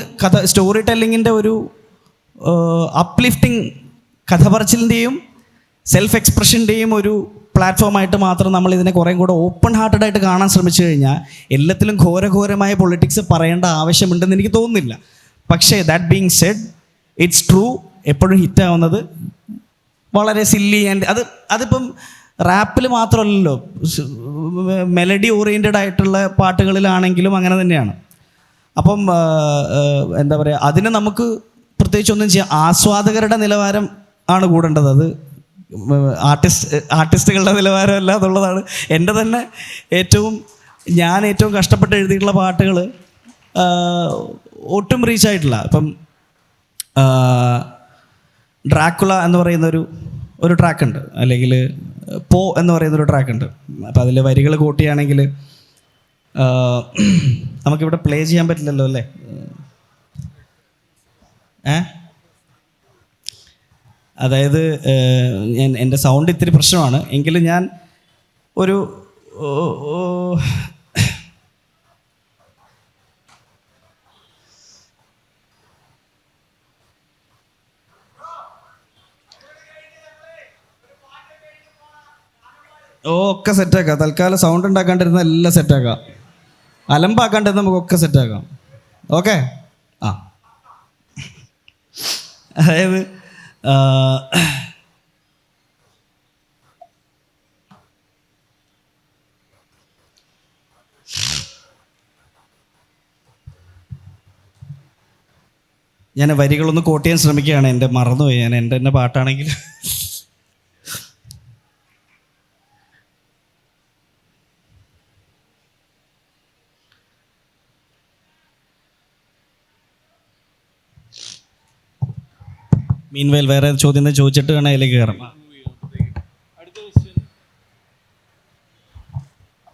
സ്റ്റോറി ടെല്ലിങ്ങിൻ്റെ ഒരു അപ്ലിഫ്റ്റിംഗ് കഥ പറച്ചിലിൻ്റെയും സെൽഫ് എക്സ്പ്രഷൻ്റെയും ഒരു പ്ലാറ്റ്ഫോമായിട്ട് മാത്രം നമ്മൾ ഇതിനെ കുറേ കൂടെ ഓപ്പൺ ഹാർട്ടഡ് ആയിട്ട് കാണാൻ ശ്രമിച്ചു കഴിഞ്ഞാൽ എല്ലാത്തിലും ഘോരഘോരമായ പൊളിറ്റിക്സ് പറയേണ്ട ആവശ്യമുണ്ടെന്ന് എനിക്ക് തോന്നുന്നില്ല. പക്ഷേ that being said, it's true, എപ്പോഴും ഹിറ്റാവുന്നത് വളരെ സില്ലി ആൻഡ് അതിപ്പം റാപ്പിൽ മാത്രമല്ലല്ലോ, മെലഡി ഓറിയൻറ്റഡ് ആയിട്ടുള്ള പാട്ടുകളിലാണെങ്കിലും അങ്ങനെ തന്നെയാണ്. അപ്പം എന്താ പറയുക, അതിന് നമുക്ക് പ്രത്യേകിച്ചൊന്നും ചെയ്യാം. ആസ്വാദകരുടെ നിലവാരം ആണ് കൂടേണ്ടത്, അത് ആർട്ടിസ്റ്റുകളുടെ നിലവാരമല്ല എന്നുള്ളതാണ് എൻ്റെ തന്നെ ഞാൻ ഏറ്റവും കഷ്ടപ്പെട്ട് എഴുതിയിട്ടുള്ള പാട്ടുകൾ ഒട്ടും റീച്ചായിട്ടില്ല. ഇപ്പം ഡ്രാക്കുള എന്ന് പറയുന്ന ഒരു ട്രാക്കുണ്ട്, അല്ലെങ്കിൽ പോ എന്ന് പറയുന്നൊരു ട്രാക്കുണ്ട്. അപ്പം അതിൽ വരികൾ കൂട്ടിയാണെങ്കിൽ നമുക്കിവിടെ പ്ലേ ചെയ്യാൻ പറ്റില്ലല്ലോ അല്ലേ? അതായത് എൻ്റെ സൗണ്ട് ഇത്തിരി പ്രശ്നമാണ്, എങ്കിലും ഞാൻ ഒരു ഒക്കെ സെറ്റാക്കാം. തൽക്കാലം സൗണ്ട് ഉണ്ടാക്കാണ്ടിരുന്ന എല്ലാം സെറ്റാക്കാം, അലമ്പാക്കാണ്ടിരുന്ന നമുക്കൊക്കെ സെറ്റാക്കാം. ഓക്കെ. ആ അതായത് ഞാൻ വരികളൊന്ന് കോട്ട് ചെയ്യാൻ ശ്രമിക്കുകയാണ്. എൻ്റെ മറന്നുപോയി, ഞാൻ എൻ്റെ തന്നെ പാട്ടാണെങ്കിൽ. മീൻവെയിൽ വേറെ ചോദ്യം ചോദിച്ചിട്ട് വേണം അതിലേക്ക് കയറാം.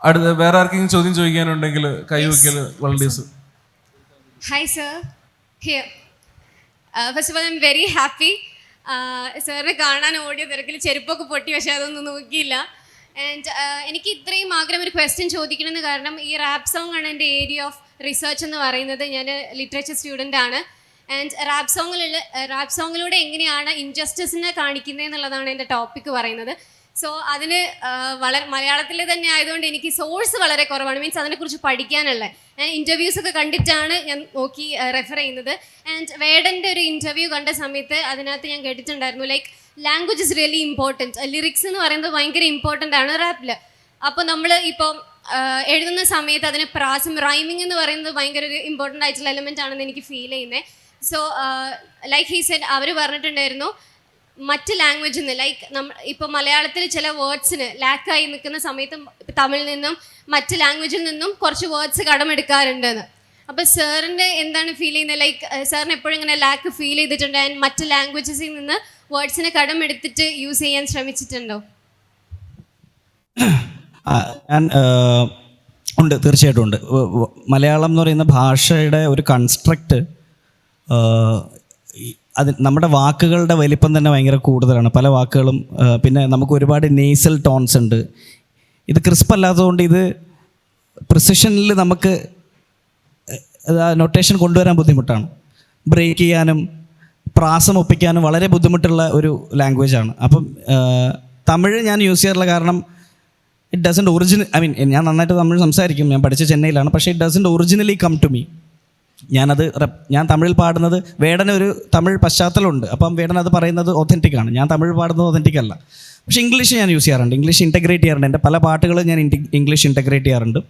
അടുത്ത വേറെ ആർക്കെങ്കിലും ചോദ്യം ചോദിക്കാനുണ്ടെങ്കിൽ കൈവയ്ക്കൽ വളരെ. Hi, sir. Here. First of all, I'm very happy. സാറിനെ കാണാൻ ഓടിയ തിരക്കിൽ ചെരുപ്പൊക്കെ പൊട്ടി, പക്ഷേ അതൊന്നും നോക്കിയില്ല. ആൻഡ് എനിക്ക് ഇത്രയും ആഗ്രഹം ഒരു ക്വസ്റ്റ്യൻ ചോദിക്കണമെന്ന് കാരണം ഈ റാപ്പ് സോങ് ആണ് എൻ്റെ ഏരിയ ഓഫ് റിസർച്ച് എന്ന് പറയുന്നത്. ഞാൻ ലിറ്ററേച്ചർ സ്റ്റുഡൻ്റ് ആണ്. ആൻഡ് റാപ്പ് സോങ്ങിലൂടെ എങ്ങനെയാണ് ഇൻജസ്റ്റിസിനെ കാണിക്കുന്നത് എന്നുള്ളതാണ് എൻ്റെ ടോപ്പിക്ക് പറയുന്നത്. സോ അതിന് വളരെ മലയാളത്തിൽ തന്നെ ആയതുകൊണ്ട് എനിക്ക് സോഴ്സ് വളരെ കുറവാണ്, മീൻസ് അതിനെക്കുറിച്ച് പഠിക്കാനുള്ള. ഞാൻ ഇൻ്റർവ്യൂസൊക്കെ കണ്ടിട്ടാണ് ഞാൻ നോക്കി റെഫർ ചെയ്യുന്നത്. ആൻഡ് വേടൻ്റെ ഒരു ഇൻ്റർവ്യൂ കണ്ട സമയത്ത് അതിനകത്ത് ഞാൻ കേട്ടിട്ടുണ്ടായിരുന്നു, like language is really important, lyrics എന്ന് പറയുന്നത് ഭയങ്കര ഇമ്പോർട്ടൻ്റ് ആണ് റാപ്പിൽ. അപ്പോൾ നമ്മൾ ഇപ്പോൾ എഴുതുന്ന സമയത്ത് അതിന് പ്രാസം, റൈമിംഗ് എന്ന് പറയുന്നത് ഭയങ്കര ഒരു ഇമ്പോർട്ടൻ്റ് ആയിട്ടുള്ള എലിമെൻ്റ് ആണെന്ന് എനിക്ക് ഫീൽ ചെയ്യുന്നത്. സോ ലൈക്ക് ഹീ സെഡ്, അവർ പറഞ്ഞിട്ടുണ്ടായിരുന്നു മറ്റ് ലാംഗ്വേജിൽ നിന്ന്, ലൈക്ക് ഇപ്പോൾ മലയാളത്തിൽ ചില വേർഡ്സിന് ലാക്കായി നിൽക്കുന്ന സമയത്ത് തമിഴിൽ നിന്നും മറ്റ് ലാംഗ്വേജിൽ നിന്നും കുറച്ച് വേർഡ്സ് കടമെടുക്കാറുണ്ടെന്ന്. അപ്പോൾ സാറിൻ്റെ എന്താണ് ഫീൽ ചെയ്യുന്നത്? ലൈക്ക് സാറിന് എപ്പോഴും ഇങ്ങനെ ലാക്ക് ഫീൽ ചെയ്തിട്ടുണ്ട് ആൻഡ് മറ്റ് ലാംഗ്വേജസിൽ നിന്ന് വേർഡ്സിനെ കടമെടുത്തിട്ട് യൂസ് ചെയ്യാൻ ശ്രമിച്ചിട്ടുണ്ടോ? ഉണ്ട്, തീർച്ചയായിട്ടും ഉണ്ട്. മലയാളം എന്ന് പറയുന്ന ഭാഷയുടെ ഒരു കൺസ്ട്രക്റ്റ്, അത് നമ്മുടെ വാക്കുകളുടെ വലിപ്പം തന്നെ ഭയങ്കര കൂടുതലാണ്, പല വാക്കുകളും. പിന്നെ നമുക്ക് ഒരുപാട് നേസൽ ടോൺസ് ഉണ്ട്. ഇത് ക്രിസ്പ് അല്ലാത്തതുകൊണ്ട് ഇത് പ്രിസിഷനിൽ നമുക്ക് നൊട്ടേഷൻ കൊണ്ടുവരാൻ ബുദ്ധിമുട്ടാണ്. ബ്രേക്ക് ചെയ്യാനും പ്രാസം ഒപ്പിക്കാനും വളരെ ബുദ്ധിമുട്ടുള്ള ഒരു ലാംഗ്വേജാണ്. അപ്പം തമിഴ് ഞാൻ യൂസ് ചെയ്യാറുള്ള കാരണം it doesn't original, I mean ഞാൻ നന്നായിട്ട് തമിഴ് സംസാരിക്കും, ഞാൻ പഠിച്ച ചെന്നൈയിലാണ്, പക്ഷേ it doesn't originally come to me. ഞാൻ തമിഴിൽ പാടുന്നത്, വേടന് ഒരു തമിഴ് പശ്ചാത്തലമുണ്ട്, അപ്പം വേടൻ അത് പറയുന്നത് ഒതൻറ്റിക്കാണ്. ഞാൻ തമിഴ് പാടുന്നത് ഒതൻറ്റിക് അല്ല. പക്ഷേ ഇംഗ്ലീഷ് ഞാൻ യൂസ് ചെയ്യാറുണ്ട്, ഇംഗ്ലീഷ് ഇൻറ്റഗ്രേറ്റ് ചെയ്യാറുണ്ട്. എൻ്റെ പല പാട്ടുകളും ഞാൻ ഇംഗ്ലീഷ് ഇൻറ്റഗ്രേറ്റ് ചെയ്യാറുണ്ട്.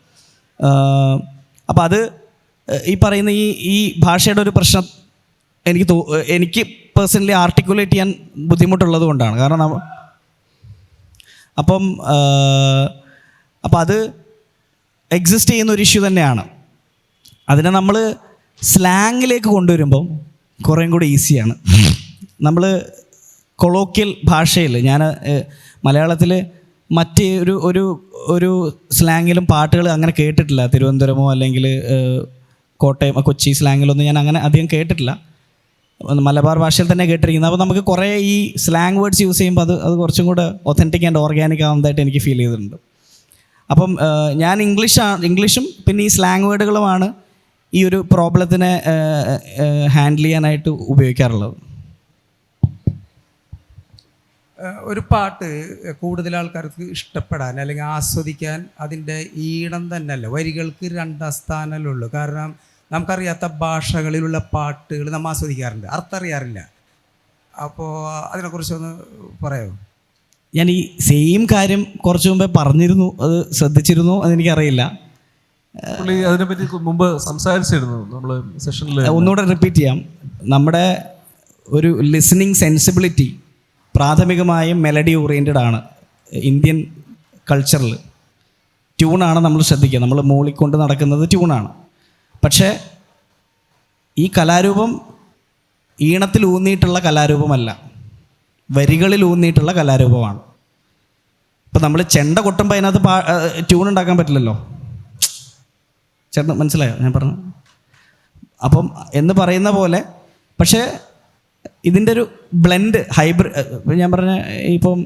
അപ്പോൾ അത് ഈ പറയുന്ന ഈ ഭാഷയുടെ ഒരു പ്രശ്നം എനിക്ക് പേഴ്സണലി ആർട്ടിക്കുലേറ്റ് ചെയ്യാൻ ബുദ്ധിമുട്ടുള്ളത് കൊണ്ടാണ്. കാരണം അപ്പം അത് എക്സിസ്റ്റ് ചെയ്യുന്ന ഒരു ഇഷ്യൂ തന്നെയാണ്. അതിനെ നമ്മൾ സ്ലാങ്ങിലേക്ക് കൊണ്ടുവരുമ്പം കുറേയും കൂടി ഈസിയാണ്. നമ്മൾ കൊളോക്കിയൽ ഭാഷയിൽ, ഞാൻ മലയാളത്തിൽ മറ്റ് ഒരു സ്ലാങ്ങിലും പാട്ടുകൾ അങ്ങനെ കേട്ടിട്ടില്ല. തിരുവനന്തപുരമോ അല്ലെങ്കിൽ കോട്ടയം, കൊച്ചി സ്ലാങ്ങിലൊന്നും ഞാൻ അങ്ങനെ അധികം കേട്ടിട്ടില്ല. മലബാർ ഭാഷയിൽ തന്നെ കേട്ടിരിക്കുന്നത്. അപ്പോൾ നമുക്ക് കുറേ ഈ സ്ലാങ് വേർഡ്സ് യൂസ് ചെയ്യുമ്പോൾ അത് കുറച്ചും കൂടെ ഒതൻറ്റിക് ആൻഡ് ഓർഗാനിക് ആവുന്നതായിട്ട് എനിക്ക് ഫീൽ ചെയ്തിട്ടുണ്ട്. അപ്പം ഞാൻ ഇംഗ്ലീഷും പിന്നെ ഈ സ്ലാങ് വേർഡുകളുമാണ് ഈ ഒരു പ്രോബ്ലത്തിനെ ഹാൻഡിൽ ചെയ്യാനായിട്ട് ഉപയോഗിക്കാറുള്ളത്. ഒരു പാട്ട് കൂടുതൽ ആൾക്കാർക്ക് ഇഷ്ടപ്പെടാൻ അല്ലെങ്കിൽ ആസ്വദിക്കാൻ അതിൻ്റെ ഈണം തന്നെയല്ല, വരികൾക്ക് രണ്ടാം സ്ഥാനമല്ലേ ഉള്ളൂ. കാരണം നമുക്കറിയാത്ത ഭാഷകളിലുള്ള പാട്ടുകൾ നമ്മൾ ആസ്വദിക്കാറുണ്ട്, അർത്ഥം അറിയാറില്ല. അപ്പോൾ അതിനെക്കുറിച്ചൊന്ന് പറയാമോ? ഞാൻ ഈ സെയിം കാര്യം കുറച്ച് മുമ്പേ പറഞ്ഞിരുന്നു, അത് ശ്രദ്ധിച്ചിരുന്നു അതെനിക്കറിയില്ല. അതിനെപ്പറ്റി മുമ്പ് സംസാരിച്ചിരുന്നു നമ്മൾ സെഷനിൽ. ഒന്നുകൂടെ റിപ്പീറ്റ് ചെയ്യാം. നമ്മുടെ ഒരു ലിസണിങ് സെൻസിബിലിറ്റി പ്രാഥമികമായും മെലഡി ഓറിയൻറ്റഡ് ആണ്. ഇന്ത്യൻ കൾച്ചറിൽ ട്യൂണാണ് നമ്മൾ ശ്രദ്ധിക്കുക, നമ്മൾ മൂളിക്കൊണ്ട് നടക്കുന്നത് ട്യൂണാണ്. പക്ഷേ ഈ കലാരൂപം ഈണത്തിൽ ഊന്നിയിട്ടുള്ള കലാരൂപമല്ല, വരികളിൽ ഊന്നിയിട്ടുള്ള കലാരൂപമാണ്. ഇപ്പം നമ്മൾ ചെണ്ട കൊട്ടുമ്പോൾ അതിനകത്ത് ട്യൂൺ ഉണ്ടാക്കാൻ പറ്റില്ലല്ലോ. ചേട്ടന് മനസ്സിലായോ ഞാൻ പറഞ്ഞു? അപ്പം എന്ന് പറയുന്ന പോലെ, പക്ഷേ ഇതിൻ്റെ ഒരു ബ്ലെൻഡ് ഞാൻ പറഞ്ഞ ഇപ്പം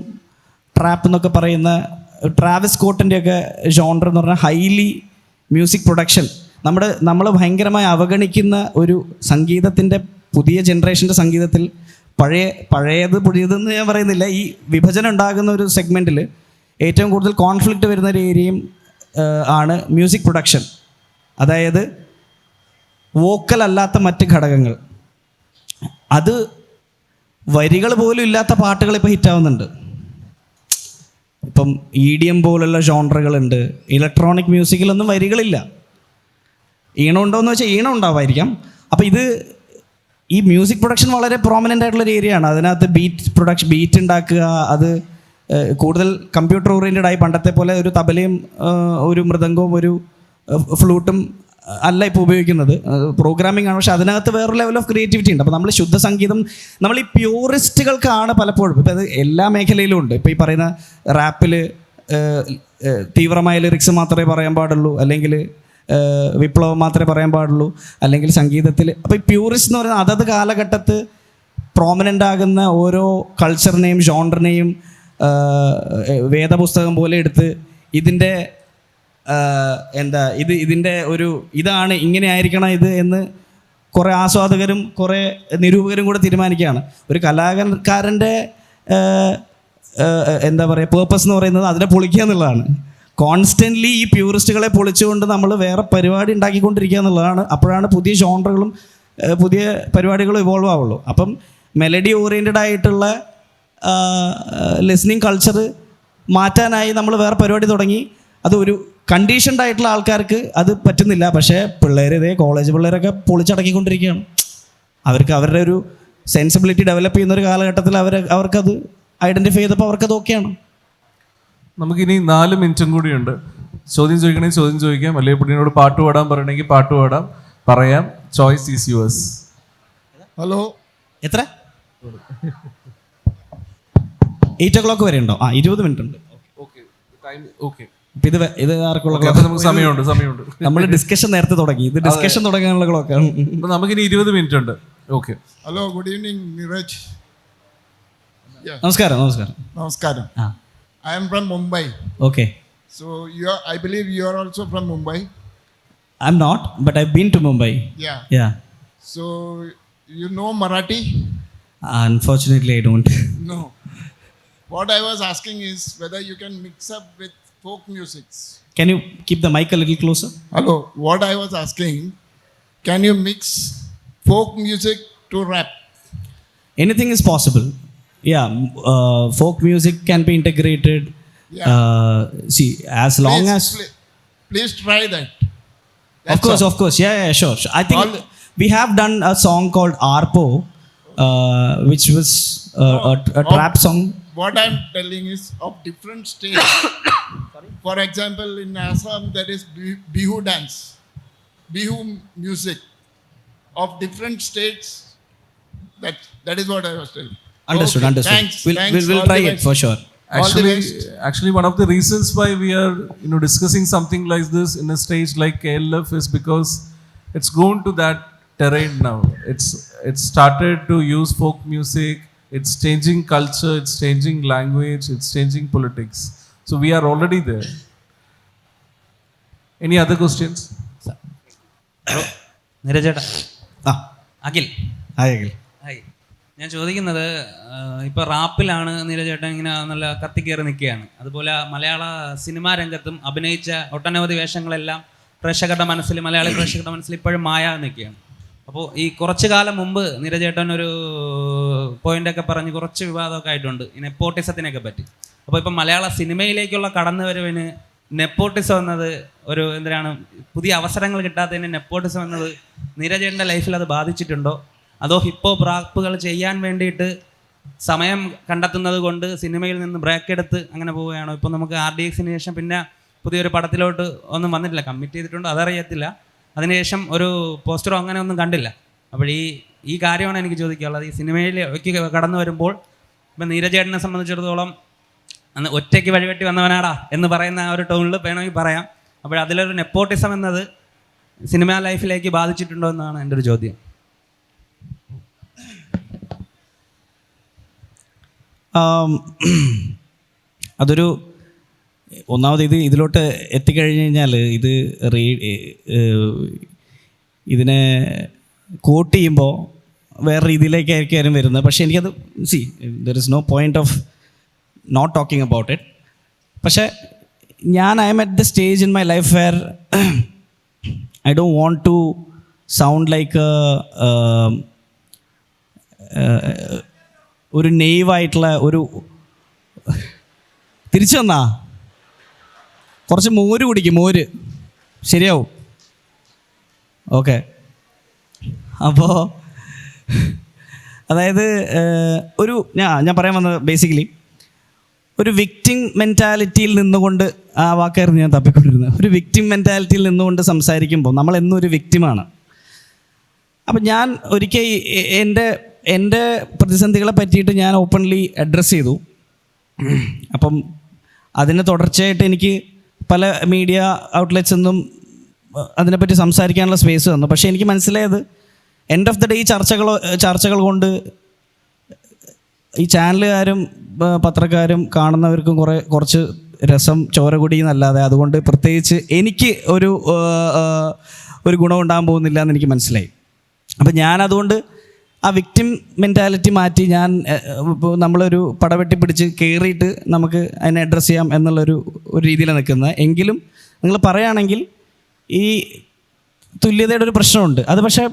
ട്രാപ്പ് എന്നൊക്കെ പറയുന്ന ട്രാവിസ് സ്കോട്ടിൻ്റെയൊക്കെ ജോണർ എന്ന് പറഞ്ഞാൽ ഹൈലി മ്യൂസിക് പ്രൊഡക്ഷൻ നമ്മൾ ഭയങ്കരമായി അവഗണിക്കുന്ന ഒരു സംഗീതത്തിൻ്റെ പുതിയ ജനറേഷൻ്റെ സംഗീതത്തിൽ പഴയത് പുതിയതെന്ന് ഞാൻ പറയുന്നില്ല, ഈ വിഭജനം ഉണ്ടാകുന്ന ഒരു സെഗ്മെൻറ്റിൽ ഏറ്റവും കൂടുതൽ കോൺഫ്ലിക്റ്റ് വരുന്ന ഒരു ഏരിയയും ആണ് മ്യൂസിക് പ്രൊഡക്ഷൻ. അതായത് വോക്കൽ അല്ലാത്ത മറ്റ് ഘടകങ്ങൾ, അത് വരികൾ പോലും ഇല്ലാത്ത പാട്ടുകൾ ഇപ്പോൾ ഹിറ്റാവുന്നുണ്ട്. ഇപ്പം EDM പോലുള്ള ജോണറുകളുണ്ട്. ഇലക്ട്രോണിക് മ്യൂസിക്കിലൊന്നും വരികളില്ല. ഈണം ഉണ്ടോയെന്ന് വെച്ചാൽ ഈണം ഉണ്ടാവുമായിരിക്കാം. അപ്പോൾ ഈ മ്യൂസിക് പ്രൊഡക്ഷൻ വളരെ പ്രോമിനൻ്റ് ആയിട്ടുള്ളൊരു ഏരിയ ആണ്. അതിനകത്ത് ബീറ്റ് ഉണ്ടാക്കുക, അത് കൂടുതൽ കമ്പ്യൂട്ടർ ഓറിയൻറ്റഡ് ആയി പണ്ടത്തെ പോലെ ഒരു തബലയും ഒരു മൃദംഗവും ഒരു ഫ്ലൂട്ടും അല്ല ഇപ്പോൾ ഉപയോഗിക്കുന്നത്. പ്രോഗ്രാമിംഗ് ആണ്, പക്ഷേ അതിനകത്ത് വേറൊരു ലെവൽ ഓഫ് ക്രിയേറ്റിവിറ്റി ഉണ്ട്. അപ്പോൾ നമ്മൾ ശുദ്ധ സംഗീതം, നമ്മൾ ഈ പ്യൂറിസ്റ്റുകൾക്കാണ് പലപ്പോഴും, ഇപ്പോൾ അത് എല്ലാ മേഖലയിലും ഉണ്ട്. ഇപ്പോൾ ഈ പറയുന്ന റാപ്പിൽ തീവ്രമായ ലിറിക്സ് മാത്രമേ പറയാൻ പാടുള്ളൂ, അല്ലെങ്കിൽ വിപ്ലവം മാത്രമേ പറയാൻ പാടുള്ളൂ, അല്ലെങ്കിൽ സംഗീതത്തിൽ. അപ്പോൾ ഈ പ്യൂറിസ്റ്റ് എന്ന് പറയുന്നത് അതത് കാലഘട്ടത്ത് പ്രോമിനൻ്റ് ആകുന്ന ഓരോ കൾച്ചറിനെയും ജോണറിനെയും വേദപുസ്തകം പോലെ എടുത്ത് ഇതിൻ്റെ ഇതിൻ്റെ ഒരു ഇതാണ്, ഇങ്ങനെ ആയിരിക്കണം ഇത് എന്ന് കുറേ ആസ്വാദകരും കുറേ നിരൂപകരും കൂടെ തീരുമാനിക്കുകയാണ്. ഒരു കലാകാരൻ്റെ പേർപ്പസ് എന്ന് പറയുന്നത് അതിനെ പൊളിക്കുക എന്നുള്ളതാണ്. കോൺസ്റ്റൻ്റ്ലി ഈ പ്യൂറിസ്റ്റുകളെ പൊളിച്ചുകൊണ്ട് നമ്മൾ വേറെ പരിപാടി ഉണ്ടാക്കിക്കൊണ്ടിരിക്കുക എന്നുള്ളതാണ്. അപ്പോഴാണ് പുതിയ ജോണറുകളും പുതിയ പരിപാടികളും ഇവോൾവ് ആവുള്ളൂ. അപ്പം മെലഡി ഓറിയൻറ്റഡ് ആയിട്ടുള്ള ലിസ്ണിങ് കൾച്ചർ മാറ്റാനായി നമ്മൾ വേറെ പരിപാടി തുടങ്ങി. അത് ഒരു കണ്ടീഷൻഡ് ആയിട്ടുള്ള ആൾക്കാർക്ക് അത് പറ്റുന്നില്ല. പക്ഷേ കോളേജ് പിള്ളേരൊക്കെ പൊളിച്ചടക്കിക്കൊണ്ടിരിക്കുകയാണ്. അവർക്ക് അവരുടെ ഒരു സെൻസിബിലിറ്റി ഡെവലപ്പ് ചെയ്യുന്ന ഒരു കാലഘട്ടത്തിൽ അവർക്കത് ഐഡൻറ്റിഫൈ ചെയ്തപ്പോൾ അവർക്കത് ഓക്കെയാണ്. നമുക്കിനി 4 മിനിറ്റും കൂടിയുണ്ട്. ചോദ്യം ചോദിക്കണമെങ്കിൽ ചോദ്യം ചോദിക്കാം, അല്ലെങ്കിൽ പുള്ളിനോട് പാട്ട് പാടാൻ പറയണമെങ്കിൽ പാട്ട് പറയാം. Choice is yours. ഹലോ, എത്ര 8 o'clock വരെ ഉണ്ടോ? 20 മിനിറ്റ് ഉണ്ട്. ഇത് ആർക്കുള്ള നമുക്ക് സമയമുണ്ട്. നമ്മൾ ഡിസ്കഷൻ നേരത്തെ തുടങ്ങി. ഇത് ഡിസ്കഷൻ തുടങ്ങാനുള്ള ക്ലോക്കാണ്. നമുക്കിനി 20 മിനിറ്റ് ഉണ്ട്. Okay. Hello, good evening Neeraj. നമസ്കാരം. I am from Mumbai. Okay. So I believe you are also from Mumbai. I'm not, but I've been to Mumbai. Yeah. So you know Marathi? Unfortunately, I don't. No. What I was asking is whether you can mix up with folk musics. Can you keep the mic a little closer? Hello. What I was asking, can you mix folk music to rap? Anything is possible. Yeah, folk music can be integrated. Yeah. See, as long as... Please try that. Of course. Yeah, sure. I think we have done a song called Arpo, which was a trap song. What I'm telling is of different states. For example, in Assam there is Bihu dance, Bihu music of different states. That is what I was telling. Understood. Thanks. We'll try it for sure. Actually, one of the reasons why we are discussing something like this in a stage like KLF is because it's gone to that terrain now. It's started to use folk music. It's changing culture. It's changing language. It's changing politics. So we are already there. Any other questions? നിരജേട്ടാ. Akhil. Hi. ഞാൻ ചോദിക്കുന്നത്, ഇപ്പോൾ റാപ്പിലാണ് നീരജേട്ടൻ ഇങ്ങനെ നല്ല കത്തിക്കയറി നിൽക്കുകയാണ്. അതുപോലെ മലയാള cinema രംഗത്തും അഭിനയിച്ച ഒട്ടനവധി വേഷങ്ങളെല്ലാം മലയാളി പ്രേക്ഷകരുടെ മനസ്സിൽ ഇപ്പോഴും മായാതെ നിൽക്കുകയാണ്. അപ്പോൾ ഈ കുറച്ച് കാലം മുമ്പ് നീരജേട്ടൻ ഒരു പോയിൻ്റൊക്കെ പറഞ്ഞ് കുറച്ച് വിവാദമൊക്കെ ആയിട്ടുണ്ട് ഈ നെപ്പോട്ടിസത്തിനൊക്കെ പറ്റി. അപ്പോൾ ഇപ്പം മലയാള സിനിമയിലേക്കുള്ള കടന്നുവരവിന് നെപ്പോട്ടിസം എന്നത് ഒരു പുതിയ അവസരങ്ങൾ കിട്ടാത്തതിന് നെപ്പോട്ടിസം എന്നത് നീരജേട്ടൻ്റെ ലൈഫിൽ അത് ബാധിച്ചിട്ടുണ്ടോ? അതോ ഹിപ്പോപ്പ് റാപ്പുകൾ ചെയ്യാൻ വേണ്ടിയിട്ട് സമയം കണ്ടെത്തുന്നത് കൊണ്ട് സിനിമയിൽ നിന്ന് ബ്രേക്ക് എടുത്ത് അങ്ങനെ പോവുകയാണോ? ഇപ്പോൾ നമുക്ക് RDXന് ശേഷം പിന്നെ പുതിയൊരു പടത്തിലോട്ട് ഒന്നും വന്നിട്ടില്ല. കമ്മിറ്റ് ചെയ്തിട്ടുണ്ടോ അതറിയത്തില്ല. അതിനുശേഷം ഒരു പോസ്റ്ററോ അങ്ങനെ ഒന്നും കണ്ടില്ല. അപ്പോൾ ഈ കാര്യമാണ് എനിക്ക് ചോദിക്കാനുള്ളത്. ഈ സിനിമയിലേക്ക് കടന്നു വരുമ്പോൾ ഇപ്പം നീരജേട്ടനെ സംബന്ധിച്ചിടത്തോളം അന്ന് ഒറ്റയ്ക്ക് വഴിവെട്ടി വന്നവനാടാ എന്ന് പറയുന്ന ആ ഒരു ടോണിൽ വേണമെങ്കിൽ പറയാം. അപ്പോൾ അതിലൊരു നെപ്പോട്ടിസം എന്നത് സിനിമാ ലൈഫിലേക്ക് ബാധിച്ചിട്ടുണ്ടോ എന്നാണ് എൻ്റെ ഒരു ചോദ്യം. അതൊരു ഒന്നാമത് ഇതിലോട്ട് എത്തിക്കഴിഞ്ഞ് കഴിഞ്ഞാൽ ഇതിനെ കോട്ട് ചെയ്യുമ്പോൾ വേറെ രീതിയിലേക്കായിരിക്കും വരുന്നത്. പക്ഷേ എനിക്കത് there is no point of not talking about it. പക്ഷേ I M at the stage in my life where I don't want to sound like ഒരു നെയ്വായിട്ടുള്ള തിരിച്ചു വന്നാ കുറച്ച് മോര് കുടിക്കും, മോര് ശരിയാവും. ഓക്കെ, അപ്പോൾ അതായത് ഞാൻ പറയാൻ വന്നത് ബേസിക്കലി ഒരു വിക്ടിം മെൻറ്റാലിറ്റിയിൽ നിന്നുകൊണ്ട്, ആ വാക്കായിരുന്നു ഞാൻ തപ്പിക്കൊണ്ടിരുന്നത്, ഒരു വിക്ടിം മെൻറ്റാലിറ്റിയിൽ നിന്നുകൊണ്ട് സംസാരിക്കുമ്പോൾ നമ്മൾ എന്നും ഒരു വിക്ടിമാണ്. അപ്പം ഞാൻ ഒരിക്കൽ എൻ്റെ പ്രതിസന്ധികളെ പറ്റിയിട്ട് ഞാൻ ഓപ്പൺലി അഡ്രസ്സ് ചെയ്തു. അപ്പം അതിന് തുടർച്ചയായിട്ട് എനിക്ക് പല മീഡിയ ഔട്ട്ലെറ്റ്സ് ഒന്നും അതിനെപ്പറ്റി സംസാരിക്കാനുള്ള സ്പേസ് തന്നു. പക്ഷേ എനിക്ക് മനസ്സിലായത് എൻഡ് ഓഫ് ദ ഡേ ഈ ചർച്ചകൾ കൊണ്ട് ഈ ചാനലുകാരും പത്രക്കാരും കാണുന്നവർക്കും കുറച്ച് രസം ചോര കുടിയെന്നല്ലാതെ അതുകൊണ്ട് പ്രത്യേകിച്ച് എനിക്ക് ഒരു ഗുണം ഉണ്ടാകാൻ പോകുന്നില്ല എന്ന് എനിക്ക് മനസ്സിലായി. അപ്പം ഞാനതുകൊണ്ട് ആ വിക്ടിം മെൻറ്റാലിറ്റി മാറ്റി നമ്മളൊരു പടവെട്ടി പിടിച്ച് കയറിയിട്ട് നമുക്ക് അതിനെ അഡ്രസ്സ് ചെയ്യാം എന്നുള്ളൊരു രീതിയിലാണ് നിൽക്കുന്നത്. എങ്കിലും നിങ്ങൾ പറയുകയാണെങ്കിൽ ഈ തുല്യതയുടെ ഒരു പ്രശ്നമുണ്ട്. അത് പക്ഷേ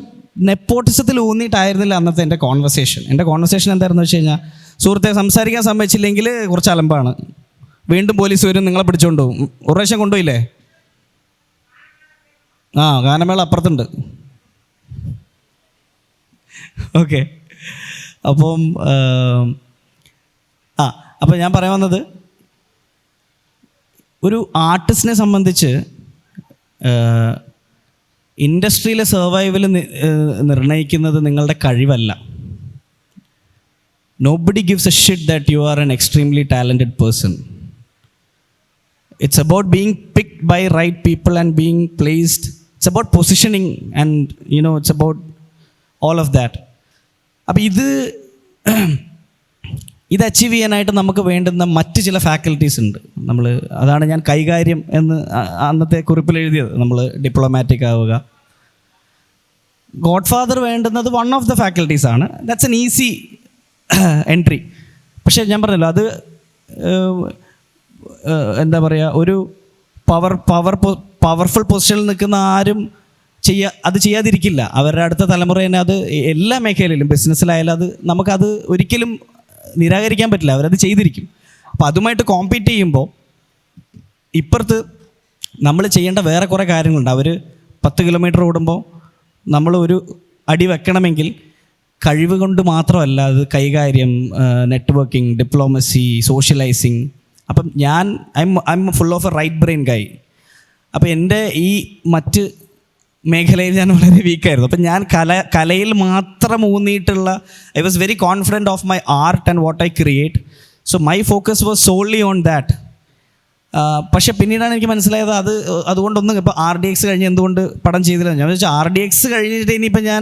നെപ്പോട്ടിസത്തിൽ ഊന്നിയിട്ടായിരുന്നില്ല അന്നത്തെ എൻ്റെ കോൺവെർസേഷൻ എന്തായിരുന്നു വെച്ച് കഴിഞ്ഞാൽ, സുഹൃത്തെ സംസാരിക്കാൻ സമ്മതിച്ചില്ലെങ്കിൽ കുറച്ച് അലമ്പാണ്, വീണ്ടും പോലീസ് വരും, നിങ്ങളെ പിടിച്ചുകൊണ്ട് പോകും. ഒരു പ്രാവശ്യം കൊണ്ടുപോയില്ലേ? ഗാനമേള അപ്പുറത്തുണ്ട്. ഓക്കെ, അപ്പം ഞാൻ പറയാൻ വന്നത്, ഒരു ആർട്ടിസ്റ്റിനെ സംബന്ധിച്ച് ഇൻഡസ്ട്രിയിലെ സർവൈവൽ നിർണ്ണയിക്കുന്നത് നിങ്ങളുടെ കഴിവല്ല. Nobody gives a shit that you are an extremely talented person. It's about being picked by right people and being placed. It's about positioning and it's about all of that. അപ്പം ഇത് achieve ചെയ്യാനായിട്ട് നമുക്ക് വേണ്ടുന്ന മറ്റ് ചില faculties ഉണ്ട്. അതാണ് ഞാൻ കൈകാര്യം എന്ന് അന്നത്തെ കുറിപ്പിൽ എഴുതിയത്. നമ്മൾ ഡിപ്ലോമാറ്റിക് ആവുക. ഗോഡ് ഫാദർ വേണ്ടുന്നത് വൺ ഓഫ് ദ ഫാക്കൽറ്റീസാണ്. That's an easy entry. പക്ഷേ ഞാൻ പറഞ്ഞല്ലോ, അത് എന്താ പറയുക, ഒരു പവർഫുൾ പൊസിഷനിൽ നിൽക്കുന്ന ആരും അത് ചെയ്യാതിരിക്കില്ല. അവരുടെ അടുത്ത തലമുറ തന്നെ അത് എല്ലാ മേഖലയിലും, ബിസിനസ്സിലായാലും അത് നമുക്കത് ഒരിക്കലും നിരാകരിക്കാൻ പറ്റില്ല. അവരത് ചെയ്തിരിക്കും. അപ്പോൾ അതുമായിട്ട് കോമ്പീറ്റ് ചെയ്യുമ്പോൾ ഇപ്പുറത്ത് നമ്മൾ ചെയ്യേണ്ട വേറെ കുറേ കാര്യങ്ങളുണ്ട്. അവർ 10 കിലോമീറ്റർ ഓടുമ്പോൾ നമ്മൾ ഒരു അടി വെക്കണമെങ്കിൽ കഴിവ് കൊണ്ട് മാത്രമല്ല, അത് കൈകാര്യം, നെറ്റ്വർക്കിംഗ്, ഡിപ്ലോമസി, സോഷ്യലൈസിങ്. അപ്പം I am full of a right brain guy. അപ്പോൾ എൻ്റെ ഈ മറ്റ് മേഖലയിൽ ഞാൻ വളരെ വീക്കായിരുന്നു. അപ്പം ഞാൻ കലയിൽ മാത്രം ഊന്നിയിട്ടുള്ള, I was very confident of my art and what I create. So my focus was solely on that. പക്ഷേ പിന്നീടാണ് എനിക്ക് മനസ്സിലായത് അതുകൊണ്ടൊന്നും ഇപ്പോൾ RDX കഴിഞ്ഞ് എന്തുകൊണ്ട് പടം ചെയ്തില്ല. ഞാൻ വെച്ചാൽ RDX കഴിഞ്ഞിട്ട് ഇനിയിപ്പോൾ ഞാൻ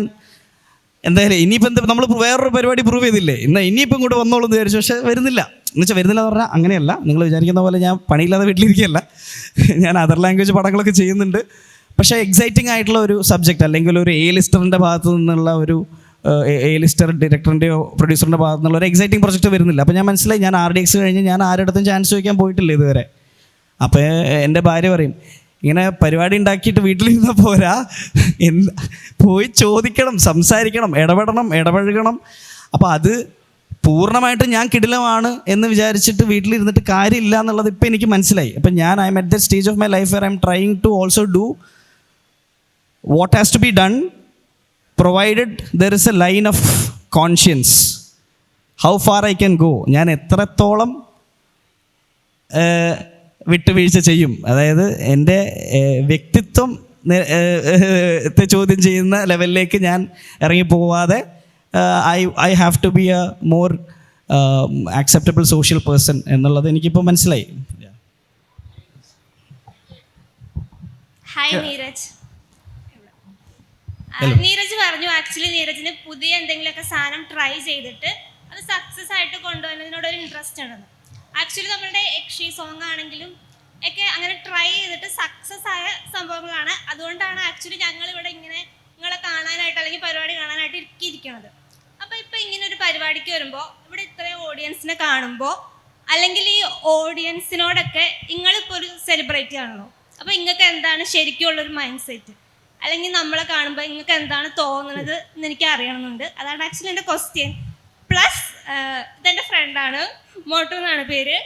എന്തായാലും ഇനിയിപ്പോൾ നമ്മൾ വേറൊരു പരിപാടി പ്രൂവ് ചെയ്തില്ലേ, ഇനിയിപ്പം ഇങ്ങോട്ട് വന്നോളൂ എന്ന് വിചാരിച്ചു. പക്ഷേ വരുന്നില്ല എന്ന് പറഞ്ഞാൽ അങ്ങനെയല്ല. നിങ്ങൾ വിചാരിക്കുന്ന പോലെ ഞാൻ പണിയില്ലാതെ വീട്ടിലിരിക്കുകയല്ല. ഞാൻ അതർ ലാംഗ്വേജ് പടങ്ങളൊക്കെ ചെയ്യുന്നുണ്ട്. പക്ഷേ എക്സൈറ്റിംഗ് ആയിട്ടുള്ള ഒരു സബ്ജക്റ്റ്, അല്ലെങ്കിൽ ഒരു A-ലിസ്റ്ററിൻ്റെ ഭാഗത്തു നിന്നുള്ള ഒരു A-ലിസ്റ്റർ ഡയറക്ടറിൻ്റെയോ പ്രൊഡ്യൂസറിൻ്റെ ഭാഗത്തു നിന്നുള്ള ഒരു എക്സൈറ്റിംഗ് പ്രൊജക്റ്റ് വരുന്നില്ല. അപ്പോൾ ഞാൻ മനസ്സിലായി, ഞാൻ RDX കഴിഞ്ഞ് ഞാൻ ആരുടെടുത്തും ചാൻസ് ചോദിക്കാൻ പോയിട്ടില്ല ഇതുവരെ. അപ്പോൾ എൻ്റെ ഭാര്യ പറയും, ഇങ്ങനെ പരിപാടി ഉണ്ടാക്കിയിട്ട് വീട്ടിലിരുന്ന പോരാ, പോയി ചോദിക്കണം, സംസാരിക്കണം, ഇടപഴകണം. അപ്പോൾ അത് പൂർണ്ണമായിട്ടും ഞാൻ കിടിലമാണ് എന്ന് വിചാരിച്ചിട്ട് വീട്ടിലിരുന്നിട്ട് കാര്യമില്ല എന്നുള്ളത് ഇപ്പോൾ എനിക്ക് മനസ്സിലായി. അപ്പം I M at the stage of my life where I'm trying to also do what has to be done, provided there is a line of conscience. How far I can go, ഞാൻ എത്രത്തോളം വിട്ടുവീഴ്ച ചെയ്യും, അതായത് എൻ്റെ വ്യക്തിത്വം ചോദ്യം ചെയ്യുന്ന ലെവലിലേക്ക് ഞാൻ ഇറങ്ങിപ്പോവാതെ I have to be a more acceptable social person എന്നുള്ളത് എനിക്കിപ്പോൾ മനസ്സിലായി. ഹായ് നീരജ്. നീരജ് പറഞ്ഞു ആക്ച്വലി നീരജിന് പുതിയ എന്തെങ്കിലുമൊക്കെ സാധനം ട്രൈ ചെയ്തിട്ട് അത് അത് സക്സസ് ആയിട്ട് കൊണ്ടുപോകുന്നതിനോട് ഒരു ഇൻട്രസ്റ്റ് ആണ്. ആക്ച്വലി നമ്മളുടെ യക്ഷി സോങ് ആണെങ്കിലും ഒക്കെ അങ്ങനെ ട്രൈ ചെയ്തിട്ട് സക്സസ് ആയ സംഭവങ്ങളാണ്. അതുകൊണ്ടാണ് ആക്ച്വലി ഞങ്ങളിവിടെ ഇങ്ങനെ നിങ്ങളെ കാണാനായിട്ട് അല്ലെങ്കിൽ പരിപാടി കാണാനായിട്ട് ഇരിക്കുന്നത്. അപ്പോൾ ഇപ്പോൾ ഇങ്ങനെ ഒരു പരിപാടിക്ക് വരുമ്പോൾ ഇവിടെ ഇത്രയും ഓഡിയൻസിനെ കാണുമ്പോൾ അല്ലെങ്കിൽ ഈ ഓഡിയൻസിനോടൊക്കെ നിങ്ങളിപ്പോൾ ഒരു സെലിബ്രിറ്റി ആണല്ലോ, അപ്പോൾ നിങ്ങൾക്ക് എന്താണ് ശരിക്കും ഉള്ളൊരു മൈൻഡ് സെറ്റ്, അല്ലെങ്കിൽ നമ്മളെ കാണുമ്പോൾ നിങ്ങൾക്ക് എന്താണ് തോന്നുന്നത് എന്ന് എനിക്ക് അറിയണമെന്നുണ്ട്. അതാണ് ആക്ച്വലി എൻ്റെ ക്വസ്റ്റ്യൻ. പ്ലസ് ഇതെൻ്റെ ഫ്രണ്ടാണ്, മോട്ടു എന്നാണ് പേര്,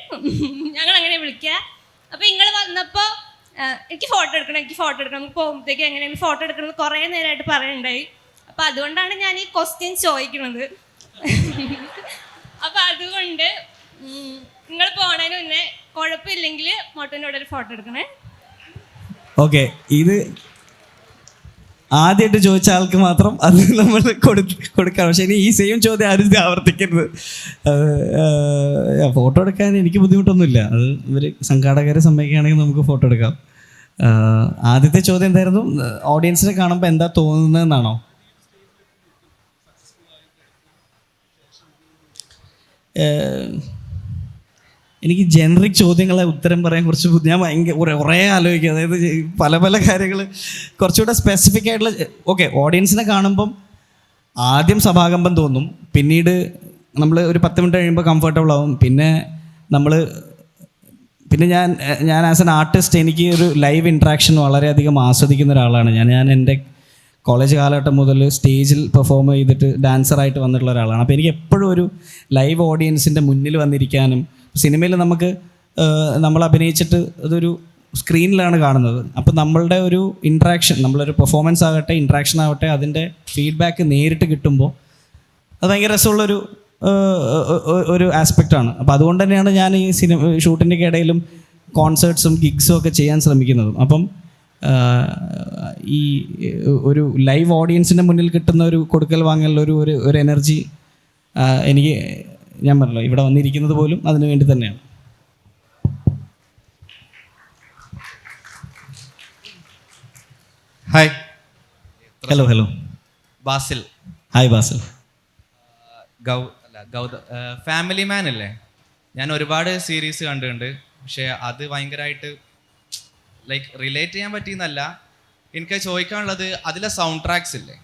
ഞങ്ങൾ അങ്ങനെ വിളിക്കുക. അപ്പോൾ നിങ്ങൾ വന്നപ്പോൾ എനിക്ക് ഫോട്ടോ എടുക്കണം നമുക്ക് പോകുമ്പോഴത്തേക്ക് എങ്ങനെയാണ് ഫോട്ടോ എടുക്കണമെന്ന് കുറേ നേരമായിട്ട് പറയുന്നുണ്ടായി. അപ്പോൾ അതുകൊണ്ടാണ് ഞാൻ ഈ ക്വസ്റ്റ്യൻ ചോദിക്കുന്നത്. അപ്പോൾ അതുകൊണ്ട് നിങ്ങൾ പോണതിന് മുന്നേ കുഴപ്പമില്ലെങ്കിൽ മോട്ടോനോട് ഒരു ഫോട്ടോ എടുക്കണേ. ഓക്കെ, ഇത് ആദ്യമായിട്ട് ചോദിച്ച ആൾക്ക് മാത്രം അത് നമ്മൾ കൊടുക്കാം. പക്ഷേ ഇനി ഈ സെയിം ചോദ്യം ആരും ആവർത്തിക്കരുത്. ഫോട്ടോ എടുക്കാൻ എനിക്ക് ബുദ്ധിമുട്ടൊന്നുമില്ല. അത് ഇവർ സംഘാടകരെ സമ്മതിക്കുകയാണെങ്കിൽ നമുക്ക് ഫോട്ടോ എടുക്കാം. ആദ്യത്തെ ചോദ്യം എന്തായിരുന്നു? ഓഡിയൻസിനെ കാണുമ്പോൾ എന്താ തോന്നുന്നതെന്നാണോ? എനിക്ക് ജനറിക് ചോദ്യങ്ങളെ ഉത്തരം പറയാൻ കുറച്ച് ഞാൻ കുറേ ആലോചിക്കും. അതായത് പല പല കാര്യങ്ങൾ കുറച്ചുകൂടെ സ്പെസിഫിക് ആയിട്ടുള്ള. ഓക്കെ, ഓഡിയൻസിനെ കാണുമ്പം ആദ്യം സഭാകമ്പം തോന്നും, പിന്നീട് നമ്മൾ ഒരു 10 മിനിറ്റ് കഴിയുമ്പോൾ കംഫർട്ടബിൾ ആവും. പിന്നെ ഞാൻ ആസ് എൻ ആർട്ടിസ്റ്റ് എനിക്ക് ഒരു ലൈവ് ഇൻട്രാക്ഷൻ വളരെയധികം ആസ്വദിക്കുന്ന ഒരാളാണ്. ഞാൻ എൻ്റെ കോളേജ് കാലഘട്ടം മുതൽ സ്റ്റേജിൽ പെർഫോം ചെയ്തിട്ട് ഡാൻസറായിട്ട് വന്നിട്ടുള്ള ഒരാളാണ്. അപ്പോൾ എനിക്ക് എപ്പോഴും ഒരു ലൈവ് ഓഡിയൻസിൻ്റെ മുന്നിൽ വന്നിരിക്കാനും, സിനിമയിൽ നമ്മൾ അഭിനയിച്ചിട്ട് അതൊരു സ്ക്രീനിലാണ് കാണുന്നത്. അപ്പോൾ നമ്മളുടെ ഒരു ഇൻട്രാക്ഷൻ, നമ്മളൊരു പെർഫോമൻസ് ആകട്ടെ ഇൻട്രാക്ഷൻ ആവട്ടെ, അതിൻ്റെ ഫീഡ്ബാക്ക് നേരിട്ട് കിട്ടുമ്പോൾ അത് ഭയങ്കര രസമുള്ളൊരു ഒരു ആസ്പെക്റ്റാണ്. അപ്പോൾ അതുകൊണ്ട് തന്നെയാണ് ഞാൻ ഈ ഷൂട്ടിൻ്റെ ഇടയിലും കോൺസേർട്സും ഗിഗ്സും ഒക്കെ ചെയ്യാൻ ശ്രമിക്കുന്നതും. അപ്പം ഈ ഒരു ലൈവ് ഓഡിയൻസിൻ്റെ മുന്നിൽ കിട്ടുന്ന ഒരു കൊടുക്കൽ വാങ്ങലുള്ള ഒരു എനർജി എനിക്ക്, ഞാൻ പറഞ്ഞല്ലോ, ഇവിടെ വന്നിരിക്കുന്നത് പോലും അതിനു വേണ്ടി തന്നെയാണ്. Hi, hello Basil. Hi Basil. Family man അല്ലേ? ഞാൻ ഒരുപാട് സീരീസ് കണ്ടിട്ടുണ്ട്, പക്ഷേ അത് ഭയങ്കരമായിട്ട് ലൈക്ക് റിലേറ്റ് ചെയ്യാൻ പറ്റിയെന്നല്ല. എനിക്ക് ചോദിക്കാനുള്ളത്, അതിലെ സൗണ്ട് ട്രാക്സ് ഇല്ലേ,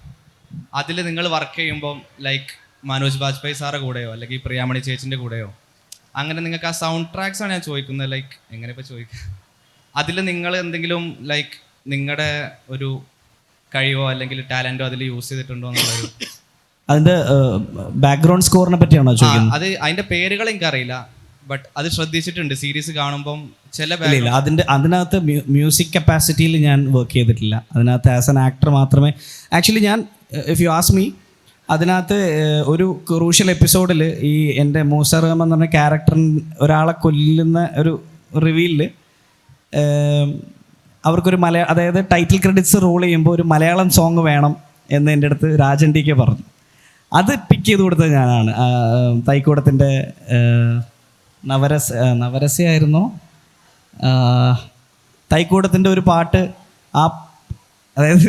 അതിൽ നിങ്ങൾ വർക്ക് ചെയ്യുമ്പം ലൈക്ക് മനോജ് ബാജ്പേയി സാറെ കൂടെയോ അല്ലെങ്കിൽ പ്രിയാമണി ചേച്ചിൻ്റെ കൂടെയോ അങ്ങനെ നിങ്ങൾക്ക് ആ സൗണ്ട് ട്രാക്സ് ആണ് ഞാൻ ചോദിക്കുന്നത്. ലൈക്ക് എങ്ങനെ ഇപ്പോൾ ചോദിക്കുക, അതിൽ നിങ്ങൾ എന്തെങ്കിലും ലൈക്ക് നിങ്ങളുടെ ഒരു കഴിവോ അല്ലെങ്കിൽ ടാലൻറ്റോ അതിൽ യൂസ് ചെയ്തിട്ടുണ്ടോ എന്നുള്ളൊരു. അതിൻ്റെ ബാക്ക്ഗ്രൗണ്ട് സ്കോറിനെ പറ്റിയാണോ ചോദിക്കുന്നത്? അത് അതിൻ്റെ പേരുകൾ എനിക്കറിയില്ല, ബട്ട് അത് ശ്രദ്ധിച്ചിട്ടുണ്ട് സീരീസ് കാണുമ്പം ചില ഇല്ല. അതിനകത്ത് മ്യൂസിക് കപ്പാസിറ്റിയിൽ ഞാൻ വർക്ക് ചെയ്തിട്ടില്ല. അതിനകത്ത് ആസ് എൻ ആക്ടർ മാത്രമേ. ആക്ച്വലി ഞാൻ, ഇഫ് യു ആസ്ക് മീ, അതിനകത്ത് ഒരു ക്രൂഷ്യൽ എപ്പിസോഡിൽ ഈ എൻ്റെ മൂസ റഹ്മാൻ എന്ന് പറഞ്ഞ ക്യാരക്ടറിന് ഒരാളെ കൊല്ലുന്ന ഒരു റിവീലിൽ അവർക്കൊരു അതായത് ടൈറ്റിൽ ക്രെഡിറ്റ്സ് റോൾ ചെയ്യുമ്പോൾ ഒരു മലയാളം സോങ് വേണം എന്ന് എൻ്റെ അടുത്ത് രാജൻ ടി കെ പറഞ്ഞു. അത് പിക്ക് ചെയ്ത് കൊടുത്തത് ഞാനാണ്. തൈക്കൂടത്തിൻ്റെ നവരസയായിരുന്നോ, തൈക്കൂടത്തിൻ്റെ ഒരു പാട്ട്, അതായത്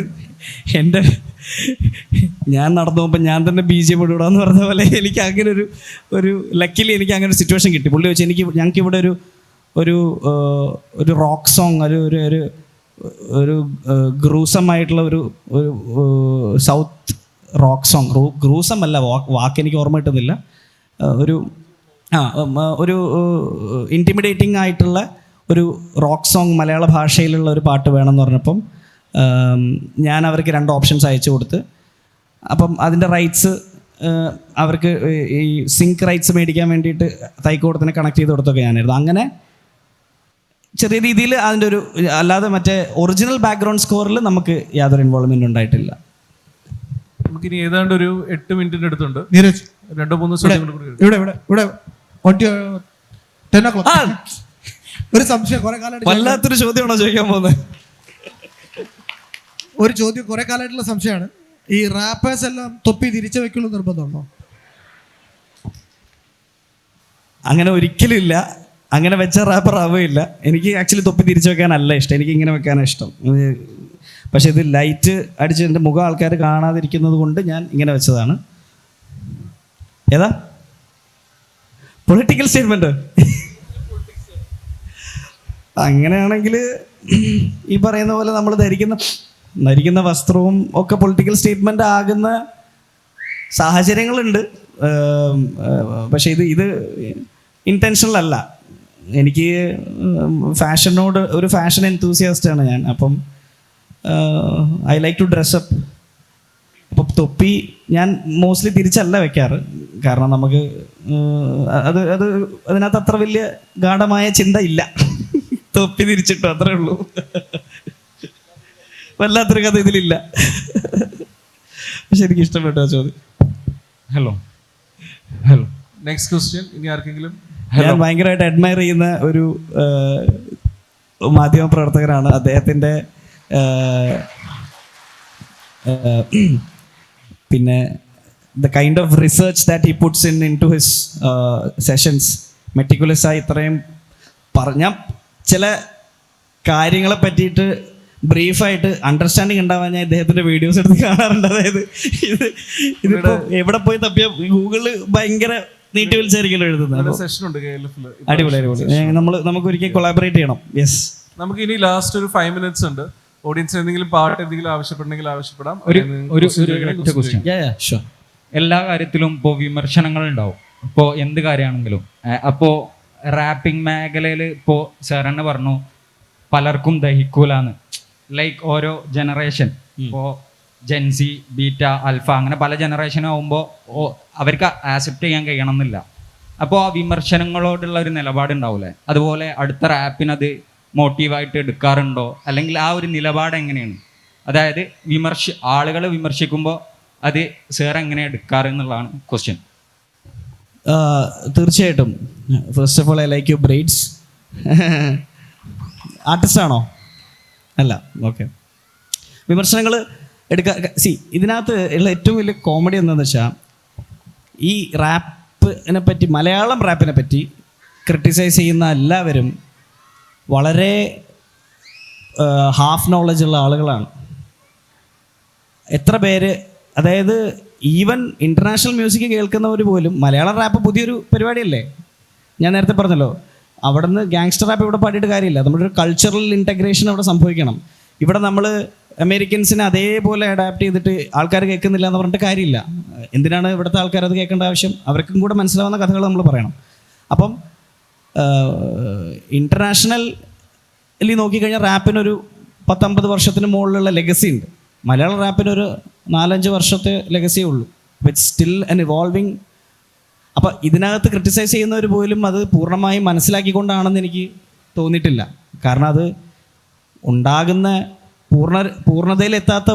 ഞാൻ നടന്നു പോകുമ്പോൾ ഞാൻ തന്നെ BGM ഇടാന്ന് പറഞ്ഞ പോലെ എനിക്ക് അങ്ങനെ ഒരു ലക്കിലി എനിക്ക് അങ്ങനെ ഒരു സിറ്റുവേഷൻ കിട്ടി. പുള്ളി വെച്ച് ഞങ്ങൾക്കിവിടെ ഒരു റോക്ക് സോങ്, ഒരു ഗ്രൂസമായിട്ടുള്ള ഒരു സൗത്ത് റോക്ക് സോങ്, ഗ്രൂസം അല്ല, വാക്ക് എനിക്ക് ഓർമ്മ കിട്ടുന്നില്ല, ഒരു ഇൻറ്റിമിഡേറ്റിംഗ് ആയിട്ടുള്ള ഒരു റോക്ക് സോങ് മലയാള ഭാഷയിലുള്ള ഒരു പാട്ട് വേണമെന്ന് പറഞ്ഞപ്പം ഞാൻ അവർക്ക് 2 ഓപ്ഷൻസ് അയച്ചു കൊടുത്ത്. അപ്പം അതിൻ്റെ റൈറ്റ്സ് അവർക്ക് ഈ സിങ്ക് റൈറ്റ്സ് മേടിക്കാൻ വേണ്ടിയിട്ട് തൈക്കൂടത്തിനെ കണക്ട് ചെയ്ത് കൊടുത്തൊക്കെ ഞാനായിരുന്നു. അങ്ങനെ ചെറിയ രീതിയിൽ അതിൻ്റെ ഒരു, അല്ലാതെ മറ്റേ ഒറിജിനൽ ബാക്ക്ഗ്രൗണ്ട് സ്കോറിൽ നമുക്ക് യാതൊരു ഇൻവോൾവ്മെൻ്റ് ഉണ്ടായിട്ടില്ല. നമുക്കിനി ഏതാണ്ട് ഒരു 8 മിനിറ്റിൻ്റെ അടുത്തുണ്ട്. നീരജ്, 2-3 ചോദ്യങ്ങൾ കൂടി. ഇവിടെ ഒരു സംശയം, കുറെ കാലമായിട്ട് വല്ലാത്തൊരു ചോദ്യമാണോ ചോദിക്കാൻ പോകുന്നത്? ഒരു ചോദ്യം കുറെ കാലമായിട്ടുള്ള സംശയമാണ്. ഈ റാപ്പേഴ്സ് എല്ലാം തൊപ്പി തിരിച്ചു വെക്കുള്ളൂ നിർബന്ധമുണ്ടോ? അങ്ങനെ ഒരിക്കലും ഇല്ല. അങ്ങനെ വെച്ച റാപ്പർ ആവുകയില്ല. എനിക്ക് ആക്ച്വലി തൊപ്പി തിരിച്ചു വെക്കാനല്ല ഇഷ്ടം, എനിക്ക് ഇങ്ങനെ വെക്കാനാണ് ഇഷ്ടം. പക്ഷേ ഇത് ലൈറ്റ് അടിച്ച് എൻ്റെ മുഖം ആൾക്കാർ കാണാതിരിക്കുന്നത് കൊണ്ട് ഞാൻ ഇങ്ങനെ വെച്ചതാണ്. ഏതാ പൊളിറ്റിക്കൽ സ്റ്റേറ്റ്മെന്റ് അങ്ങനെയാണെങ്കിൽ ഈ പറയുന്ന പോലെ നമ്മൾ ധരിക്കുന്ന വസ്ത്രവും ഒക്കെ പൊളിറ്റിക്കൽ സ്റ്റേറ്റ്മെന്റ് ആകുന്ന സാഹചര്യങ്ങളുണ്ട്. പക്ഷേ ഇത് ഇൻറ്റൻഷണൽ അല്ല. എനിക്ക് ഫാഷനോട് ഒരു ഫാഷൻ എൻതൂസിയാസ്റ്റാണ് ഞാൻ. അപ്പം ഐ ലൈക്ക് ടു ഡ്രസ്സപ്പ്. അപ്പം തൊപ്പി ഞാൻ മോസ്റ്റ്ലി തിരിച്ചല്ല വെക്കാറ്. കാരണം നമുക്ക് അതിനകത്ത് അത്ര വലിയ ഗാഢമായ ചിന്ത ഇല്ല. തൊപ്പി തിരിച്ചിട്ടു അത്രേ ഉള്ളൂ. വല്ലാത്തൊരു കഥ ഇതിലില്ല. പക്ഷെ എനിക്ക് ഇഷ്ടപ്പെട്ടു ആ ചോദ്യം. Hello next question. ഇനി ആർക്കെങ്കിലും? ഞാൻ ഭയങ്കരമായിട്ട് അഡ്മയർ ചെയ്യുന്ന ഒരു മാധ്യമ പ്രവർത്തകനാണ്. അദ്ദേഹത്തിൻ്റെ പിന്നെ the kind of research that he puts in to his sessions, meticulous ആയി ഇത്രയും പറഞ്ഞാൽ ചില കാര്യങ്ങളെ പറ്റിയിട്ട് ബ്രീഫായിട്ട് അണ്ടർസ്റ്റാൻഡിങ് ഉണ്ടാവാൻ ഞാൻ ഇദ്ദേഹത്തിൻ്റെ വീഡിയോസ് എടുത്ത് കാണാറുണ്ട്. അതായത് ഇതിപ്പോൾ എവിടെ പോയി തപ്പിയ ഗൂഗിളിൽ ഭയങ്കര നീട്ടി വലിച്ചായിരിക്കും എഴുതുന്നത്. അടിപൊളി. നമുക്ക് ഒരിക്കൽ കൊളാബറേറ്റ് ചെയ്യണം. യെസ്, നമുക്ക് ഇനി ലാസ്റ്റ് ഒരു 5 minutes ഉണ്ട്. ഓഡിയൻസ് എന്തെങ്കിലും പാട്ട് എന്തെങ്കിലും ആവശ്യപ്പെടണമെങ്കിൽ ആവശ്യപ്പെടാം. എല്ലാ കാര്യത്തിലും ഇപ്പോൾ വിമർശനങ്ങൾ ഉണ്ടാവും, ഇപ്പോൾ എന്ത് കാര്യമാണെങ്കിലും. അപ്പോൾ റാപ്പിംഗ് മേഖലയിൽ ഇപ്പോൾ സാറെന്നെ പറഞ്ഞു പലർക്കും ദഹിക്കൂലാന്ന്. ലൈക്ക് ഓരോ ജനറേഷൻ, ഇപ്പോൾ ജെൻസി, ബീറ്റ, ആൽഫ, അങ്ങനെ പല ജനറേഷൻ ആകുമ്പോൾ അവർക്ക് ആക്സെപ്റ്റ് ചെയ്യാൻ കഴിയണമെന്നില്ല. അപ്പോൾ ആ വിമർശനങ്ങളോടുള്ള ഒരു നിലപാടുണ്ടാവില്ലേ, അതുപോലെ അടുത്ത റാപ്പിനത് മോട്ടീവായിട്ട് എടുക്കാറുണ്ടോ? അല്ലെങ്കിൽ ആ ഒരു നിലപാട് എങ്ങനെയാണ്? അതായത് ആളുകൾ വിമർശിക്കുമ്പോൾ അത് സാർ എങ്ങനെ എടുക്കാറ് എന്നുള്ളതാണ് ക്വസ്റ്റ്യൻ. തീർച്ചയായിട്ടും. First of all I like you brides. Artist ആണോ? അല്ല. ഓക്കെ. വിമർശനങ്ങൾ ഇതിനകത്ത് ഉള്ള ഏറ്റവും വലിയ കോമഡി എന്താണെന്ന് വെച്ചാൽ, ഈ റാപ്പിനെ പറ്റി, മലയാളം റാപ്പിനെ പറ്റി ക്രിട്ടിസൈസ് ചെയ്യുന്ന എല്ലാവരും വളരെ ഹാഫ് നോളജ് ഉള്ള ആളുകളാണ്. എത്ര പേര്, അതായത് ഈവൻ ഇൻ്റർനാഷണൽ മ്യൂസിക് കേൾക്കുന്നവർ പോലും, മലയാളം റാപ്പ് പുതിയൊരു പരിപാടിയല്ലേ, ഞാൻ നേരത്തെ പറഞ്ഞല്ലോ, അവിടെ നിന്ന് ഗാങ്സ്റ്റർ റാപ്പ് ഇവിടെ പാടിയിട്ട് കാര്യമില്ല. നമ്മുടെ ഒരു കൾച്ചറൽ ഇൻറ്റഗ്രേഷൻ അവിടെ സംഭവിക്കണം. ഇവിടെ നമ്മൾ അമേരിക്കൻസിനെ അതേപോലെ അഡാപ്റ്റ് ചെയ്തിട്ട് ആൾക്കാർ കേൾക്കുന്നില്ല എന്ന് പറഞ്ഞിട്ട് കാര്യമില്ല. എന്തിനാണ് ഇവിടുത്തെ ആൾക്കാർ അത് കേൾക്കേണ്ട ആവശ്യം? അവർക്കും കൂടെ മനസ്സിലാവുന്ന കഥകൾ നമ്മൾ പറയണം. അപ്പം ഇൻ്റർനാഷണലി നോക്കിക്കഴിഞ്ഞാൽ റാപ്പിനൊരു 10-50 വർഷത്തിന് മുകളിലുള്ള ലെഗസി ഉണ്ട്. മലയാള റാപ്പിനൊരു 4-5 വർഷത്തെ ലെഗസിയേ ഉള്ളൂ. It's still an evolving. അപ്പം ഇതിനകത്ത് ക്രിട്ടിസൈസ് ചെയ്യുന്നവർ പോലും അത് പൂർണ്ണമായും മനസ്സിലാക്കിക്കൊണ്ടാണെന്ന് എനിക്ക് തോന്നിയിട്ടില്ല. കാരണം അത് ഉണ്ടാകുന്ന പൂർണ്ണതയിലെത്താത്ത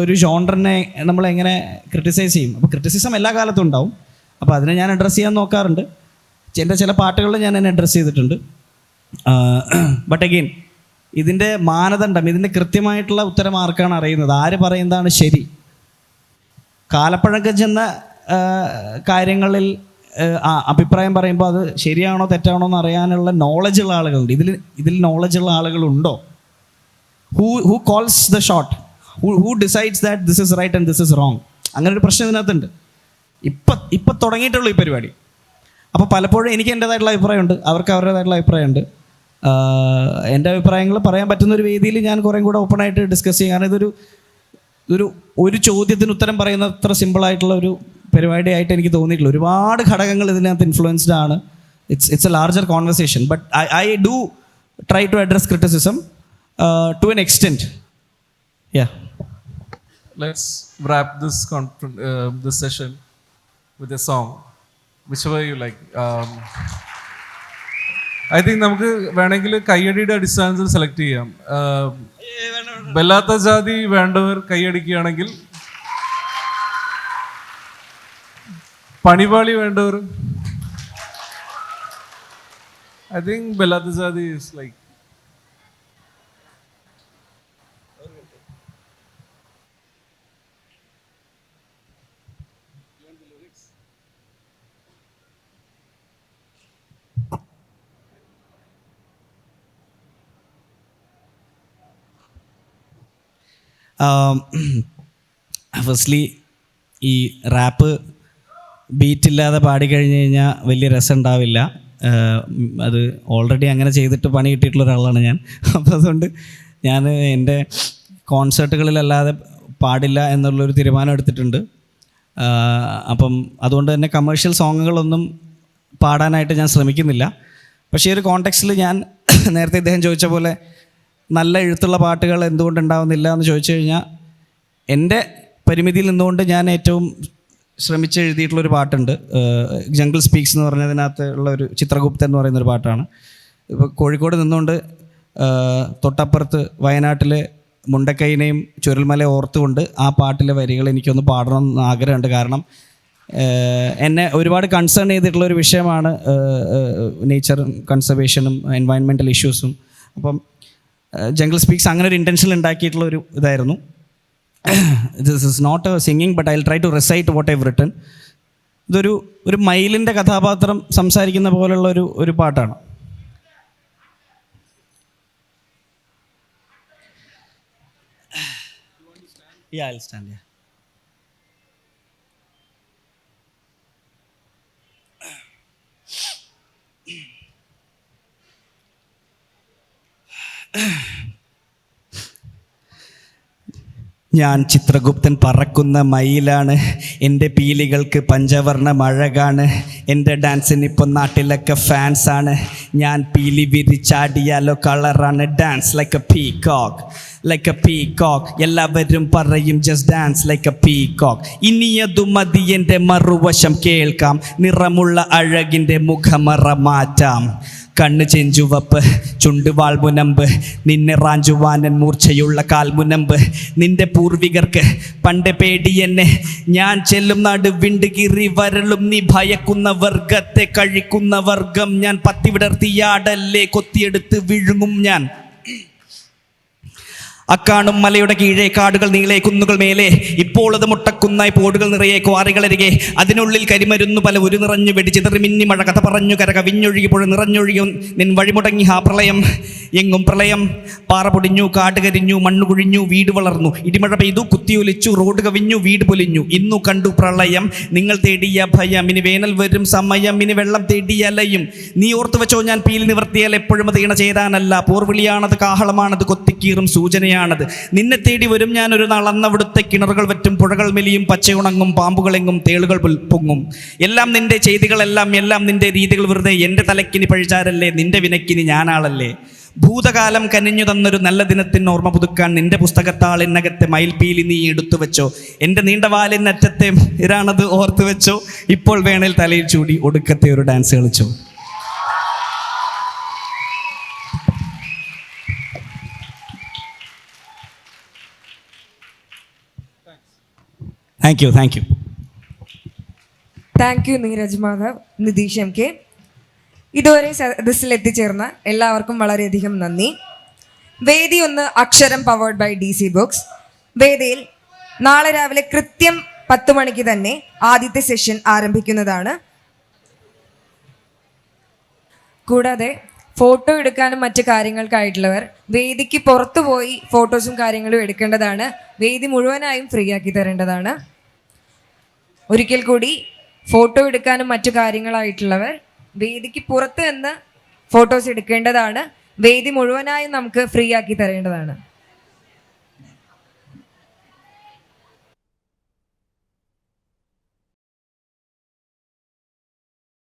ഒരു ജോണ്ടറിനെ നമ്മളെങ്ങനെ ക്രിട്ടിസൈസ് ചെയ്യും? അപ്പോൾ ക്രിറ്റിസിസം എല്ലാ കാലത്തും ഉണ്ടാവും. അപ്പോൾ അതിനെ ഞാൻ അഡ്രസ്സ് ചെയ്യാൻ നോക്കാറുണ്ട്. എൻ്റെ ചില പാട്ടുകളിൽ ഞാൻ എന്നെ അഡ്രസ്സ് ചെയ്തിട്ടുണ്ട്. ബട്ട് അഗെയിൻ, ഇതിൻ്റെ മാനദണ്ഡം, ഇതിൻ്റെ കൃത്യമായിട്ടുള്ള ഉത്തരം ആർക്കാണ് അറിയുന്നത്? ആര് പറയുന്നതാണ് ശരി? കാലപ്പഴക്കം ചെന്ന കാര്യങ്ങളിൽ അഭിപ്രായം പറയുമ്പോൾ അത് ശരിയാണോ തെറ്റാണോ എന്ന് അറിയാനുള്ള നോളജുള്ള ആളുകളുണ്ട്. ഇതിൽ നോളജുള്ള ആളുകളുണ്ടോ? Who calls the shot? Who decides that this is right and this is wrong? അങ്ങനെ ഒരു പ്രശ്നം ഇതിനകത്തുണ്ട്. ഇപ്പം തുടങ്ങിയിട്ടുള്ളൂ ഈ പരിപാടി. അപ്പോൾ പലപ്പോഴും എനിക്ക് എൻ്റേതായിട്ടുള്ള അഭിപ്രായമുണ്ട്, അവർക്ക് അവരുടേതായിട്ടുള്ള അഭിപ്രായമുണ്ട്. എൻ്റെ അഭിപ്രായങ്ങൾ പറയാൻ പറ്റുന്ന ഒരു വേദിയിൽ ഞാൻ കുറേ കൂടെ ഓപ്പണായിട്ട് ഡിസ്കസ് ചെയ്യും. കാരണം ഒരു ചോദ്യത്തിന് ഉത്തരം പറയുന്ന അത്ര സിമ്പിളായിട്ടുള്ള ഒരു പരിപാടിയായിട്ട് എനിക്ക് തോന്നിയിട്ടില്ല. ഒരുപാട് ഘടകങ്ങൾ ഇതിനകത്ത് ഇൻഫ്ലുവൻസ്ഡ് ആണ്. It's a larger conversation. But I do try to address criticism to an extent. Yeah. Let's wrap this session with a song, whichever you like. I think നമുക്ക് വേണമെങ്കിൽ കയ്യടിയുടെ അടിസ്ഥാനത്തിൽ സെലക്ട് ചെയ്യാം. ബെല്ലാത്ത ജാതി വേണ്ടവർ കൈയടിക്കുകയാണെങ്കിൽ, പണിപാളി വേണ്ടവർ, I think ബെല്ലാത്ത ജാതി is like firstly ഈ rap ബീറ്റില്ലാതെ പാടിക്കഴിഞ്ഞ് കഴിഞ്ഞാൽ വലിയ രസം ഉണ്ടാവില്ല. അത് ഓൾറെഡി അങ്ങനെ ചെയ്തിട്ട് പണി കിട്ടിയിട്ടുള്ള ഒരാളാണ് ഞാൻ. അപ്പോൾ അതുകൊണ്ട് ഞാൻ എൻ്റെ കോൺസേർട്ടുകളിലല്ലാതെ പാടില്ല എന്നുള്ളൊരു തീരുമാനം എടുത്തിട്ടുണ്ട്. അപ്പം അതുകൊണ്ട് തന്നെ കമേഴ്ഷ്യൽ സോങ്ങുകളൊന്നും പാടാനായിട്ട് ഞാൻ ശ്രമിക്കുന്നില്ല. പക്ഷേ ഈ ഒരു കോണ്ടെക്സ്റ്റിൽ ഞാൻ നേരത്തെ ഇദ്ദേഹം ചോദിച്ച പോലെ നല്ല എഴുത്തുള്ള പാട്ടുകൾ എന്തുകൊണ്ട് ഉണ്ടാവുന്നില്ല എന്ന് ചോദിച്ചു കഴിഞ്ഞാൽ, എൻ്റെ പരിമിതിയിൽ നിന്നുകൊണ്ട് ഞാൻ ഏറ്റവും ശ്രമിച്ച് എഴുതിയിട്ടുള്ളൊരു പാട്ടുണ്ട്. ജംഗിൾ സ്പീക്സ് എന്ന് പറഞ്ഞതിനകത്ത് ഉള്ള ഒരു ചിത്രഗുപ്തൻ എന്ന് പറയുന്നൊരു പാട്ടാണ്. ഇപ്പോൾ കോഴിക്കോട് നിന്നുകൊണ്ട് തൊട്ടപ്പുറത്ത് വയനാട്ടിലെ മുണ്ടക്കൈനെയും ചുരൽമല ഓർത്തുകൊണ്ട് ആ പാട്ടിലെ വരികൾ എനിക്കൊന്ന് പാടണം എന്ന് ആഗ്രഹമുണ്ട്. കാരണം എന്നെ ഒരുപാട് കൺസേൺ ചെയ്തിട്ടുള്ളൊരു വിഷയമാണ് നേച്ചർ കൺസർവേഷനും എൻവയൺമെൻറ്റൽ ഇഷ്യൂസും. അപ്പം ജംഗിൾ സ്പീക്സ് അങ്ങനെ ഒരു ഇൻറ്റൻഷൻ ഉണ്ടാക്കിയിട്ടുള്ളൊരു ഇതായിരുന്നു. This is not a singing, but I'll try to recite what I've written. ഇതൊരു മയിലിൻ്റെ കഥാപാത്രം സംസാരിക്കുന്ന പോലുള്ള ഒരു പാട്ടാണ്. Yeah, I'll stand here. ഞാൻ ചിത്രഗുപ്തൻ പറക്കുന്ന മയിലാണ്, എൻ്റെ പീലികൾക്ക് പഞ്ചവർണ്ണ മഴകാണ്, എൻ്റെ ഡാൻസിന് ഇപ്പം നാട്ടിലൊക്കെ ഫാൻസാണ്, ഞാൻ പീലി വിരിച്ചാടിയാലോ കളറാണ്, dance like a peacock, like a peacock, എല്ലാവരും പറയും just dance like a peacock, ഇനിയതു മതി എൻ്റെ മറുവശം കേൾക്കാം, നിറമുള്ള അഴകിൻ്റെ മുഖമറ മാറ്റാം, കണ്ണ് ചെഞ്ചുവപ്പ് ചുണ്ടുവാൾ മുനമ്പ്, നിന്നെ റാഞ്ചുവാനൻ മൂർച്ചയുള്ള കാൽമുനമ്പ്, നിന്റെ പൂർവികർക്ക് പണ്ട് പേടിയെന്നെ, ഞാൻ ചെല്ലും നാട് വിണ്ടുകീറി വരളും നീ ഭയക്കുന്ന വർഗത്തെ കഴിക്കുന്ന വർഗം ഞാൻ, പത്തി വിടർത്തിയാടല്ലേ കൊത്തിയെടുത്ത് വിഴുങ്ങും ഞാൻ, അക്കാണും മലയുടെ കീഴേ കാടുകൾ നീളെ കുന്നുകൾ മേലെ, ഇപ്പോൾ അത് മുട്ടക്കുന്നായി പോടുകൾ നിറയെ ക്വാറികളരികെ, അതിനുള്ളിൽ കരിമരുന്നു പല ഒരു നിറഞ്ഞു വെടി ചിതറി മിന്നി മഴ കഥ പറഞ്ഞു കര കവിഞ്ഞൊഴുകി പുഴ നിറഞ്ഞൊഴുകി നിൻ വഴിമുടങ്ങി ആ പ്രളയം, എങ്ങും പ്രളയം, പാറ പൊടിഞ്ഞു കാട് കരിഞ്ഞു മണ്ണു കുഴിഞ്ഞു വീട് വളർന്നു, ഇടിമഴ പെയ്തു കുത്തിയൊലിച്ചു റോഡ് കവിഞ്ഞു വീട് പൊലിഞ്ഞു, ഇന്നു കണ്ടു പ്രളയം, നിങ്ങൾ തേടിയ ഭയം, ഇനി വേനൽ വരും സമയം, ഇനി വെള്ളം തേടിയ അലയും, നീ ഓർത്തു വെച്ചോ ഞാൻ പീൽ നിവർത്തിയാൽ എപ്പോഴും അത് ഇണ ചേരാനല്ല, പോർവിളിയാണത് കാഹളമാണത് കൊത്തിക്കീറും സൂചനയാണത്, നിന്നെ തേടി വരും ഞാൻ ഒരു നാൾ, അന്നവിടുത്തെ കിണറുകൾ വറ്റും പുഴകൾ മെലിയും പച്ചയുണങ്ങും പാമ്പുകളെങ്ങും തേളുകൾ പൊങ്ങും, എല്ലാം നിന്റെ ചെയ്തികളെല്ലാം എല്ലാം നിന്റെ രീതികൾ വെറുതെ, എൻ്റെ തലക്കിനി പഴിചാരല്ലേ നിന്റെ വിനക്കിനി ഞാനാളല്ലേ, ഭൂതകാലം കനിഞ്ഞു തന്നൊരു നല്ല ദിനത്തിന് ഓർമ്മ പുതുക്കാൻ നിന്റെ പുസ്തകത്താളിനകത്തെ മയിൽപീലി നീ എടുത്തു വെച്ചോ, എൻ്റെ നീണ്ടവാലിനറ്റത്തെ ഇരാണത് ഓർത്തു വെച്ചോ, ഇപ്പോൾ വേണേൽ തലയിൽ ചൂടി ഒടുക്കത്തെ ഒരു ഡാൻസ് കളിച്ചോ. Thank you. Thank you Neeraj Madhav, Nitish M K. ഇതുവരെ സദസ്സിൽ എത്തിച്ചേർന്ന എല്ലാവർക്കും വളരെയധികം നന്ദി. വേദി ഒന്ന് അക്ഷരം പവേർഡ് ബൈ DC ബുക്സ്. വേദിയിൽ നാളെ രാവിലെ കൃത്യം 10 മണിക്ക് തന്നെ ആദ്യത്തെ സെഷൻ ആരംഭിക്കുന്നതാണ്. കൂടാതെ ഫോട്ടോ എടുക്കാനും മറ്റു കാര്യങ്ങൾക്കായിട്ടുള്ളവർ വേദിക്ക് പുറത്തു പോയി ഫോട്ടോസും കാര്യങ്ങളും എടുക്കേണ്ടതാണ്. വേദി മുഴുവനായും ഫ്രീ ആക്കി തരേണ്ടതാണ്. ഒരിക്കൽ കൂടി, ഫോട്ടോ എടുക്കാനും മറ്റു കാര്യങ്ങളായിട്ടുള്ളവർ വേദിക്ക് പുറത്ത് നിന്ന് ഫോട്ടോസ് എടുക്കേണ്ടതാണ്. വേദി മുഴുവനായും നമുക്ക് ഫ്രീ ആക്കി തരേണ്ടതാണ്.